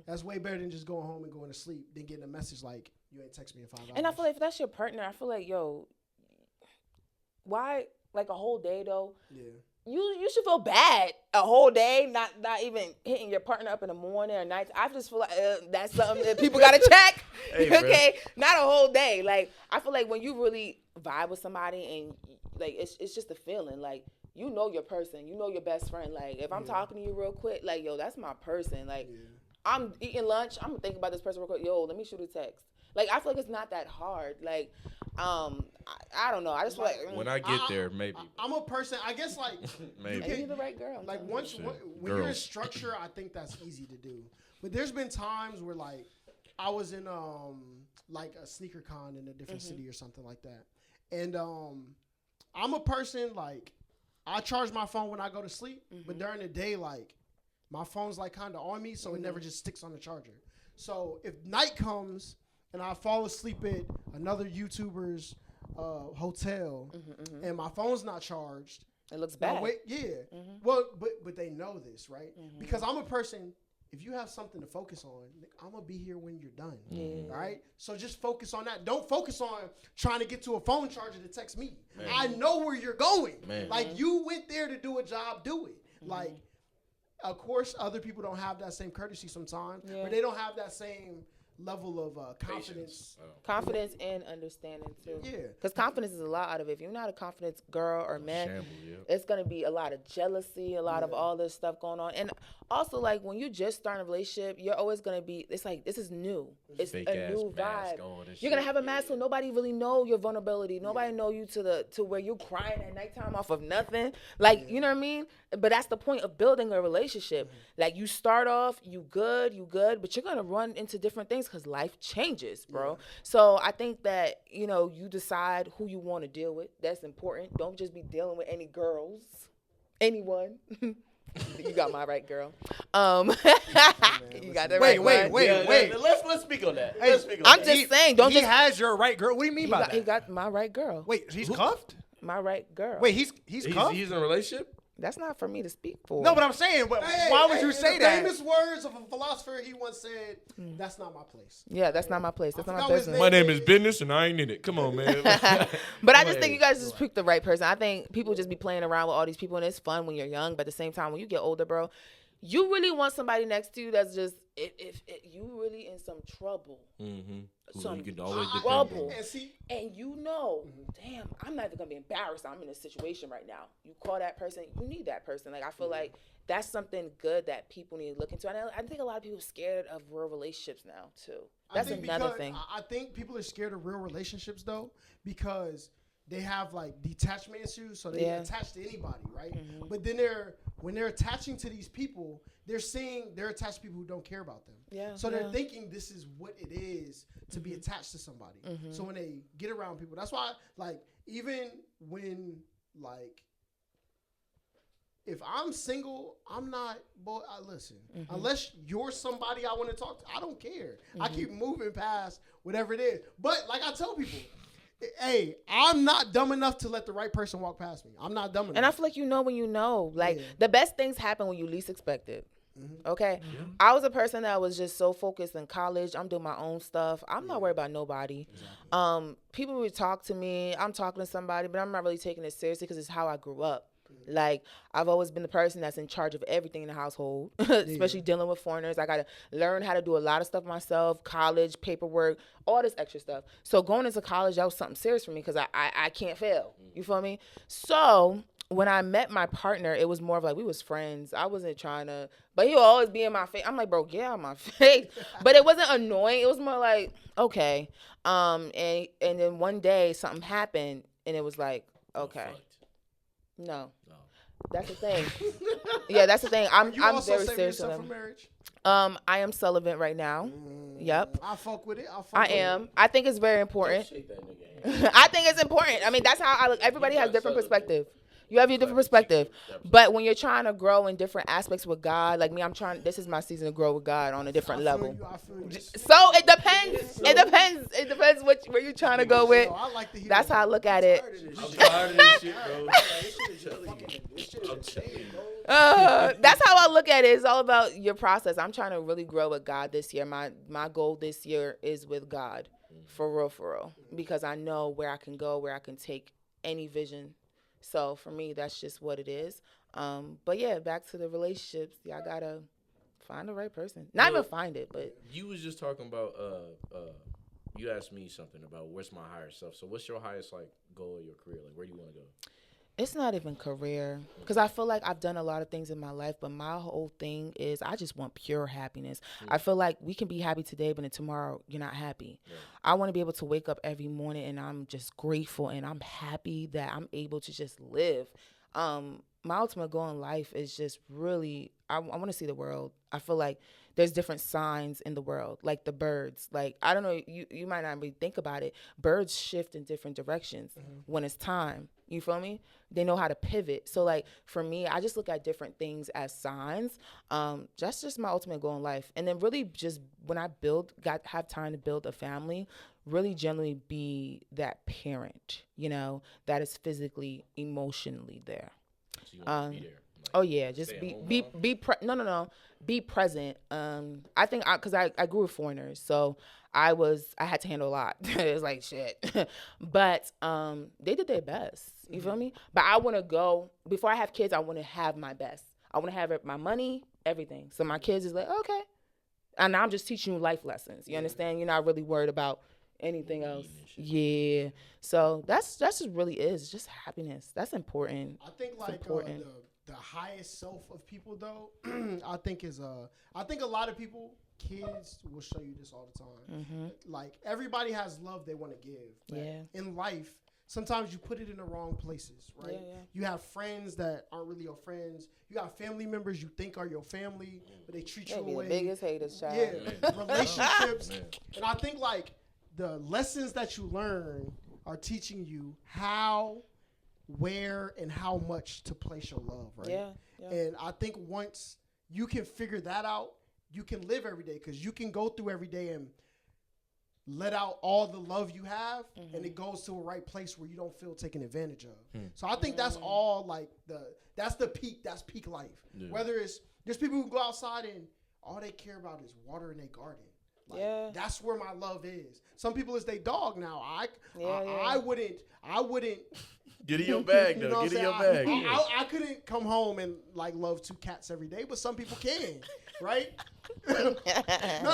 That's way better than just going home and going to sleep than getting a message like, you ain't text me in 5 hours. And I feel like if that's your partner, I feel like, yo, why, like a whole day though? Yeah. You should feel bad a whole day, not even hitting your partner up in the morning or night. I just feel like that's something that people got to check. Hey, okay? Not a whole day. Like, I feel like when you really vibe with somebody and, like, it's just a feeling. Like, you know your person. You know your best friend. Like, if I'm talking to you real quick, like, yo, that's my person. Like, I'm eating lunch. I'm going to think about this person real quick. Yo, let me shoot a text. Like, I feel like it's not that hard. Like, I don't know. I just feel like when I get there, maybe. I'm a person. I guess like maybe you're the right girl. Like when you're in structure, I think that's easy to do. But there's been times where like I was in like a sneaker con in a different city or something like that, and I'm a person like I charge my phone when I go to sleep, but during the day like my phone's like kind of on me, so it never just sticks on the charger. So if night comes and I fall asleep at another YouTuber's hotel, and my phone's not charged, it looks bad. Well, but they know this, right? Because I'm a person. If you have something to focus on, I'm gonna be here when you're done. Right? So just focus on that. Don't focus on trying to get to a phone charger to text me. Man. I know where you're going. Man. Like you went there to do a job, do it. Like, of course, other people don't have that same courtesy sometimes, but they don't have that same level of confidence. Confidence and understanding too. Yeah. Because confidence is a lot out of it. If you're not a confident girl or man, it's going to be a lot of jealousy, a lot of all this stuff going on. And also, like, when you just start a relationship, you're always going to be, it's like, this is new. It's fake a new vibe. You're going to have a mask so nobody really know your vulnerability. Nobody know you to where you're crying at nighttime off of nothing. Like, you know what I mean? But that's the point of building a relationship. Like, you start off, you good, but you're going to run into different things because life changes, bro. So I think that, you decide who you want to deal with. That's important. Don't just be dealing with any girls. Anyone. You got my right girl. You got that right. Wait. Let's speak on that. I'm just saying. He has your right girl. What do you mean by that? He got my right girl. Wait, he's cuffed? My right girl. Wait, he's cuffed? He's in a relationship? That's not for me to speak for. No, but I'm saying, why would you say that? Famous words of a philosopher, he once said, "That's not my place." Yeah, that's not my place. That's not my business. My name is business, and I ain't in it. Come on, man. But I just think you guys just picked the right person. I think people just be playing around with all these people, and it's fun when you're young. But at the same time, when you get older, bro, you really want somebody next to you that's just if you really in some trouble. Some you can always trouble. And damn, I'm not even gonna be embarrassed. I'm in a situation right now. You call that person, you need that person. Like I feel like that's something good that people need to look into. And I think a lot of people are scared of real relationships now too. That's another thing. I think people are scared of real relationships though because they have like detachment issues, so they attach to anybody, right? But then when they're attaching to these people, they're attached to people who don't care about them. So they're thinking this is what it is to be attached to somebody. So when they get around people, that's why like even when like if I'm single, I'm not. Boy, listen. Unless you're somebody I want to talk to, I don't care. I keep moving past whatever it is. But like I tell people, hey, I'm not dumb enough to let the right person walk past me. I'm not dumb enough. And I feel like you know when you know. Like the best things happen when you least expect it. Okay, I was a person that was just so focused in college. I'm doing my own stuff. I'm not worried about nobody. Exactly. People would talk to me. I'm talking to somebody, but I'm not really taking it seriously because it's how I grew up. Like, I've always been the person that's in charge of everything in the household, especially dealing with foreigners. I got to learn how to do a lot of stuff myself, college, paperwork, all this extra stuff. So going into college, that was something serious for me because I can't fail. You feel me? So when I met my partner, it was more of like we was friends. I wasn't trying to, but he would always be in my face. I'm like, bro, get out of my face. But it wasn't annoying. It was more like, okay. And then one day something happened, and it was like, okay. No. That's the thing. Yeah, that's the thing. I'm very serious with him. Marriage? I am celibate right now. Yep. I fuck with it. I am. I think it's very important. I think it's important. I mean, that's how I look. Everybody has different perspective. You have your different perspective. But when you're trying to grow in different aspects with God, like me, this is my season to grow with God on a different level. So it depends. It depends where you're trying to go with. That's how I look at it. I'm tired of this shit, bro. That's how I look at it. It's all about your process. I'm trying to really grow with God this year. My goal this year is with God, for real, because I know where I can go, where I can take any vision. So for me, that's just what it is. But yeah, back to the relationships. Yeah, I gotta find the right person. Not even find it, but you was just talking about you asked me something about where's my higher self. So what's your highest goal of your career? Like where do you want to go? it's not even career, because I feel like I've done a lot of things in my life, but my whole thing is I just want pure happiness. I feel like we can be happy today, but then tomorrow you're not happy. I want to be able to wake up every morning and I'm just grateful and I'm happy that I'm able to just live. My ultimate goal in life is just really, I want to see the world. I feel like there's different signs in the world, like the birds. Like, I don't know, you might not really think about it. Birds shift in different directions when it's time. You feel me? They know how to pivot. So, like, for me, I just look at different things as signs. That's just my ultimate goal in life. And then really just when I have time to build a family, really generally be that parent, you know, that is physically, emotionally there. So you want to be there? Oh yeah, just be present. I think because I grew with foreigners, so I had to handle a lot. It was like shit, but they did their best. You feel me? But I want to go before I have kids. I want to have my best. I want to have my money, everything. So my kids is like okay, and I'm just teaching you life lessons. You understand? You're not really worried about anything else. Yeah. So that's just really is just happiness. That's important. I think like the highest self of people though, I think a lot of people, kids will show you this all the time. Like everybody has love they want to give. Yeah. In life, sometimes you put it in the wrong places, right? Yeah. You have friends that aren't really your friends. You got family members you think are your family, but they treat you away. The biggest haters, child. Yeah. Relationships. And I think like the lessons that you learn are teaching you how, where, and how much to place your love, right? Yeah. And I think once you can figure that out, you can live every day, because you can go through every day and let out all the love you have, and it goes to a right place where you don't feel taken advantage of. So I think that's all like that's peak life. Yeah. Whether there's people who go outside and all they care about is water in their garden. Like, that's where my love is. Some people is they dog now. I wouldn't. Get in your bag though. Get in your bag. I couldn't come home and like love 2 cats every day, but some people can, right? No,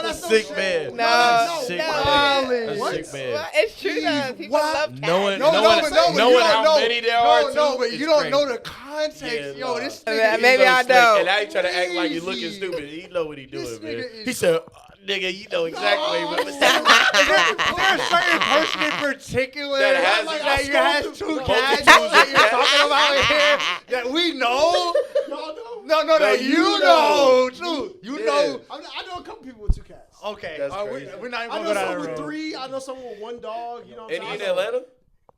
that's sick man. No, sick man. What? Sick man. It's true though. People love cats. Knowing how many there are. No, but you don't know the context. Yeah, yo, this nigga maybe I know. And now he trying to act like he looking stupid. He know what he doing, man. He said, nigga, you know exactly what I'm saying. There's a certain person in particular that has 2 cats that you're talking about here that we know. No, you know, too. You know. I know a couple people with 2 cats. Okay, we're not even I going to go know down that someone road. with 3. I know someone with 1 dog. You know. And in Atlanta?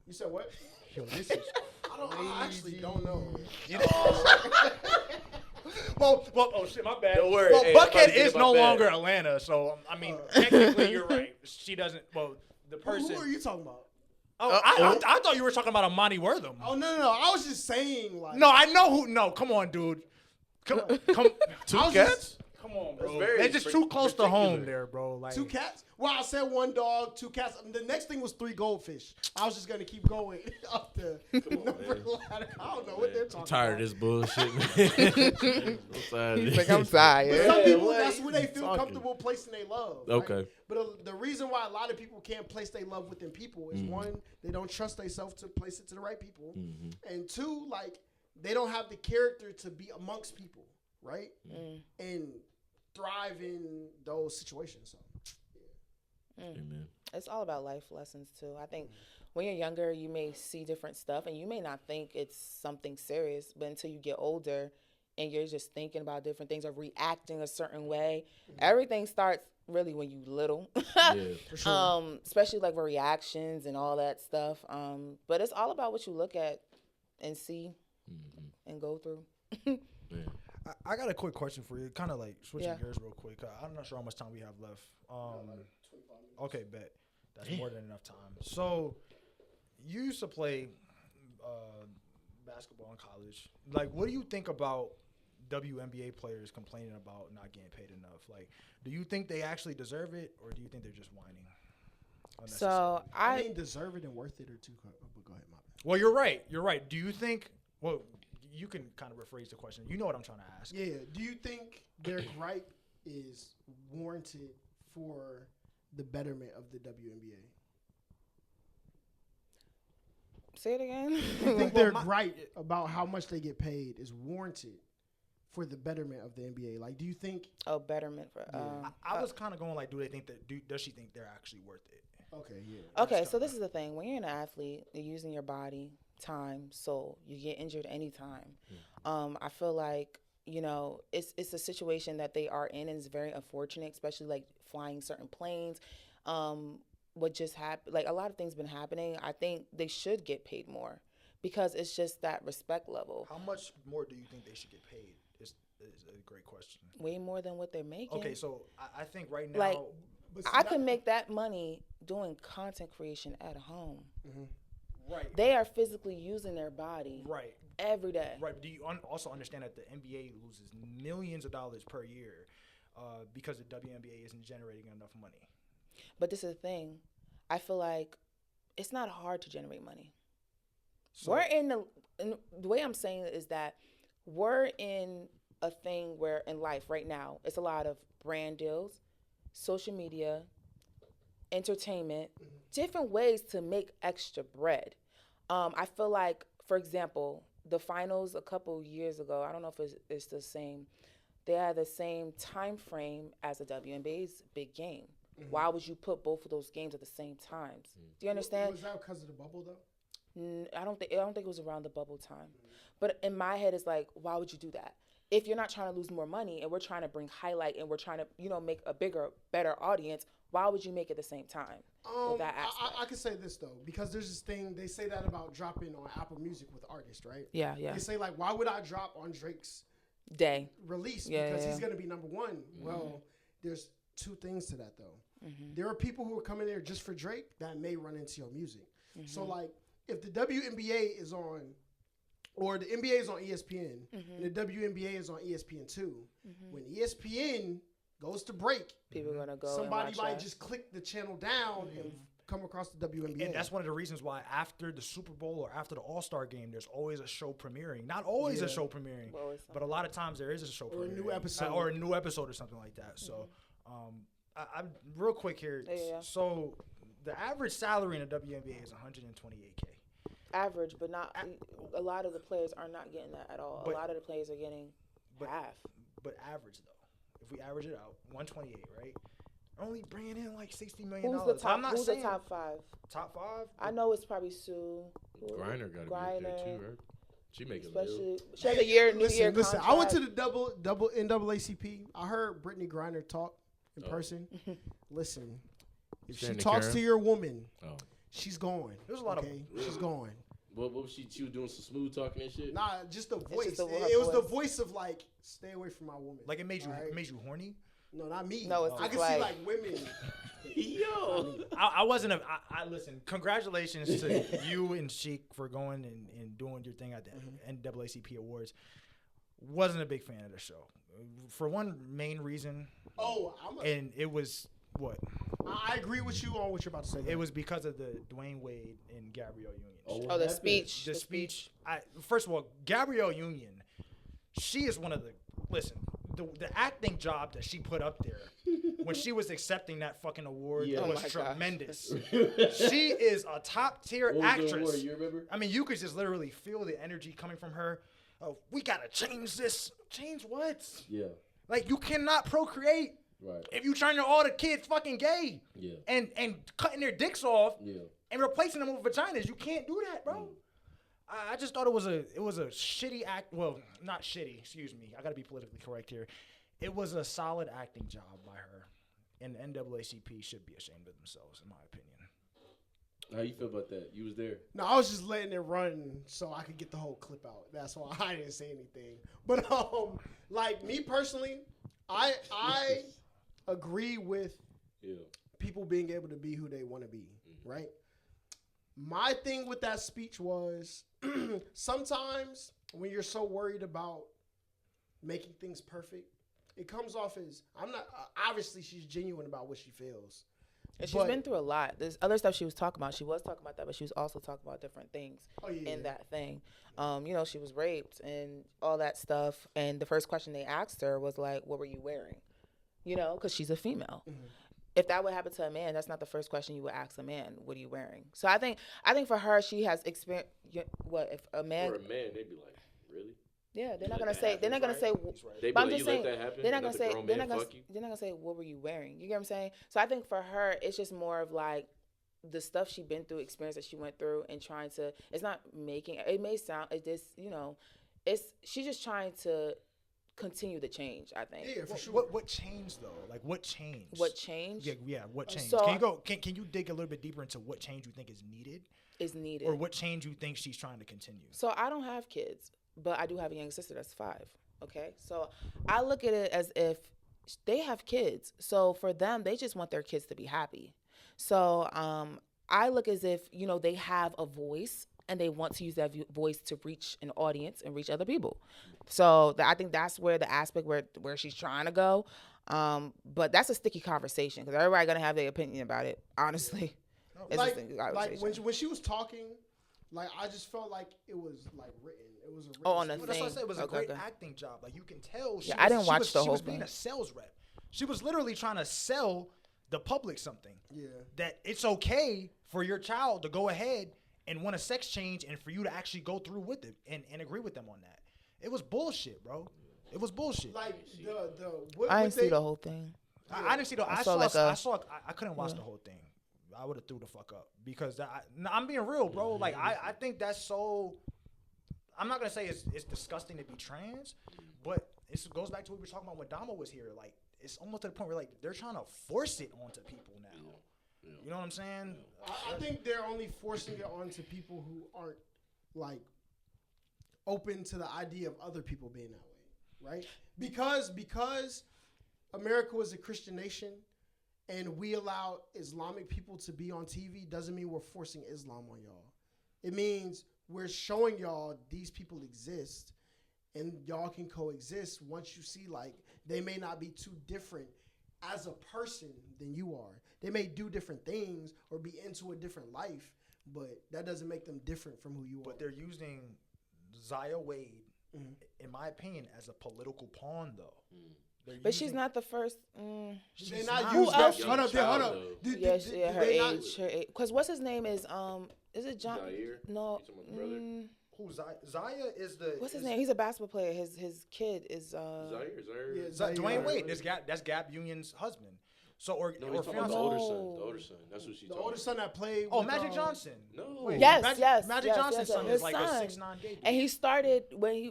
You said what? Yo, this is I actually don't know. Well, oh shit, my bad. Don't worry. Well, Hey, I'm about to Buckhead get is in my no bag. longer Atlanta, so I mean, technically you're right. She doesn't. Well, the person. Who are you talking about? Oh, I thought you were talking about Amani Wortham. Oh no! I was just saying like. No, I know who. No, come on, dude. Come. Two I was cats? just- Come on, That's bro. very They're just too close to home particular. there, bro. Like 2 cats? Well, I said 1 dog, 2 cats. The next thing was 3 goldfish. I was just gonna keep going up the number ladder. I don't know what they're talking I'm tired about. of this bullshit, man. I'm tired of He's this. like, I'm tired. Some people, what that's are where they you feel talking? comfortable placing their love. right? Okay. But the reason why a lot of people can't place their love within people is one, they don't trust themselves to place it to the right people, and 2, like they don't have the character to be amongst people, right? And thrive in those situations. So, Amen. It's all about life lessons too. I think when you're younger, you may see different stuff and you may not think it's something serious, but until you get older and you're just thinking about different things or reacting a certain way, everything starts really when you little. Yeah. for sure. Especially like with reactions and all that stuff. But it's all about what you look at and see and go through. I got a quick question for you. Kind of like switching Yeah. gears real quick. I'm not sure how much time we have left. Okay, bet. That's more than enough time. So, you used to play basketball in college. Like, what do you think about WNBA players complaining about not getting paid enough? Like, do you think they actually deserve it, or do you think they're just whining? So I mean, deserve it and worth it or too. But go ahead, my bad. Well, you're right. You're right. Do you think? Well, you can kind of rephrase the question. You know what I'm trying to ask. Yeah. Do you think their gripe is warranted for the betterment of the WNBA? say it again. I think their gripe about how much they get paid is warranted for the betterment of the NBA. Like, do you think? Betterment for. I was kind of going like, do they think that? Does she think they're actually worth it? Okay, yeah. Okay, so this is the thing. When you're an athlete, you're using your body, time, soul. You get injured anytime. I feel like, it's a situation that they are in, and it's very unfortunate, especially like flying certain planes. What just happened, like a lot of things been happening. I think they should get paid more because it's just that respect level. How much more do you think they should get paid? Is a great question. Way more than what they're making. Okay, so I think right now, Like, But see, I could make that money doing content creation at home. right, They are physically using their body right, every day. right. But do you also understand that the NBA loses millions of dollars per year because the WNBA isn't generating enough money? But this is the thing. I feel like it's not hard to generate money. So, We're in the way I'm saying it is that we're in a thing where in life right now, it's a lot of brand deals, social media, entertainment, different ways to make extra bread. I feel like, for example, the finals a couple years ago, I don't know if it's the same, they had the same time frame as the WNBA's big game. Why would you put both of those games at the same times? Do you understand? Was that because of the bubble though? I don't think it was around the bubble time. But in my head, it's like, why would you do that? If you're not trying to lose more money and we're trying to bring highlight and we're trying to, make a bigger, better audience, why would you make it the same time? With that aspect? I can say this though, because there's this thing they say that about dropping on Apple Music with artists, right? Yeah. They say like, why would I drop on Drake's Day. release Yeah, because yeah. he's gonna be number one? Well, there's 2 things to that though. There are people who are coming there just for Drake that may run into your music. So like, if the WNBA is on, or the NBA is on ESPN, and the WNBA is on ESPN2, when ESPN goes to break, People are gonna go. somebody and might watch just click the channel down and come across the WNBA. And that's one of the reasons why after the Super Bowl or after the All-Star game, there's always a show premiering. Not always a show premiering, Always but a lot of times there is a show Or a premiering. new episode. Or a new episode or something like that. So, I'm real quick here. Yeah. So, the average salary in the WNBA is $128K. average, but not a lot of the players are not getting that at all. But- a lot of the players are getting half. But average, though. If we average it out, 128, right? Only bringing in like $60 million. Who's the top? I'm not Who's saying the top 5? top 5. I know it's probably Sue. Griner got to be up there too, right? She making Especially especially. she has a year, new year Listen. contract. I went to the double NAACP. I heard Brittany Griner talk in person. Listen, if she Shannon talks Karen? to your woman, Oh. she's going. There's a lot of- she's going. What was she? She was doing some smooth talking and shit. Nah, just the voice. just the- her It was the voice. voice of like, stay away from my woman. Like it made you Alright? horny. No, not me. No, it's I just can see like- like women. Yo. I wasn't I listen. Congratulations to you and Sheik for going and doing your thing at the NAACP Awards. Wasn't a big fan of the show for one main reason, Oh, and it was what I agree with you on what you're about to say. it was because of the Dwayne Wade and Gabrielle Union. Oh, the speech. The speech. First of all, Gabrielle Union, she is one of the the acting job that she put up there when she was accepting that fucking award Yeah. Oh was my gosh. tremendous. She is a top tier What was the actress. award, you remember? I mean, you could just literally feel the energy coming from her. Oh, we gotta change this. Change what? Yeah. Like you cannot procreate Right. if you turn all the kids fucking gay Yeah. and cutting their dicks off Yeah. and replacing them with vaginas. You can't do that, bro. I just thought it was a shitty act. Well, not shitty. Excuse me. I gotta be politically correct here. It was a solid acting job by her, and the NAACP should be ashamed of themselves, in my opinion. How you feel about that? You was there. No, I was just letting it run so I could get the whole clip out. That's why I didn't say anything. But like me personally, I agree with Yeah. people being able to be who they want to be, right? My thing with that speech was sometimes when you're so worried about making things perfect, it comes off as I'm not. Obviously, she's genuine about what she feels. And she's But- been through a lot. There's other stuff she was talking about. She was talking about that, but she was also talking about different things in that thing. She was raped and all that stuff. And the first question they asked her was like, "What were you wearing?" Because she's a female. Mm-hmm. If that would happen to a man, that's not the first question you would ask a man. What are you wearing? So I think for her, she has experience. What if a man? For a man, they'd be like, really? Yeah, they're You not let gonna that say. happen, They're not gonna right? say. They be But I'm like, just you saying, let that happen? they're not and gonna let the say. grown They're man not gonna. fuck you? They're not gonna say, "What were you wearing?" You get what I'm saying? So I think for her, it's just more of like the stuff she's been through, experience that she went through, and trying to. It's not making. It may sound. It just. It's. She's just trying to continue the change. I think. Yeah, for sure. What changed though? Like what changed? What changed Yeah. What changed? So- Can you go? Can you dig a little bit deeper into what change you think is needed, is needed. or what change you think she's trying to continue? So I don't have kids, but I do have a younger sister that's 5. Okay, so I look at it as if they have kids. So for them, they just want their kids to be happy. So I look as if they have a voice and they want to use that voice to reach an audience and reach other people. So I think that's where the aspect where she's trying to go. But that's a sticky conversation because everybody gonna have their opinion about it. Honestly, it's a sticky Like conversation. when she was talking, like I just felt like it was like written. It was a written on the speech. Well, that's what I thing. said. It was a Okay, great okay. acting job. Like you can tell. Yeah, I didn't watch the she whole was being thing. a sales rep. She was literally trying to sell the public something. Yeah. That it's okay for your child to go ahead and want a sex change and for you to actually go through with it and agree with them on that. It was bullshit, bro. It was bullshit. Like what I what didn't see the whole thing. I didn't see the. I couldn't watch the whole thing. I would have threw the fuck up because I'm being real, bro. Like I think that's so. I'm not gonna say it's disgusting to be trans, but it goes back to what we were talking about when Damo was here. Like it's almost to the point where like they're trying to force it onto people now. Yeah. You know what I'm saying? I think they're only forcing it onto people who aren't like open to the idea of other people being that way, right? Because America was a Christian nation and we allow Islamic people to be on TV doesn't mean we're forcing Islam on y'all. It means we're showing y'all these people exist and y'all can coexist once you see like they may not be too different as a person than you are. They may do different things or be into a different life, but that doesn't make them different from who you are. But they're using Zaya Wade, in my opinion, as a political pawn, though. But she's not the first. They're not Who using else? that. Hold up. Yeah, her they not- age. Her age. Because what's his name is it John? Zaire? No. You talking about the brother? Who Zaya is the. What's his name? He's a basketball player. His kid is Zaire? Yeah, Dwayne Zaire. Wade. That's Gap Union's husband. So or No, he's talking about the fiance. older son. No. The older son. That's what she's The talking older about. son that played. Oh, with, Magic Johnson. No. Wait, Yes, Magic, yes, Magic yes, Johnson's yes, son his is like a son. 6'9" gay dude. And he started when he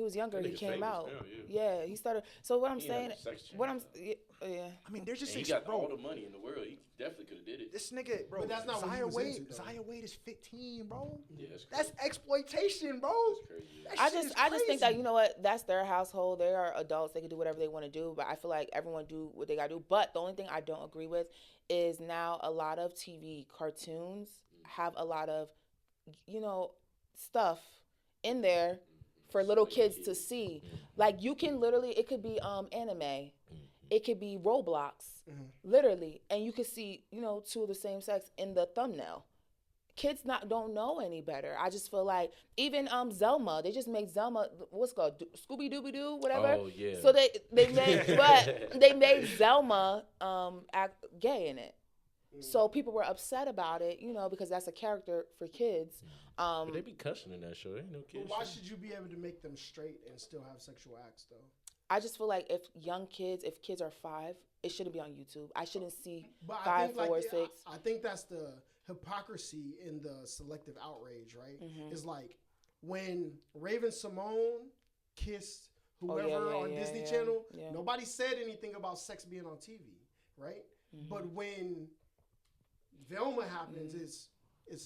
was younger. That He nigga's came famous out. now, he started. So what I'm He saying, had a sex change. what I'm, yeah. I mean, they're just And he got all bro. the money in the world. definitely could have did it. This nigga, bro. But that's not what he was into, though. Zaya Wade is 15, bro. Yeah, that's crazy. That's exploitation, bro. That's crazy. That I shit is just think that, crazy. you know what, that's their household. They are adults. They can do whatever they want to do. But I feel like everyone do what they got to do. But the only thing I don't agree with is now a lot of TV cartoons have a lot of, stuff in there for little kids to see. Like, you can literally, it could be anime. It could be Roblox, literally. And you could see, two of the same sex in the thumbnail. Kids don't know any better. I just feel like even Zelma, they just make Zelma, what's it called, Scooby Dooby Doo, whatever. Oh yeah. So they made, but they made Zelma act gay in it. So people were upset about it, because that's a character for kids. But they be cussing in that show. Ain't no kids. Why should you be able to make them straight and still have sexual acts though? I just feel like if kids are 5, it shouldn't be on YouTube. I shouldn't see But 5, 4, 6. I think that's the hypocrisy in the selective outrage, right? It's like when Raven Simone kissed whoever on Disney Channel, nobody said anything about sex being on TV, right? But when Velma happens, it's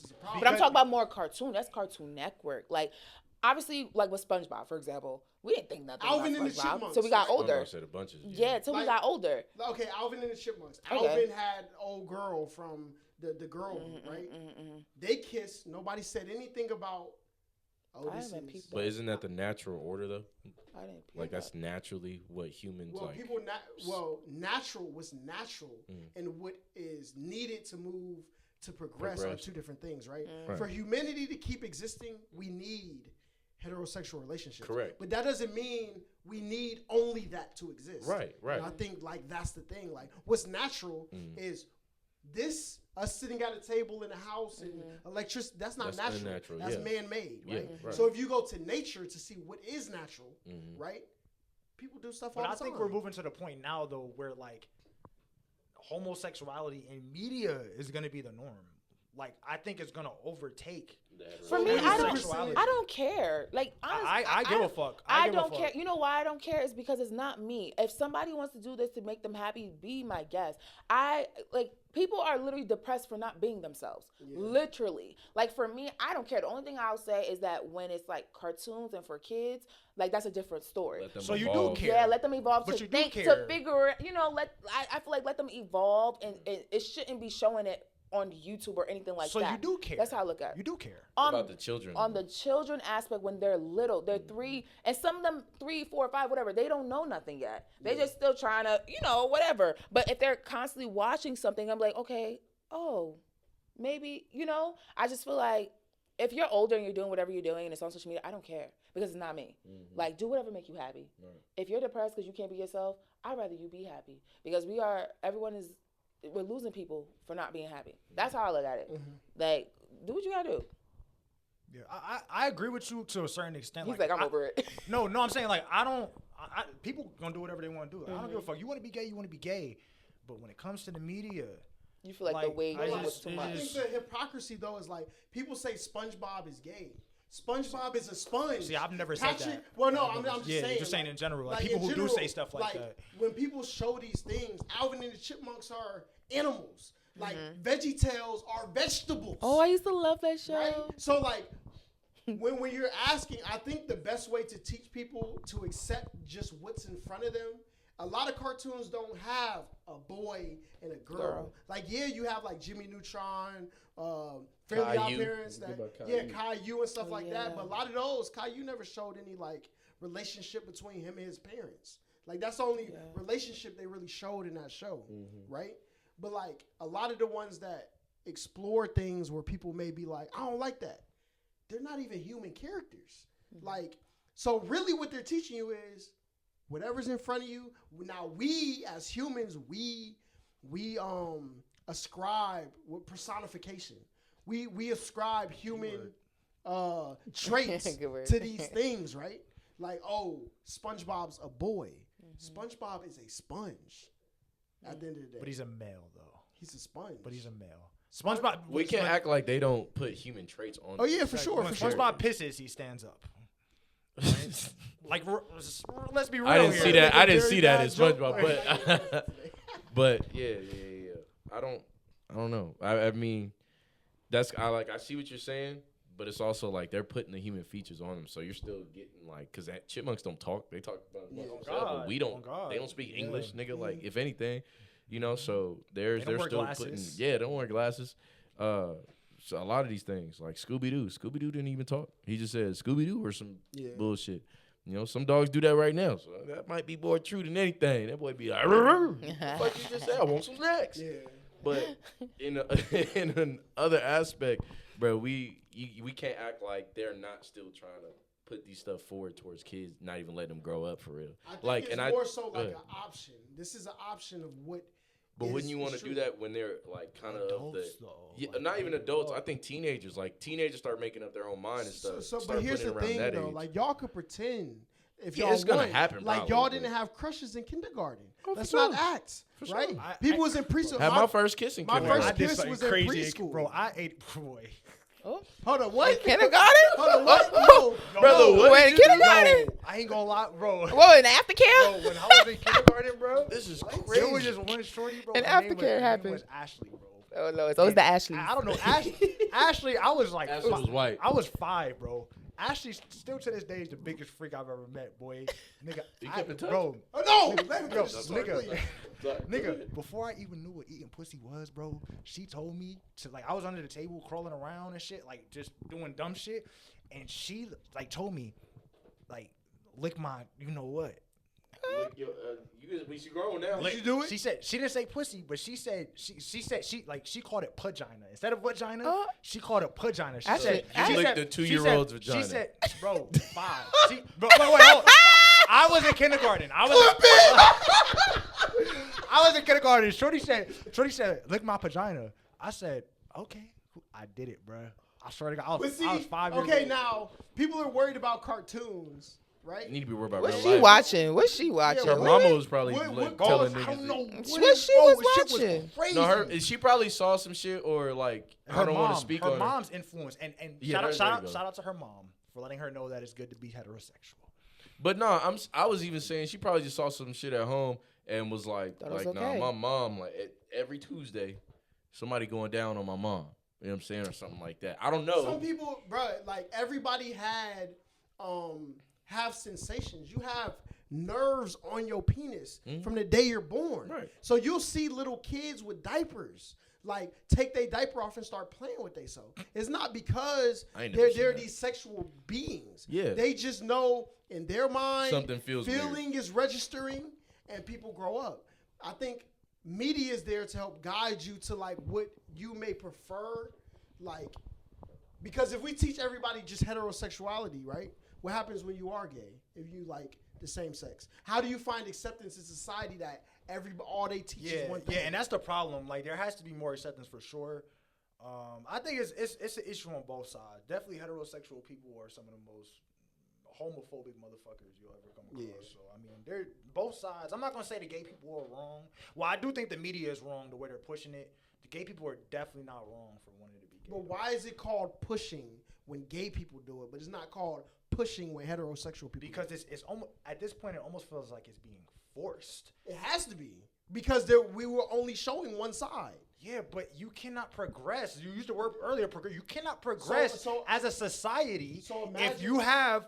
a problem. But I'm talking about more cartoon. That's Cartoon Network. Like, obviously, like with SpongeBob, for example, we didn't think nothing Alvin about and the SpongeBob Chipmunks. till we got Right. older. Said a bunch of Yeah, till we got older. Okay, Alvin and the Chipmunks. Okay. Alvin had old girl from the girl, right? They kissed. Nobody said anything about. Oh, I this haven't is. peeped But isn't that the natural order though? I didn't peep Like that. that's naturally what humans Well, like. natural was natural, and what is needed to move to progress are two different things, right? Right. For humanity to keep existing, we need heterosexual relationships. Correct. But that doesn't mean we need only that to exist. Right, right. And I think like that's the thing. Like what's natural is this us sitting at a table in a house and electricity. That's not That's natural. unnatural, That's yeah. man-made, right? Yeah, right. So if you go to nature to see what is natural, right? People do stuff all But the I time. think we're moving to the point now, though, where like homosexuality in media is going to be the norm. Like, I think it's going to overtake. For me, I Sexuality. don't care. Like, honestly, I give a fuck. I give a don't fuck. care. You know why I don't care? Is because it's not me. If somebody wants to do this to make them happy, be my guest. People are literally depressed for not being themselves. Literally. Like, for me, I don't care. The only thing I'll say is that when it's like cartoons and for kids, like that's a different story. So you do care. Yeah, let them evolve But to you do think, care. to figure it. I feel like let them evolve, and it shouldn't be showing it on YouTube or anything like that. So you do care. That's how I look at it. You do care. About the children. On the children aspect, when they're little, they're 3, and some of them 3, 4, 5, whatever, they don't know nothing yet. They just still trying to, whatever. But if they're constantly watching something, I'm like, okay, maybe, I just feel like if you're older and you're doing whatever you're doing and it's on social media, I don't care because it's not me. Like, do whatever make you happy. Right. If you're depressed because you can't be yourself, I'd rather you be happy because we're losing people for not being happy. That's how I look at it. Like, do what you gotta do. Yeah, I agree with you to a certain extent. He's like, I'm over it. No, I'm saying like people gonna do whatever they want to do. I don't give a fuck. You want to be gay, you want to be gay. But when it comes to the media, You feel like the way you was too I much. think the hypocrisy though is like people say SpongeBob is gay. SpongeBob is a sponge. See, I've never said that. Well, no, I'm just saying. Yeah, just saying in general. Like people in who general, do say stuff like that. When people show these things, Alvin and the Chipmunks are animals. Like VeggieTales are vegetables. Oh, I used to love that show. Right? So like when you're asking, I think the best way to teach people to accept just what's in front of them. A lot of cartoons don't have a boy and a girl. Like you have like Jimmy Neutron, Fairly Odd Parents, Caillou and stuff like that. But a lot of those, Caillou never showed any like relationship between him and his parents. Like that's the only relationship they really showed in that show, right? But like a lot of the ones that explore things where people may be like, I don't like that. They're not even human characters. Like, so really what they're teaching you is whatever's in front of you. Now we as humans, we ascribe with personification. We ascribe human traits to these things, right? Like, SpongeBob's a boy. SpongeBob is a sponge. At the end of the day, But he's a male though. He's a sponge. But he's a male. SpongeBob. We can't act like they don't put human traits on. Oh yeah, for sure. When For SpongeBob pisses, he stands up. Like, let's be real. I didn't here. see that. I didn't Very see that bad in joke. SpongeBob, but yeah. I don't. don't know. I mean, I see what you're saying, but it's also like they're putting the human features on them, so you're still getting like, because chipmunks don't talk. They talk about themselves, but we don't. They don't speak English, nigga. Like, if anything, so they're still putting. Yeah, they don't wear glasses. So a lot of these things, like Scooby-Doo didn't even talk. He just said Scooby-Doo or some bullshit. Some dogs do that right now, so that might be more true than anything. That boy be like, what the fuck you just said? I want some snacks. Yeah. But in another aspect, bro, we can't act like they're not still trying to put these stuff forward towards kids, not even let them grow up for real. I think it's more so like an option. This is an option of what. But wouldn't you want to do that when they're like kind of not even adults? I think teenagers start making up their own mind and stuff. But here's the thing, though. Like, y'all could pretend if y'all it's gonna happen. Like, y'all didn't have crushes in kindergarten. Let's not act, right? People was in preschool. Had my first kiss in kindergarten. My first kiss was in preschool. Bro, I ate boy. Oh. Hold on, what? Kindergarten? Hold on, what? No. Brother, what? Wait, in kindergarten? I ain't gonna lie, bro. Whoa, in aftercare? Bro, when I was in kindergarten, bro, this is there crazy. was just one shorty, bro. And aftercare happened. Her name was Ashley, bro. Oh, no, it's always the Ashley. I don't know. Ashley, I was like, Ashley was white. I was 5, bro. Ashley still to this day is the biggest freak I've ever met, boy. Nigga, You kept in touch? bro. Oh, no! Nigga, before I even knew what eating pussy was, bro, she told me to, like, I was under the table crawling around and shit, like, just doing dumb shit, and she, like, told me, like, lick my, you know what? She grown now. Did you do it? She said she didn't say pussy, but she said she called it pagina instead of vagina. She called it pagina. She said you licked the 2-year-old's vagina. She said, bro, 5. Bro, wait, hold on. I was in kindergarten. I was in kindergarten. Shorty said, lick my vagina. I said, okay. I did it, bro. I swear to God, I was 5 years old. Okay, now people are worried about cartoons. Right? You need to be worried about What's real she life. watching? What's she watching? Her mama was probably telling niggas. I don't know what she was watching. No, she probably saw some shit or like I don't want to speak on her mom's influence and shout out to her mom for letting her know that it's good to be heterosexual. But no, I was even saying she probably just saw some shit at home and was like, nah, my mom, like every Tuesday, somebody going down on my mom. You know what I'm saying? Or something like that. I don't know. Some people, bro, like everybody have sensations. You have nerves on your penis from the day you're born. Right. So you'll see little kids with diapers like take their diaper off and start playing with themselves. It's not because they're these sexual beings. Yeah. They just know in their mind something feeling is registering and people grow up. I think media is there to help guide you to like what you may prefer, like, because if we teach everybody just heterosexuality, right? What happens when you are gay? If you like the same sex, how do you find acceptance in society that all they teach is one thing? Yeah, and that's the problem. Like, there has to be more acceptance for sure. I think it's an issue on both sides. Definitely, heterosexual people are some of the most homophobic motherfuckers you'll ever come across. Yeah. So I mean, they're both sides. I'm not gonna say the gay people are wrong. Well, I do think the media is wrong the way they're pushing it. The gay people are definitely not wrong for wanting to be gay. But why is it called pushing when gay people do it, but it's not called pushing when heterosexual people? Because it's almost at this point it almost feels like it's being forced. It has to be because we were only showing one side. Yeah, but you cannot progress. You used the word earlier. You cannot progress as a society if you have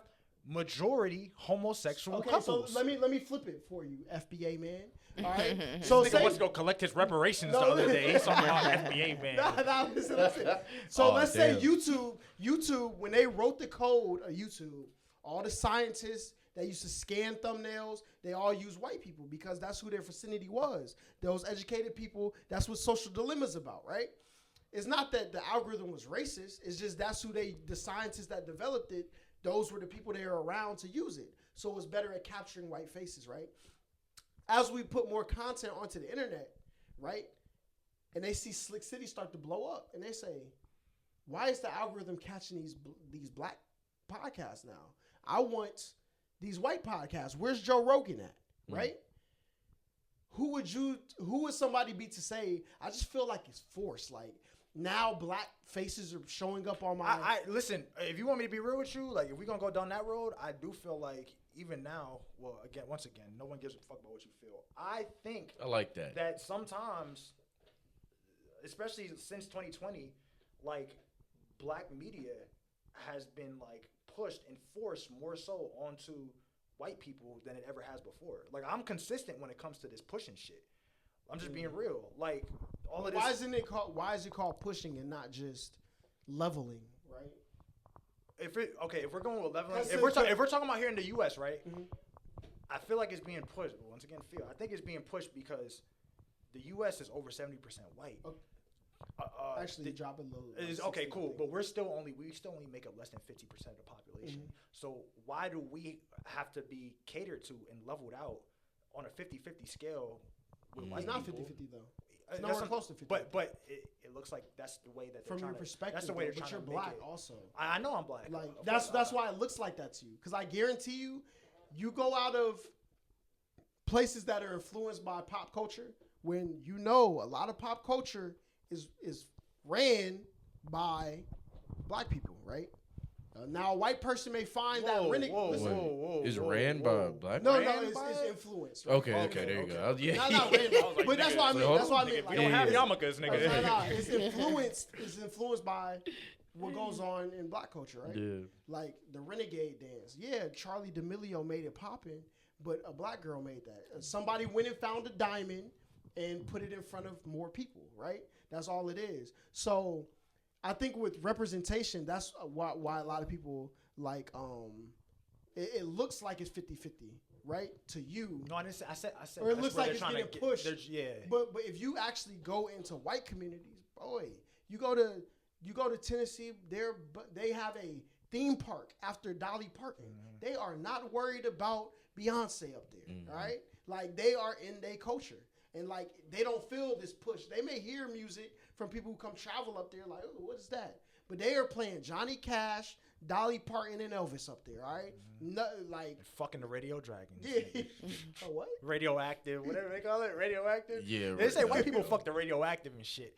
majority homosexual couples. So let me flip it for you, FBA man. All right. So nigga wants to go collect his reparations the other day. He's talking about FBA man. Listen. So let's say YouTube, when they wrote the code of YouTube, all the scientists that used to scan thumbnails, they all used white people because that's who their vicinity was. Those educated people, that's what Social Dilemma's about, right? It's not that the algorithm was racist. It's just that's who the scientists that developed it, those were the people they were around to use it. So it was better at capturing white faces, right? As we put more content onto the internet, right? And they see Slick City start to blow up, and they say, why is the algorithm catching these black podcasts now? I want these white podcasts. Where's Joe Rogan at, right? Who would somebody be to say, I just feel like it's forced. Like, now black faces are showing up on my... I listen, if you want me to be real with you, like, if we're going to go down that road, I do feel like even now, well, once again, no one gives a fuck about what you feel. I think... I like that. That sometimes especially since 2020, like black media has been like pushed and forced more so onto white people than it ever has before. Like I'm consistent when it comes to this pushing shit. I'm just being real. Like all of this. Why is it called pushing and not just leveling? Right. If we're going with leveling, if we're talking about here in the U.S., right? Mm-hmm. I feel like it's being pushed. Once again, I think it's being pushed because the U.S. is over 70% white. Actually, drop it a little. Okay, cool. But we still only make up less than 50% of the population. Mm-hmm. So why do we have to be catered to and leveled out on a 50-50 scale? It's not 50-50 though. It's nowhere close to 50. But it looks like that's the way that they're from your perspective. That's the way they're trying to make it. But you're black also. I know I'm black. Like that's why it looks like that to you. Because I guarantee you go out of places that are influenced by pop culture when you know a lot of pop culture is ran by black people, right? Now a white person may find that renegade. Is ran by black? No, it's influenced. Right? Okay, there you go. Yeah, not ran by, but that's what I mean. That's what I mean. We don't have yarmulkes, nigga. It's influenced. It's influenced by what goes on in black culture, right? Yeah. Like the renegade dance. Yeah, Charlie D'Amelio made it poppin', but a black girl made that. Somebody went and found a diamond and put it in front of more people, right? That's all it is. So I think with representation, that's why a lot of people like it looks like it's 50-50, right? To you. No, I said or it looks like it's getting pushed. Yeah. But if you actually go into white communities, boy, you go to Tennessee, they have a theme park after Dolly Parton. Mm-hmm. They are not worried about Beyonce up there, right? Like they are in their culture. And like they don't feel this push. They may hear music from people who come travel up there, like, oh, what is that? But they are playing Johnny Cash, Dolly Parton, and Elvis up there, all right? No, like and fucking the Radio Dragons. Yeah. Oh, what? Radioactive, whatever they call it, radioactive. Yeah. They say white people fuck the radioactive and shit.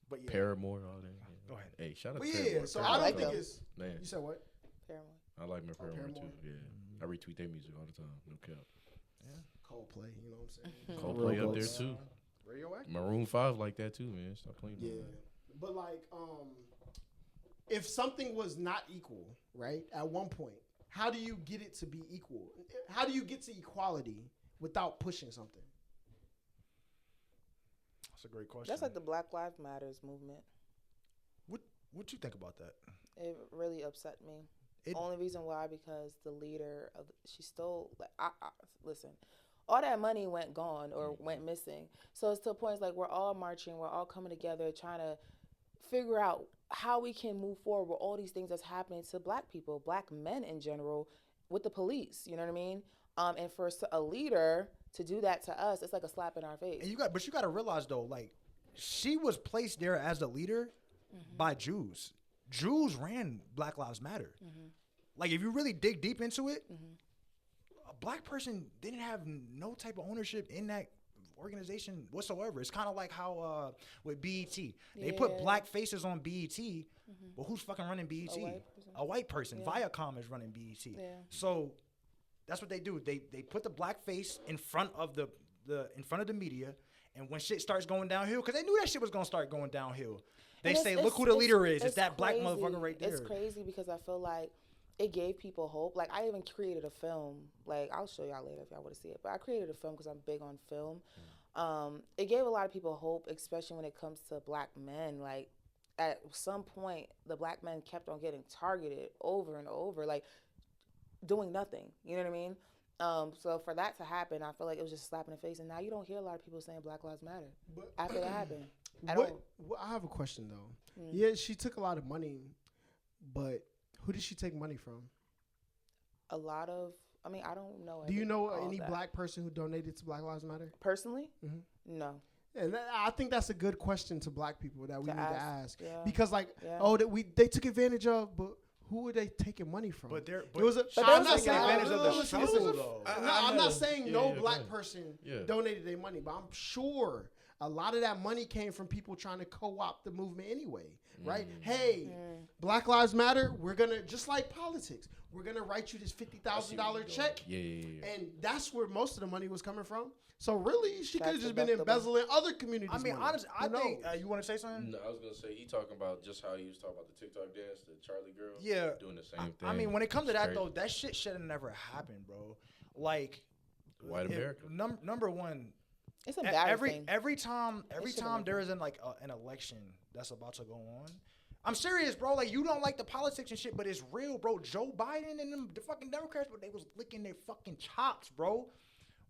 But yeah. Paramore, all that. Go ahead. Hey, shout out to Paramore. Yeah, so I don't think it's. Man. You said what? Paramore. I like my Paramore too. Yeah. I retweet their music all the time. No cap. Yeah. Coldplay, you know what I'm saying? Coldplay up there too. Radioactive. Maroon 5 like that too, man. Stop playing. Yeah, but like, if something was not equal, right, at one point, how do you get it to be equal? How do you get to equality without pushing something? That's a great question. That's like the Black Lives Matters movement. What you think about that? It really upset me. Only reason why, because the leader she stole. Like, listen. All that money went gone or went missing. So it's to a point, it's like we're all marching, we're all coming together, trying to figure out how we can move forward with all these things that's happening to black people, black men in general, with the police. You know what I mean? And for a leader to do that to us, it's like a slap in our face. And you got to realize though, like she was placed there as a leader by Jews. Jews ran Black Lives Matter. Like if you really dig deep into it. A black person didn't have no type of ownership in that organization whatsoever. It's kind of like how with BET, they put black faces on BET, but who's fucking running BET? A white person. Viacom is running BET. So that's what they do. They put the black face in front of the media, and when shit starts going downhill, because they knew that shit was gonna start going downhill, they say, "Look who the leader is. It's that black motherfucker right there." It's crazy because I feel like it gave people hope. Like, I even created a film. Like, I'll show y'all later if y'all want to see it. But I created a film because I'm big on film. It gave a lot of people hope, especially when it comes to black men. Like, at some point, the black men kept on getting targeted over and over, like, doing nothing. You know what I mean? So for that to happen, I feel like it was just a slap in the face. And now you don't hear a lot of people saying Black Lives Matter after that happened. I have a question, though. Yeah, she took a lot of money, but who did she take money from? A lot of, I mean, I don't know. Do you know any black person who donated to Black Lives Matter? Personally? No. And I think that's a good question to black people that we need to ask. Yeah. Because, like, they took advantage of, but who were they taking money from? I'm not saying advantage of the show, though. I'm not saying no black person donated their money, but I'm sure a lot of that money came from people trying to co-opt the movement anyway, right? Hey, Black Lives Matter, we're going to, just like politics, we're gonna write you this $50,000 check. Yeah. And that's where most of the money was coming from. So really, she could have That's just been deductible. embezzling other communities. I mean, money. honestly, I Who think knows? you want to say something? No, I was gonna say he talking about just how he was talking about the TikTok dance, the Charlie girl. Yeah. Doing the same thing. I mean, when it comes to It's that crazy. though, that shit should have never happened, bro. Like, White America. Number one, It's embarrassing. every time should've there is an election that's about to go on. I'm serious, bro. Like, you don't like the politics and shit, but it's real, bro. Joe Biden and them, the fucking Democrats, but they was licking their fucking chops, bro.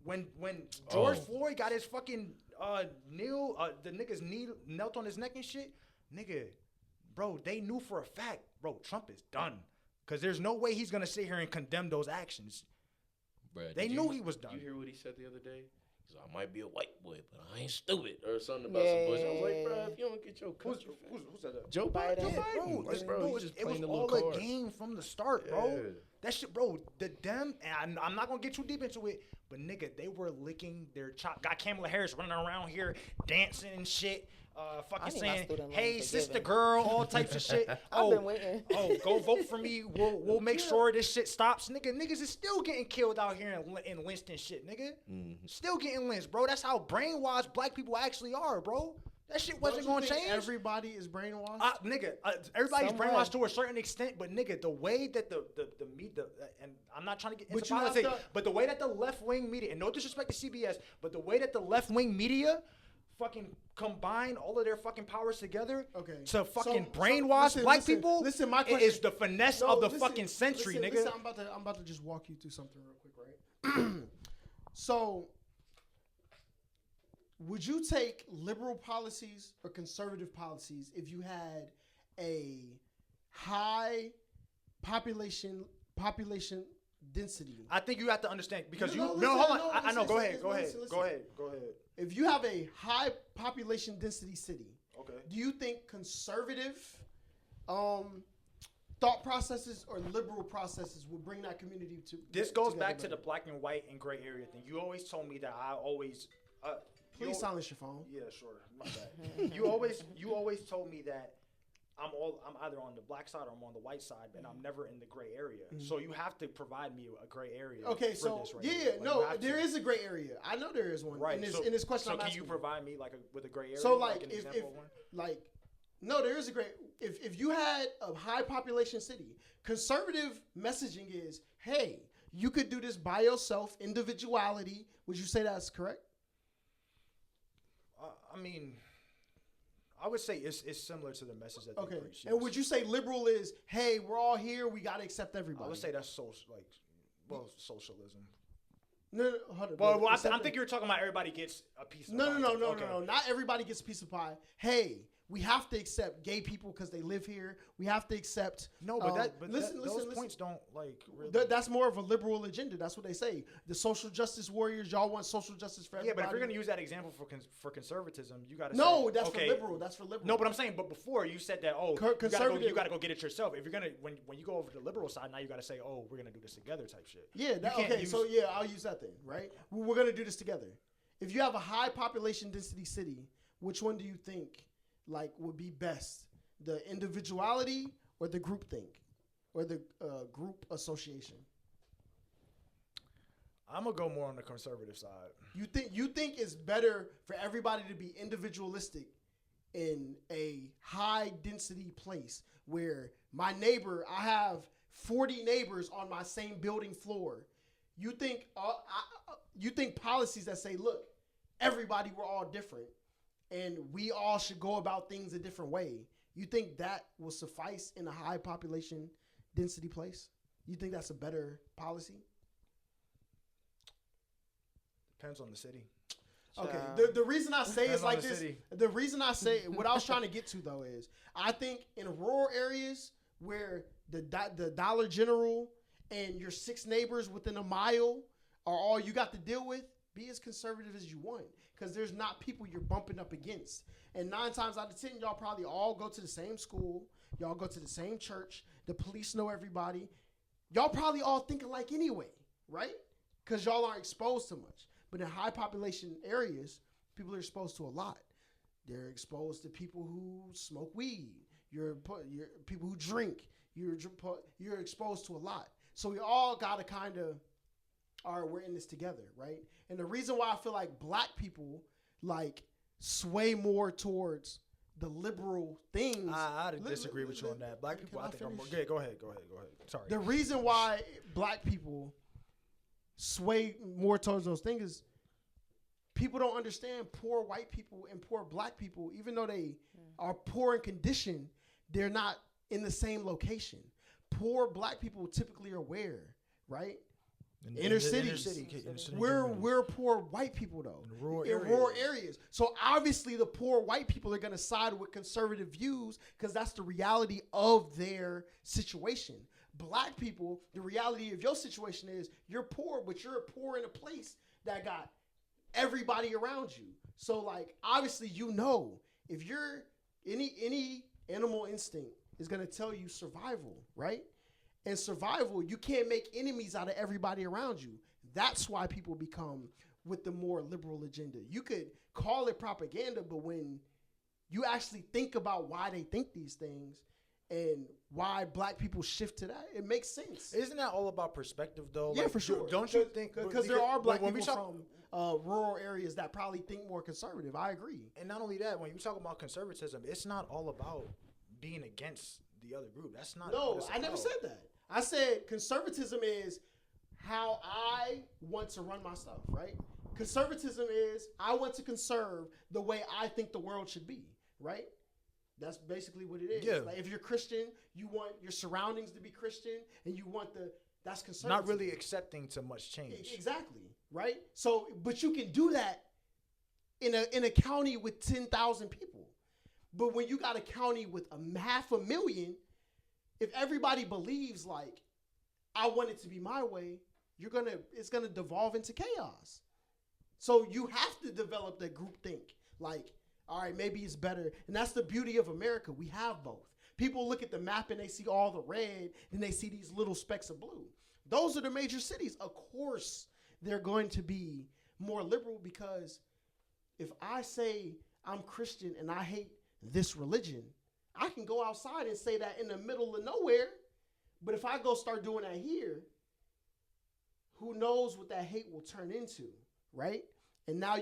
When George Floyd got his fucking the niggas knelt on his neck and shit, nigga, bro, they knew for a fact, bro, Trump is done. Cause there's no way he's gonna sit here and condemn those actions. Bruh, They did knew you- he was Did done. you hear what he said the other day? He's like, I might be a white boy, but I ain't stupid, or something about some bullshit. I was like, bro, if you don't get your country, Who's that? Joe Biden. Biden. Joe Bro, Biden. Like, bro, he's just it was playing the all little a card. game from the start, bro. Yeah. That shit, bro. And I'm not gonna get too deep into it, but nigga, they were licking their chop. Got Kamala Harris running around here dancing and shit, fucking need my saying, student loan "Hey, forgiven." sister girl," all types of shit. I've been waiting. Go vote for me. We'll make sure this shit stops, nigga. Niggas is still getting killed out here in lynched and shit, nigga. Still getting lynched, bro. That's how brainwashed black people actually are, bro. That shit wasn't Don't you gonna think change. Everybody is brainwashed. Nigga, everybody's Somewhat. brainwashed to a certain extent, but nigga, the way that the and I'm not trying to get into But you have politics, to- but the way that the left wing media, and no disrespect to CBS, but the way that the left wing media fucking combine all of their fucking powers together Okay. to fucking So- brainwash listen, black listen, people, listen, my it question- is the finesse No, of the listen, fucking century, listen, nigga. Listen, I'm about to just walk you through something real quick, right? So, would you take liberal policies or conservative policies if you had a high population density? I think you have to understand because No, you no, no, listen, hold on. no, I know. listen, Go ahead. listen, Go ahead. listen, Go listen. ahead. Go ahead. If you have a high population density city, Okay. do you think conservative thought processes or liberal processes will bring that community to? This goes together back to the better? black and white and gray area thing. You always told me that I always. Please silence your phone. Yeah, sure. My bad. you always told me that I'm either on the black side or I'm on the white side, and I'm never in the gray area. So you have to provide me a gray area. Okay, for so this right yeah, here. Like, no, you have there to. is a gray area. I know there is one. Right. In this question, so I'm can asking you provide me with a gray area? So like an if example of one? like no, there is a great if you had a high population city, conservative messaging is, hey, you could do this by yourself, individuality. Would you say that's correct? I mean, I would say it's similar to the message that they Okay. preach. And yes. would you say liberal is, hey, we're all here, we gotta accept everybody? I would say that's socialism. no, hold on. Well, I Accept think you're talking about everybody gets a piece of No, pie. Okay. no. Not everybody gets a piece of pie. Hey, we have to accept gay people because they live here. We have to accept. No, but listen. those points don't like really. That's more of a liberal agenda. That's what they say. The social justice warriors, y'all want social justice for yeah, everybody. but if you're gonna use that example for conservatism, you gotta no, say, that's okay, for liberal. That's for liberal. No, but I'm saying, but before you said that, Conservative. you gotta go get it yourself. If you're gonna when you go over to the liberal side, now you gotta say, oh, we're gonna do this together, type shit. Yeah. You can't Okay. use- So yeah, I'll use that then. Right. We're gonna do this together. If you have a high population density city, which one do you think like would be best? The individuality or the group think, or the group association? I'm gonna go more on the conservative side. You think it's better for everybody to be individualistic in a high density place where my neighbor, I have 40 neighbors on my same building floor. You think policies that say, look, everybody, we're all different and we all should go about things a different way. You think that will suffice in a high population density place? You think that's a better policy? Depends on the city. Okay. The reason I say it's Depends on like the this. city. The reason I say what I was trying to get to though is I think in rural areas where the Dollar General and your 6 neighbors within a mile are all you got to deal with, be as conservative as you want because there's not people you're bumping up against. And 9 times out of 10, y'all probably all go to the same school. Y'all go to the same church. The police know everybody. Y'all probably all think alike anyway, right? Because y'all aren't exposed to much. But in high population areas, people are exposed to a lot. They're exposed to people who smoke weed. You're people who drink. You're exposed to a lot. So we all got to kind of, all right, we're in this together, right? And the reason why I feel like black people like sway more towards the liberal things. I disagree with you on that. Black people, I think I'm more. Yeah, go ahead. Sorry. The reason why black people sway more towards those things is people don't understand poor white people and poor black people, even though they are poor in condition, they're not in the same location. Poor black people typically are where, right? Inner cities. We're poor white people though. In rural areas. So obviously the poor white people are gonna side with conservative views because that's the reality of their situation. Black people, the reality of your situation is you're poor, but you're poor in a place that got everybody around you. So like obviously if you're any animal instinct is gonna tell you survival, right? And survival, you can't make enemies out of everybody around you. That's why people become with the more liberal agenda. You could call it propaganda, but when you actually think about why they think these things and why black people shift to that, it makes sense. Isn't that all about perspective, though? Yeah, for sure. Don't you think? Because there are black people from rural areas that probably think more conservative. I agree. And not only that, when you talk about conservatism, it's not all about being against the other group. That's not. No, I never said that. I said conservatism is how I want to run my stuff, right? Conservatism is I want to conserve the way I think the world should be, right? That's basically what it is. Yeah. Like if you're Christian, you want your surroundings to be Christian, and you want that's conservative. Not really accepting to much change. Exactly, right? So, but you can do that in a county with 10,000 people. But when you got a county with 500,000, if everybody believes like I want it to be my way, it's gonna devolve into chaos. So you have to develop that group think. Like, all right, maybe it's better. And that's the beauty of America. We have both. People look at the map and they see all the red and they see these little specks of blue. Those are the major cities. Of course, they're going to be more liberal because if I say I'm Christian and I hate this religion, I can go outside and say that in the middle of nowhere, but if I go start doing that here, who knows what that hate will turn into, right? And now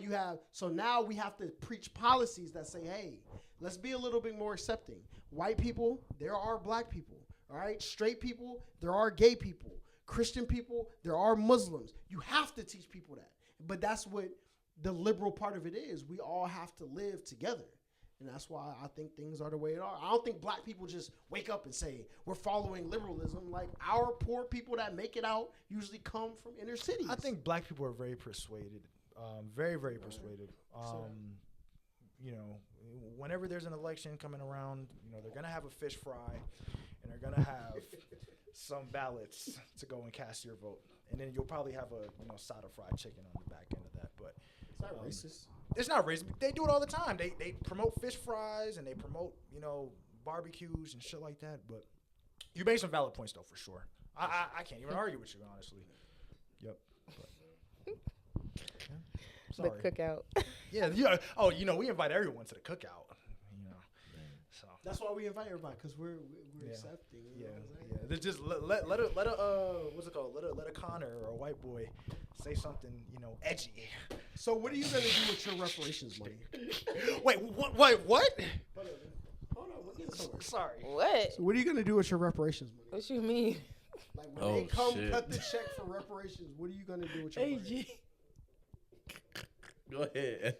now we have to preach policies that say, hey, let's be a little bit more accepting. White people, there are black people, all right? Straight people, there are gay people. Christian people, there are Muslims. You have to teach people that. But that's what the liberal part of it is. We all have to live together. And that's why I think things are the way they are. I don't think black people just wake up and say, we're following liberalism. Like, our poor people that make it out usually come from inner cities. I think black people are very persuaded. Very, very persuaded. You know, whenever there's an election coming around, you know, they're going to have a fish fry and they're going to have some ballots to go and cast your vote. And then you'll probably have a side of fried chicken on the back end of that. But it's not racist. It's not racist. They do it all the time. They promote fish fries and they promote, barbecues and shit like that. But you made some valid points, though, for sure. I can't even argue with you, honestly. Yep. But, the cookout. Yeah. Oh, we invite everyone to the cookout. So that's why we invite everybody because we're accepting. Yeah. Just let a what's it called? Let a Connor or a white boy say something edgy. So what are you gonna do with your reparations money? Wait, what? Hold on. Sorry. What? So what are you gonna do with your reparations money? What you mean? Like when they come cut the check for reparations, what are you gonna do with your money? Go ahead.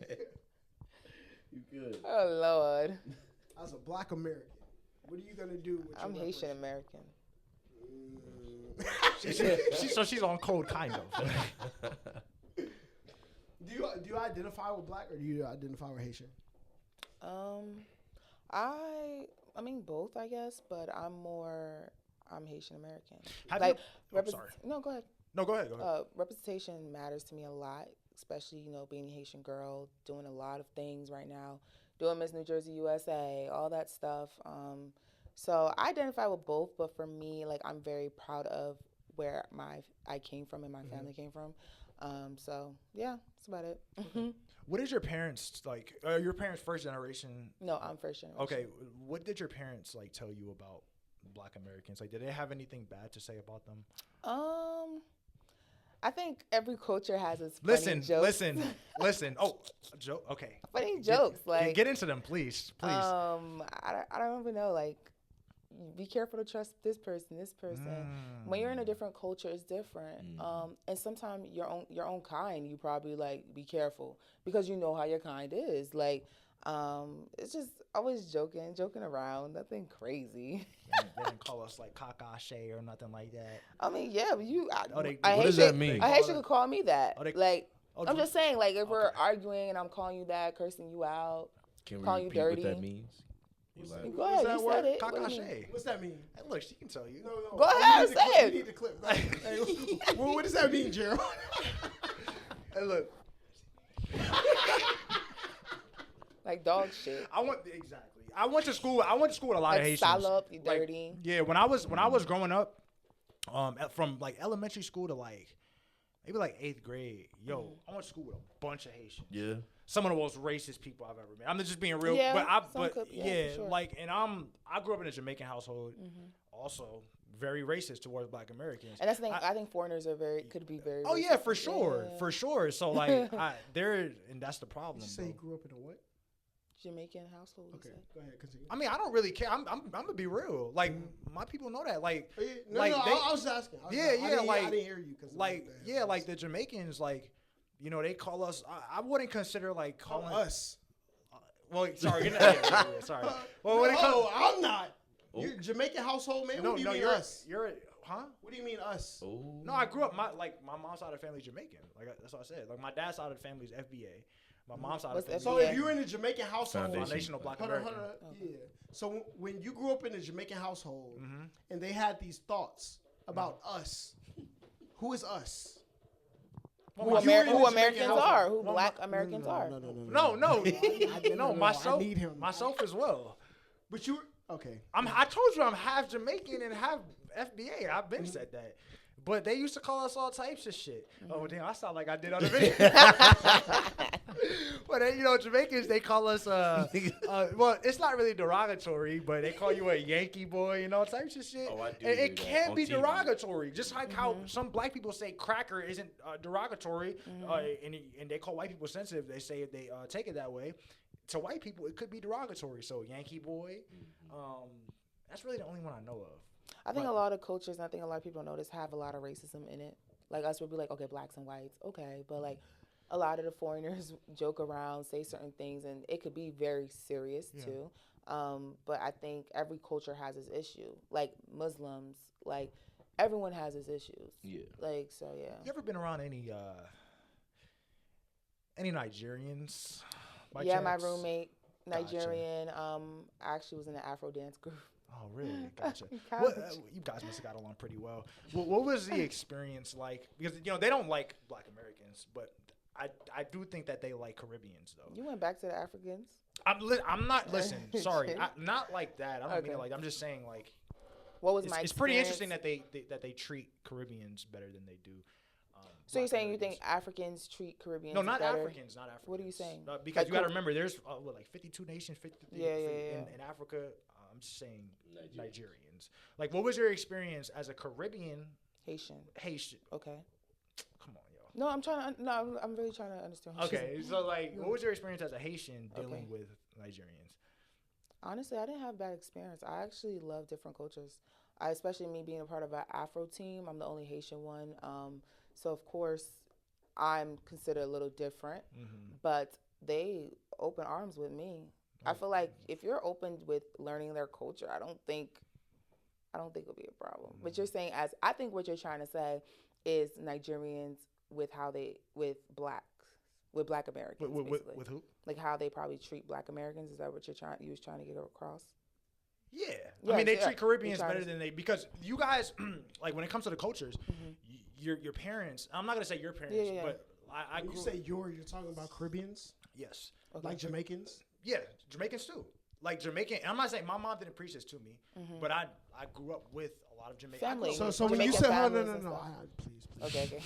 You good? Oh Lord. As a black American, what are you gonna do with I'm your Haitian American. So she's on code, kind of. Do you identify with black or do you identify with Haitian? I mean both, I guess, but I'm Haitian American. I'm sorry. No, go ahead. No, go ahead. Representation matters to me a lot, especially, being a Haitian girl, doing a lot of things right now, doing Miss New Jersey USA, all that stuff. So I identify with both, but for me, like, I'm very proud of where I came from and my family came from. So yeah, that's about it. What is your parents like? Your parents first generation? No, I'm first generation. Okay, what did your parents tell you about Black Americans? Like, did they have anything bad to say about them? I think every culture has its funny jokes. Listen. Oh, a joke. Okay. Funny jokes. Get into them, please. I don't even know. Like, be careful to trust this person. When you're in a different culture, it's different. And sometimes your own kind, you probably like be careful because you know how your kind is. Like, it's just always joking around, nothing crazy. They didn't call us like Kakashe or nothing like that. I mean, yeah, but what does that mean? I hate you could call me that. I'm just saying, like, if we're arguing and I'm calling you that, cursing you out, Can we calling you repeat dirty. what that means? Go ahead, you said it. Kakashe. What's that mean? Hey, look, she can tell you. No. Go ahead, say it. We need the clip. Hey, what does that mean, Gerald? Hey, look. Like dog shit. I went to school with a lot Like of Haitians. salop, you dirty. Yeah, when I was growing up, from like elementary school to like maybe like 8th grade, I went to school with a bunch of Haitians. Yeah. Some of the most racist people I've ever met. I'm just being real, Yeah, for sure. Like, and I grew up in a Jamaican household, also very racist towards Black Americans. And that's the thing. I think foreigners could be very. Oh racist. yeah, for sure. So like, and that's the problem. You say you grew up in a what? Jamaican household. Okay, go ahead, continue. I mean, I don't really care. I'm gonna be real. Like, my people know that. Like, I was asking. I didn't hear you. Like the Jamaicans, like, you know, they call us. I wouldn't consider like calling us. Well, sorry. Sorry. Well, I'm not. You're a Jamaican household, man. What do you mean us? You're huh? What do you mean us? Oh. No, I grew up. My mom's side of the family is Jamaican. Like, that's what I said. Like, my dad's side of the family is FBA. My mom's side of the family. So if you're in a Jamaican household, Foundational Black American. Yeah. So when you grew up in a Jamaican household, and they had these thoughts about us, who is us? Who Americans are? Who Black Americans are? No. Myself as well. But you okay? I told you I'm half Jamaican and half FBA. I've been said that. But they used to call us all types of shit. Oh, damn, I sound like I did on the video. But, Jamaicans, they call us, well, it's not really derogatory, but they call you a Yankee boy, types of shit. Oh, I do. And it can be derogatory. Just like how some black people say cracker isn't derogatory, and they call white people sensitive. They say if they take it that way. To white people, it could be derogatory. So, Yankee boy, that's really the only one I know of. I think a lot of cultures, and I think a lot of people notice, have a lot of racism in it. Like, us would be like, okay, blacks and whites, okay. But, like, a lot of the foreigners joke around, say certain things, and it could be very serious, too. But I think every culture has its issue. Like, Muslims, like, everyone has its issues. Yeah. Like, so, yeah. You ever been around any Nigerians? By chance? My roommate, Nigerian. Gotcha. I actually was in an Afro dance group. Oh, really? Gotcha. You guys must have got along pretty well. What was the experience like? Because, they don't like Black Americans, but I do think that they like Caribbeans, though. You went back to the Africans? I'm not, listen, sorry. Not like that. I don't mean it like, I'm just saying, like, what was my experience? It's pretty interesting that they treat Caribbeans better than they do. So you're saying you think Africans treat Caribbeans better? No, not Africans. What are you saying? Because you got to remember, there's, 52 nations, 53 in Africa. I'm just saying Nigerians. Like, what was your experience as a Caribbean Haitian? Okay. Come on, yo. No, I'm really trying to understand. Okay, so like, what was your experience as a Haitian dealing with Nigerians? Honestly, I didn't have bad experience. I actually love different cultures. Especially me being a part of an Afro team. I'm the only Haitian one. So of course, I'm considered a little different. But they open arms with me. I feel like if you're open with learning their culture, I don't think it'll be a problem. But you're saying, I think what you're trying to say is Nigerians with Black Americans, with who? Like how they probably treat Black Americans. Is that what you was trying to get across? Yeah. I mean, they treat Caribbeans better than because you guys, like when it comes to the cultures, your parents. I'm not gonna say your parents, but I. When you say you're talking about Caribbeans? Yes. Okay. Like Jamaicans? Yeah, Jamaicans too. Like Jamaican, and I'm not saying my mom didn't preach this to me, but I grew up with a lot of Jamaican family. So when you said no, please. Okay.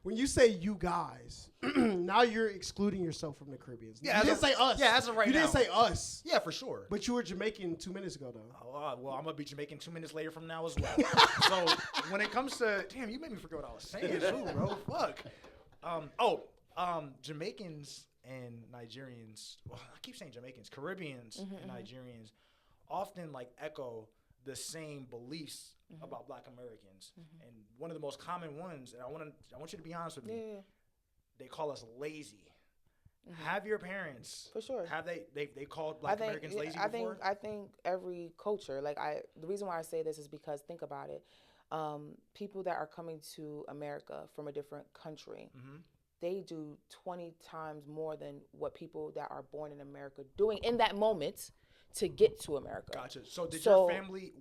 when you say you guys, now you're excluding yourself from the Caribbeans. Yeah, you didn't say us. Yeah, as of right you now. didn't say us. Yeah, for sure. But you were Jamaican 2 minutes ago, though. Oh, well, I'm gonna be Jamaican 2 minutes later from now as well. So when it comes to, damn, you made me forget what I was saying, too, bro. Fuck. Jamaicans and Nigerians. Well, I keep saying Jamaicans, Caribbeans and Nigerians often like echo the same beliefs about Black Americans. And one of the most common ones, and I want you to be honest with me. Yeah. They call us lazy. Have your parents, For sure. have they called Black Americans lazy before? I think every culture, the reason why I say this is because think about it. People that are coming to America from a different country, they do 20 times more than what people that are born in America doing in that moment to get to America. Gotcha. So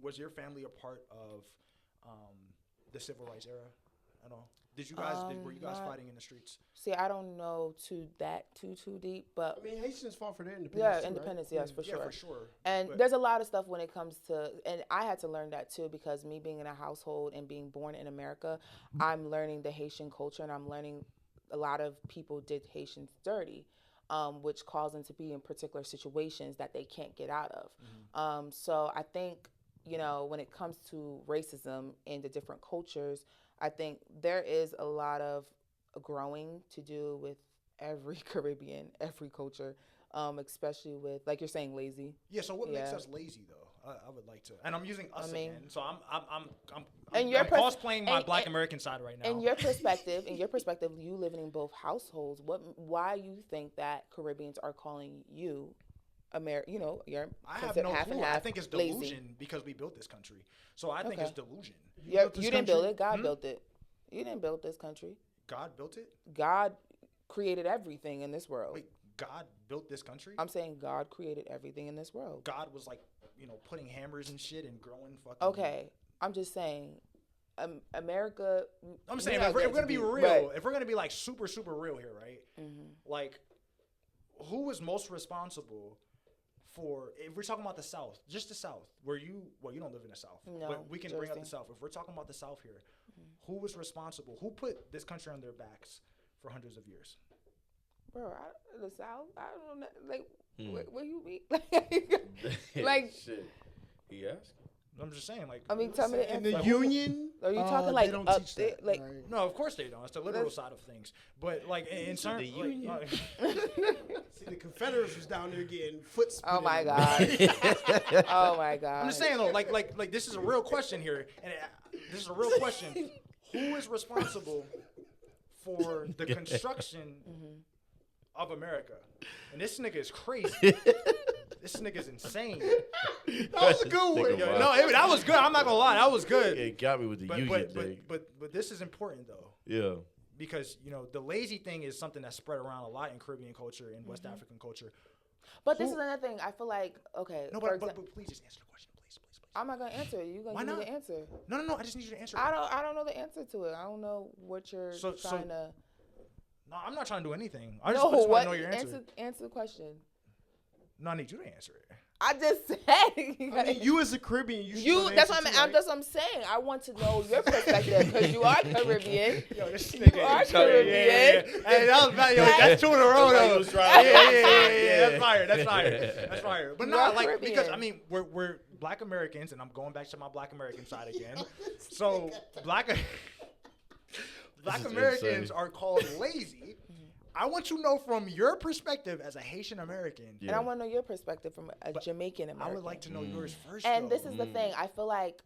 was your family a part of the civil rights era at all? Were you guys fighting in the streets? See, I don't know too deep, but I mean, Haitians fought for their independence. yeah, too, independence, right? yes, for sure. Yeah, for sure. And But- there's a lot of stuff when it comes to, and I had to learn that too, because me being in a household and being born in America, I'm learning the Haitian culture, and I'm learning a lot of people did Haitians dirty, which caused them to be in particular situations that they can't get out of. So I think, when it comes to racism in the different cultures, I think there is a lot of growing to do with every Caribbean, every culture, especially with, like you're saying, lazy. Yeah. So what makes Yeah. us lazy though? I would like to, and I'm using us I mean- again. So I'm And your cosplaying my and- Black and- American side right now. In your perspective, you living in both households, why you think that Caribbeans are calling you, you're I have considered no half clue. and half I think it's lazy. delusion because we built this country. So I think Okay. it's delusion. You built this didn't build country? it. God built it. You didn't build this country. God built it. God created everything in this world. Wait, God built this country? I'm saying God created everything in this world. God was like, putting hammers and shit and growing fucking. Okay, I'm just saying, America. I'm we saying gotta if we're get gonna be deep, real, but- if we're gonna be like super real here, right? Like, who is most responsible for? If we're talking about the South, just the South, you don't live in the South, No, but we can bring up the Jersey. South. If we're talking about the South here, who was responsible? Who put this country on their backs for hundreds of years? Bro, the South. I don't know. Like, Hmm. what you mean? Like, Shit. He asked. I'm just saying, like, I mean, tell me the In the answer. union, Are you talking they like don't up teach there, that, like- right? no, of course they don't. It's the literal side of things. But like in said terms, the union. See, the Confederates was down there getting foot split. Oh my God. Oh my God. I'm just saying though, like this is a real question here, and this is a real question. Who is responsible for the construction of America? And this nigga is crazy. This nigga's insane. That was a good one. Yo, no, that was good. I'm not gonna lie, that was good. It got me with the union thing. But this is important though. Yeah. Because the lazy thing is something that's spread around a lot in Caribbean culture and West African culture. But this is another thing. I feel like, okay. No, for but example, please just answer the question, please. I'm not gonna answer it. You Why gonna give me not? the answer? No. I just need you to answer. I don't know the answer to it. I don't know what you're So- trying to. No, I'm not trying to do anything. I just No, want what? to know your answer. Answer the question. No, I need you to answer it. I just said. I mean, you as a Caribbean, you should know the That's answer what too, right? that's what I'm saying. I want to know your perspective because you are Caribbean. Yo, this You nigga are is trying to- Caribbean. Hey, that was bad. Yo, that's two in a row That's why though. he was trying. Yeah. That's fire. That's fire. But You not are like Caribbean. because I mean we're Black Americans, and I'm going back to my Black American side again. So Black This is Americans insane. are called lazy. I want to know from your perspective as a Haitian American. And I want to know your perspective from a Jamaican American. I would like to know yours first. And though. this is the thing. I feel like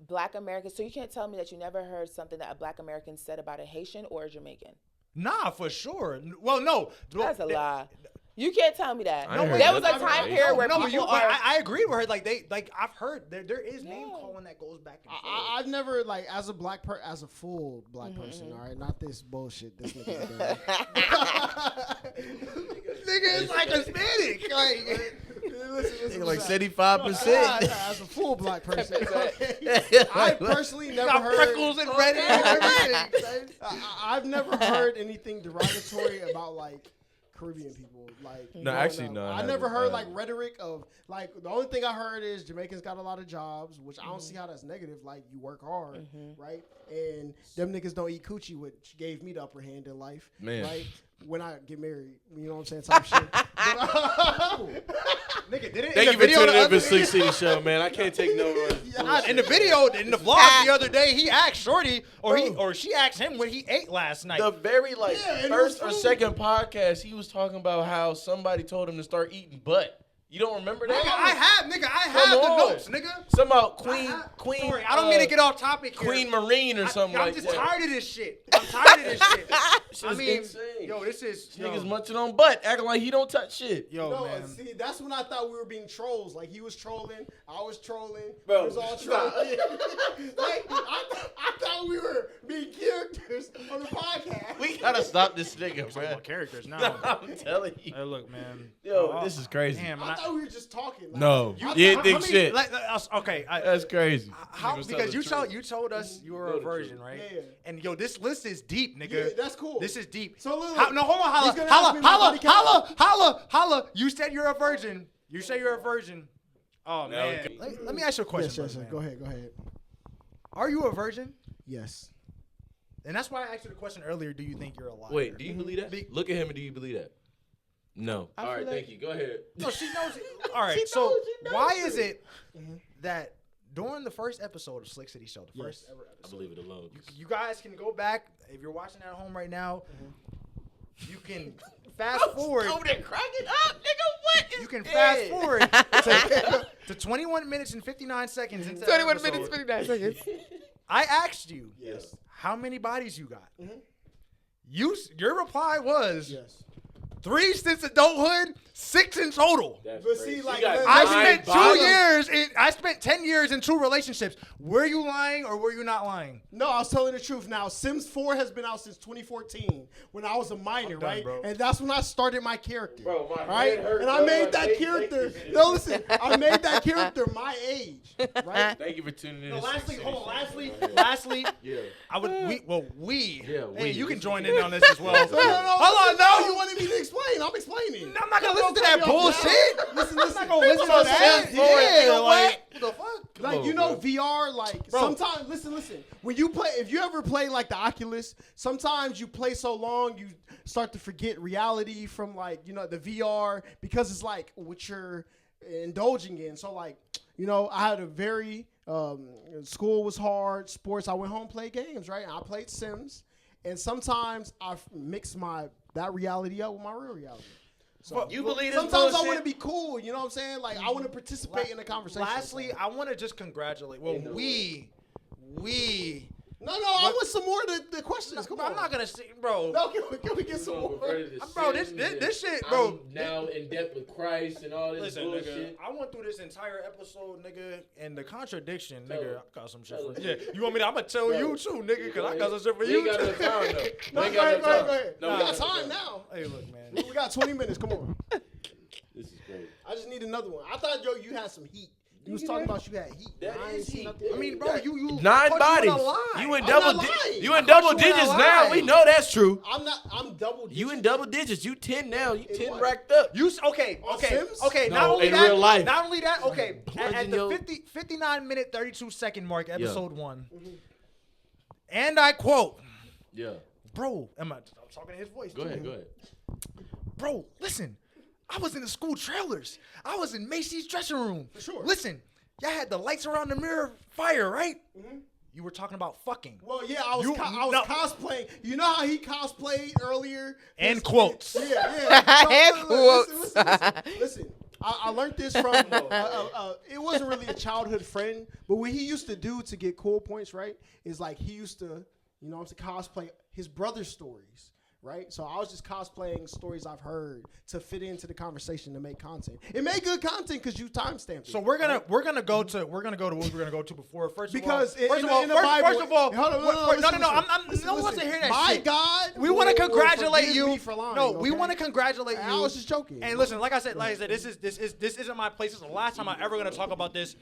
Black Americans. So you can't tell me that you never heard something that a Black American said about a Haitian or a Jamaican. Nah, for sure. Well, no. That's a lie. You can't tell me that. I ain't heard There was a nothing time about period where no, but people but are. I agree with her. Like I've heard there is name Yeah. calling that goes back and forth. I've never as a full black person, all right, not this bullshit. This nigga doing. Nigga is like Hispanic. Like, Nigga like 75%. As a full black person, I personally never got heard. freckles and red hair and everything. I've never heard anything derogatory about like Caribbean people. Like, No, actually, no. I never heard like rhetoric of like the only thing I heard is Jamaicans got a lot of jobs, which I don't see how that's negative. Like, you work hard, right? And them niggas don't eat coochie, which gave me the upper hand in life, right? When I get married, you know what I'm saying, type shit. Nigga, did it? Thank you for tuning in for Slick City Show, man. I can't take no. In the video, in the vlog the other day, he asked Shorty, or she asked him what he ate last night. The very first or second podcast, he was talking about how somebody told him to start eating butt. You don't remember that? I have the notes, nigga. Something about Queen. Sorry, I don't mean to get off topic here. Queen Marine or something like that. I'm just tired of this shit. I mean, insane. yo, this is Niggas munching on butt, acting like he don't touch shit. Yo, no, man. see, that's when I thought we were being trolls. Like, he was trolling, I was trolling, Bro, it was all trolling. Like, I thought we were being characters on the podcast. We gotta stop this nigga, Talking bro. about characters now. I'm telling you. Hey, look, man. Yo, this is crazy. Damn, I thought we were just talking. Like, No, you didn't think shit. Okay, That's crazy. how? Niggas tell Because the you truth. told us you were Know a the virgin, truth. right? Yeah. And yo, this list is deep, nigga. Yeah, that's cool. This is deep. So look, No, hold on, he's gonna ask me my body count. holla. You said you're a virgin. You say you're a virgin. Oh No, man. okay. Let me ask you a question. Yes, first, man. Go ahead. Are you a virgin? Yes. And that's why I asked you the question earlier. Do you think you're a liar? Wait, do you believe that? Look at him and do you believe that? No. I All right, feel thank like- you. Go ahead. No, she knows it. All right. So why is it that during the first episode of Slick City Show, the first ever I episode, believe it alone. you guys can go back if you're watching at home right now. You can fast forward. Over there cracking up, nigga. What is You can dead? fast forward to 21 minutes and 59 seconds into the 21 episode. minutes, 59 seconds. I asked you Yes. how many bodies you got. Your reply was Yes. 3 since adulthood, 6 in total. That's But crazy. see, You like, got I nine I spent bottoms? I spent 10 years in 2 relationships. Were you lying or were you not lying? No, I was telling the truth. Now, Sims 4 has been out since 2014 when I was a minor, I'm done, right? bro. And that's when I started my character. Bro, my right? head hurt, And I bro. made Like, that take character. this shit. No, listen, I made that character my age, right? Thank you for tuning in. No, to lastly, Slick hold on. City Lastly, Yeah. I would we. Yeah, Hey, we. you can This join is- in on this as well. No, Hold on, no. You wanted me to explain. I'm explaining. I'm not gonna listen to Don't that cut me off bullshit. now. Listen. I'm not gonna listen So to that. Sims forward, nigga, what? What the fuck? Like, on, you know, bro. VR, like, Bro. sometimes, listen, when you play, if you ever play, like, the Oculus, sometimes you play so long, you start to forget reality from, like, you know, the VR, because it's, like, what you're indulging in. So, like, you know, I had a very, school was hard, sports, I went home, played games, right? And I played Sims, and sometimes I mix that reality up with my real reality. So, You believe this sometimes I bullshit? want to be cool, you know what I'm saying? Like, I want to participate in the conversation. Lastly, I want to just congratulate. Well, we. No, I want some more of the questions. Come on. I'm not gonna say, bro. No, can we get some more? Bro, this shit, bro. I'm now in debt with Christ and all this Listen, bullshit. nigga, I went through this entire episode, nigga, and the contradiction, Tell nigga. her. I got some shit Tell for her. you. Yeah, you want me to? I'm gonna tell Bro. you too, nigga, because I got some shit for We you ain't got too. enough time, though. No, We ain't go got ahead. enough time. No, No, we got no, time no. now. Hey, look, man. We got 20 minutes. Come on. This is crazy. I just need another one. I thought, you had some heat. You was talking about you had heat. That I ain't is seen heat. nothing. I mean, bro, you 9 caught bodies. You in a lie. You in I'm double not lying. You I in caught double you in a digits lie. now. We know that's true. I'm double. You in digits. double digits. You 10 now. You 10 what? racked up. You okay? On Okay, Sims? okay. No, not only in that, real life. Not only that. Okay, at Plunging the your- 59-minute 32-second mark, episode 1, and I quote, Yeah. "Bro, I'm talking in his voice. Go too. ahead. Go ahead. Bro, listen, I was in the school trailers. I was in Macy's dressing room. For sure. Listen, y'all had the lights around the mirror fire, right? You were talking about fucking. Well, yeah, I was You- no. cosplaying. You know how he cosplayed earlier? And quotes. Yeah. And So, quotes. Listen. I learned this from, it wasn't really a childhood friend, but what he used to do to get cool points, right, is like he used to, you know, to cosplay his brother's stories. Right, so I was just cosplaying stories I've heard to fit into the conversation to make content. It made good content because you timestamped it. So we're gonna go to what we're gonna go to before. First Because of all, in the Bible, first of all, hold on, no, listen, no one wants to hear that My shit. God, We want to will congratulate forgive you. me for lying, No, we okay? want to congratulate you. I was just joking. And listen, like I said, this isn't my place. This is the last time I'm ever gonna talk about this.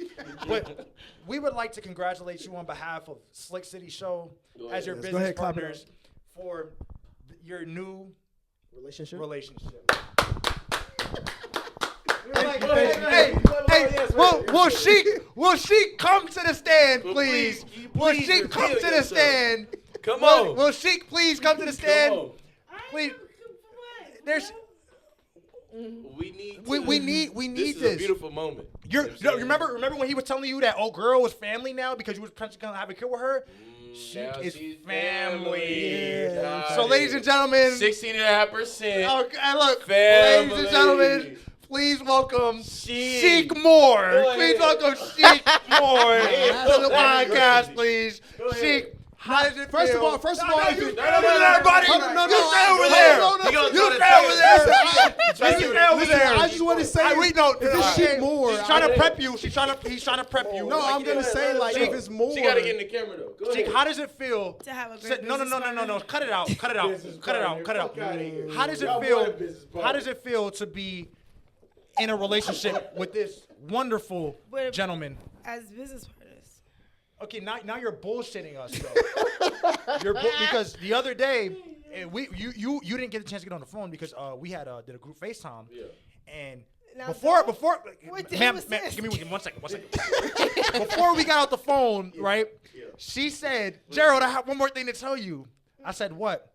But we would like to congratulate you on behalf of Slick City Show as your Yes, go business ahead, clap it partners for your new Relationship. Hey, will she come to the stand, please? Will she come to the stand? Come on. Will she please come to the stand? Come on. Please. There's. We need. We need This this. is a beautiful moment. Remember when he was telling you that old girl was family now because you was trying to have a kid with her? Now Sheik is she's family. Yeah. So, ladies and gentlemen, 16.5%. okay, look, Family. ladies and gentlemen, please welcome Sheik. Sheik Moore. Go Please ahead. welcome Sheik Moore That's to the crazy. podcast, please. Go ahead. Sheik, how does it First feel? of all, no, if you it- stay over there, buddy. Hold on, no, You no, stay over no, there. no, no, He gonna You try to stay tell over you. there. Listen, You stay over listen, there. I just want to say, We know. if it's Sheik Moore, She's trying to prep you. He's trying to prep you. No, I'm gonna say like if it's more. She got to get in the camera though. Go Sheik, ahead. how does it feel? To have a great No. business Cut it out. Cut it out. Business Cut it out. partner. Cut it out. Fuck outta here. How does it Y'all feel? want a business partner. How does it feel to be in a relationship with this wonderful With- gentleman? as business partners. Okay, now you're bullshitting us, though. Because the other day, you didn't get a chance to get on the phone because we had did a group FaceTime. Yeah. And Now, before, what day ma'am, was ma'am, this? give me 1 second. Before we got off the phone, right? Yeah. She said, "Gerald, I have one more thing to tell you." I said, "What?"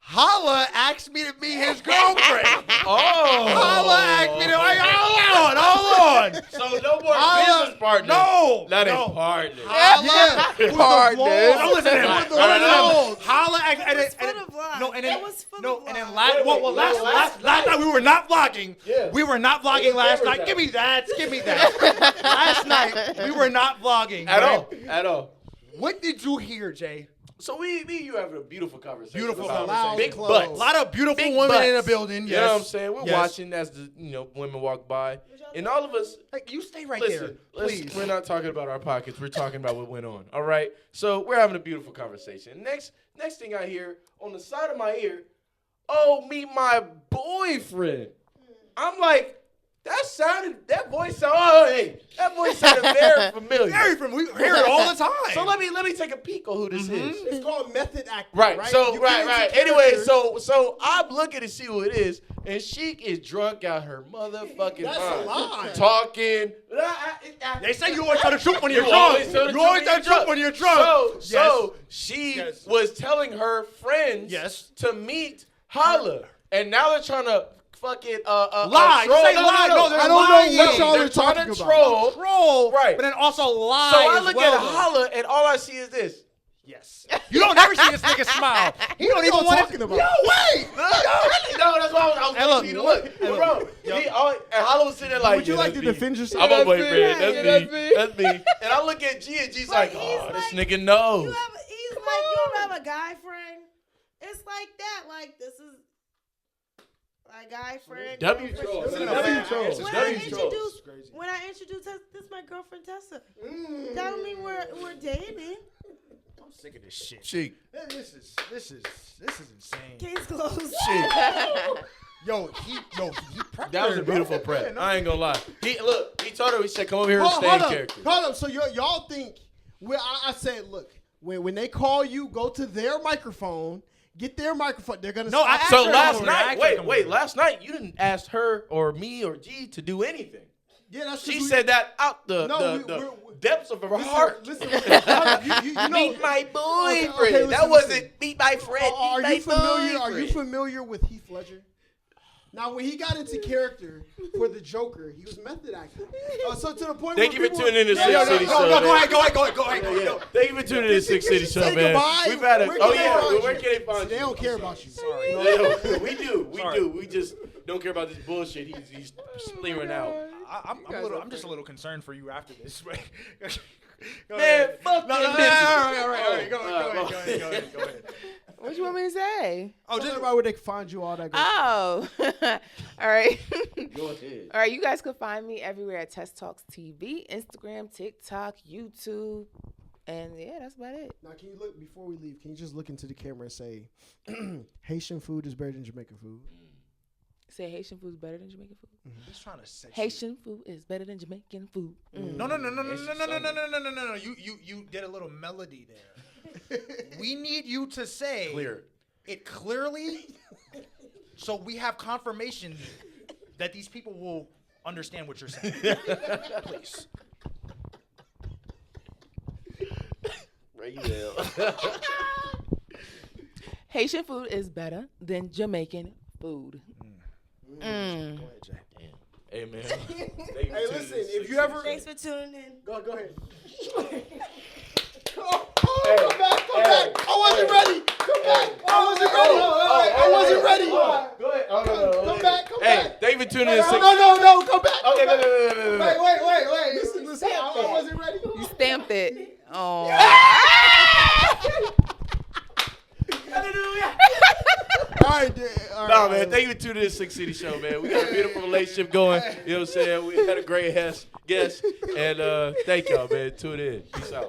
Holla asked me to be his girlfriend. Holla asked me to. Hold on. So no more Holla- business partners. No, Not no. in partners. Holla. Partners. Don't listen to him. With the Don't listen to him. vlogs. Holla asked. It was for the vlog. No, and then It was for no, the and then vlog. last. Wait, Well, wait, last last night we were not vlogging. Yeah. We were not vlogging last night. Give me that. Last night we were not vlogging. At right? all. At all. What did you hear, Jay? So me and you having a beautiful conversation. Beautiful about conversation. Big Close. butts. A lot of beautiful Big women butts. in the building. Yes. You know what I'm saying? We're Yes. watching as the women walk by, and all of us. Like, you stay right Listen, there, please. we're not talking about our pockets. We're talking about what went on. All right. So we're having a beautiful conversation. Next thing I hear on the side of my ear, oh, meet my boyfriend. I'm like, that voice sounded very familiar. Very from we hear it all the time. So let me take a peek on who this is. It's called method acting. Right. So You get right. into Anyway, character. so I'm looking to see who it is, and Sheik is drunk out her motherfucking That's mind. a lie. Talking. They say you always tell the truth when you're You drunk. always tell the You always tell the truth when you're drunk. So she Yes. was telling her friends Yes. to meet Holla, and now they're trying to fucking Lie. troll. Say lie. No, they're I don't know lying. what y'all They're are trying talking to about. troll. Right. But then also lie. So I as look well, at though. Holla, and all I see is this. Yes. You don't ever see this nigga smile. He don't even y'all want talking to. about? No, wait. No, that's why I was Hey, waiting look. for you to look. Hey, look. Bro, and Holla was sitting there like, Would you yeah, like that's to me. defend yourself? I'm a That's boyfriend. me. That's Yeah, me. that's me. That's me. And I look at G, and G's But like, he's oh, this like- nigga knows. He's like, you have a guy friend. It's like that. Like, this is my guy friend. W girlfriend. troll. This is W W troll. troll. When W I troll. introduce, Crazy. when I introduce her, this is my girlfriend Tessa. That don't mean we're dating. I'm sick of this shit. Sheik. This is insane. Case closed. Yo, he prepped That was her, a bro. beautiful prep. I ain't gonna lie. He told her, he said, come over here and Hold stay in up. character. Hold up. So y'all think? Well, I said, look, when they call you, go to their microphone, get their microphone. They're gonna. No, I stop- asked So her last come over. I night, asked her come over. last night you didn't ask her or me or G to do anything. Yeah, that's She just said that out the we're- depths of her heart. Listen, you know, Meet my boyfriend. okay, listen, that listen. wasn't meet my friend. Are meet you my familiar? Are you boyfriend. familiar with Heath Ledger? Now, when he got into character for the Joker, he was method acting. So to the point Thank where you for people- tuning in to Yeah, Six yeah, City yeah. Show. No, man. go ahead. Yeah. Thank you for tuning in to Six City Show, Say man. goodbye. We've had a. Where Oh can they yeah, find where you? can they find They you? don't care about you. Sorry. We do. Sorry. We just don't care about this bullshit. He's clearing out. I'm just a little concerned for you after this. Go Man, ahead. fuck No, them all right. Go ahead. What you want me to say? Oh, just about where they can find you, all that. Good Oh, all right. Go ahead. All right, you guys can find me everywhere at Test Talks TV, Instagram, TikTok, YouTube, and yeah, that's about it. Now, can you look before we leave? Can you just look into the camera and say, Haitian food is better than Jamaican food? Say Haitian food is better than Jamaican food. Just trying to set Haitian food is better than Jamaican food. No. You did a little melody there. We need you to say Clear. it clearly So we have confirmation that these people will understand what you're saying. Please. Right there. Haitian food is better than Jamaican food. Go ahead, Jay. Hey man. Hey, listen, if you ever Thanks for tuning in. go ahead. Come back. I wasn't ready. Come back. I wasn't ready. Go ahead. Come back. Hey, David tuning in. No, come back. Okay, Wait. Listen. I wasn't ready. You stamped it. Oh. All right. Nah, man. Thank you for tuning in to Six City Show, man. We got a beautiful relationship going. You know what I'm saying? We had a great guest. And thank y'all, man. Tune in. Peace out.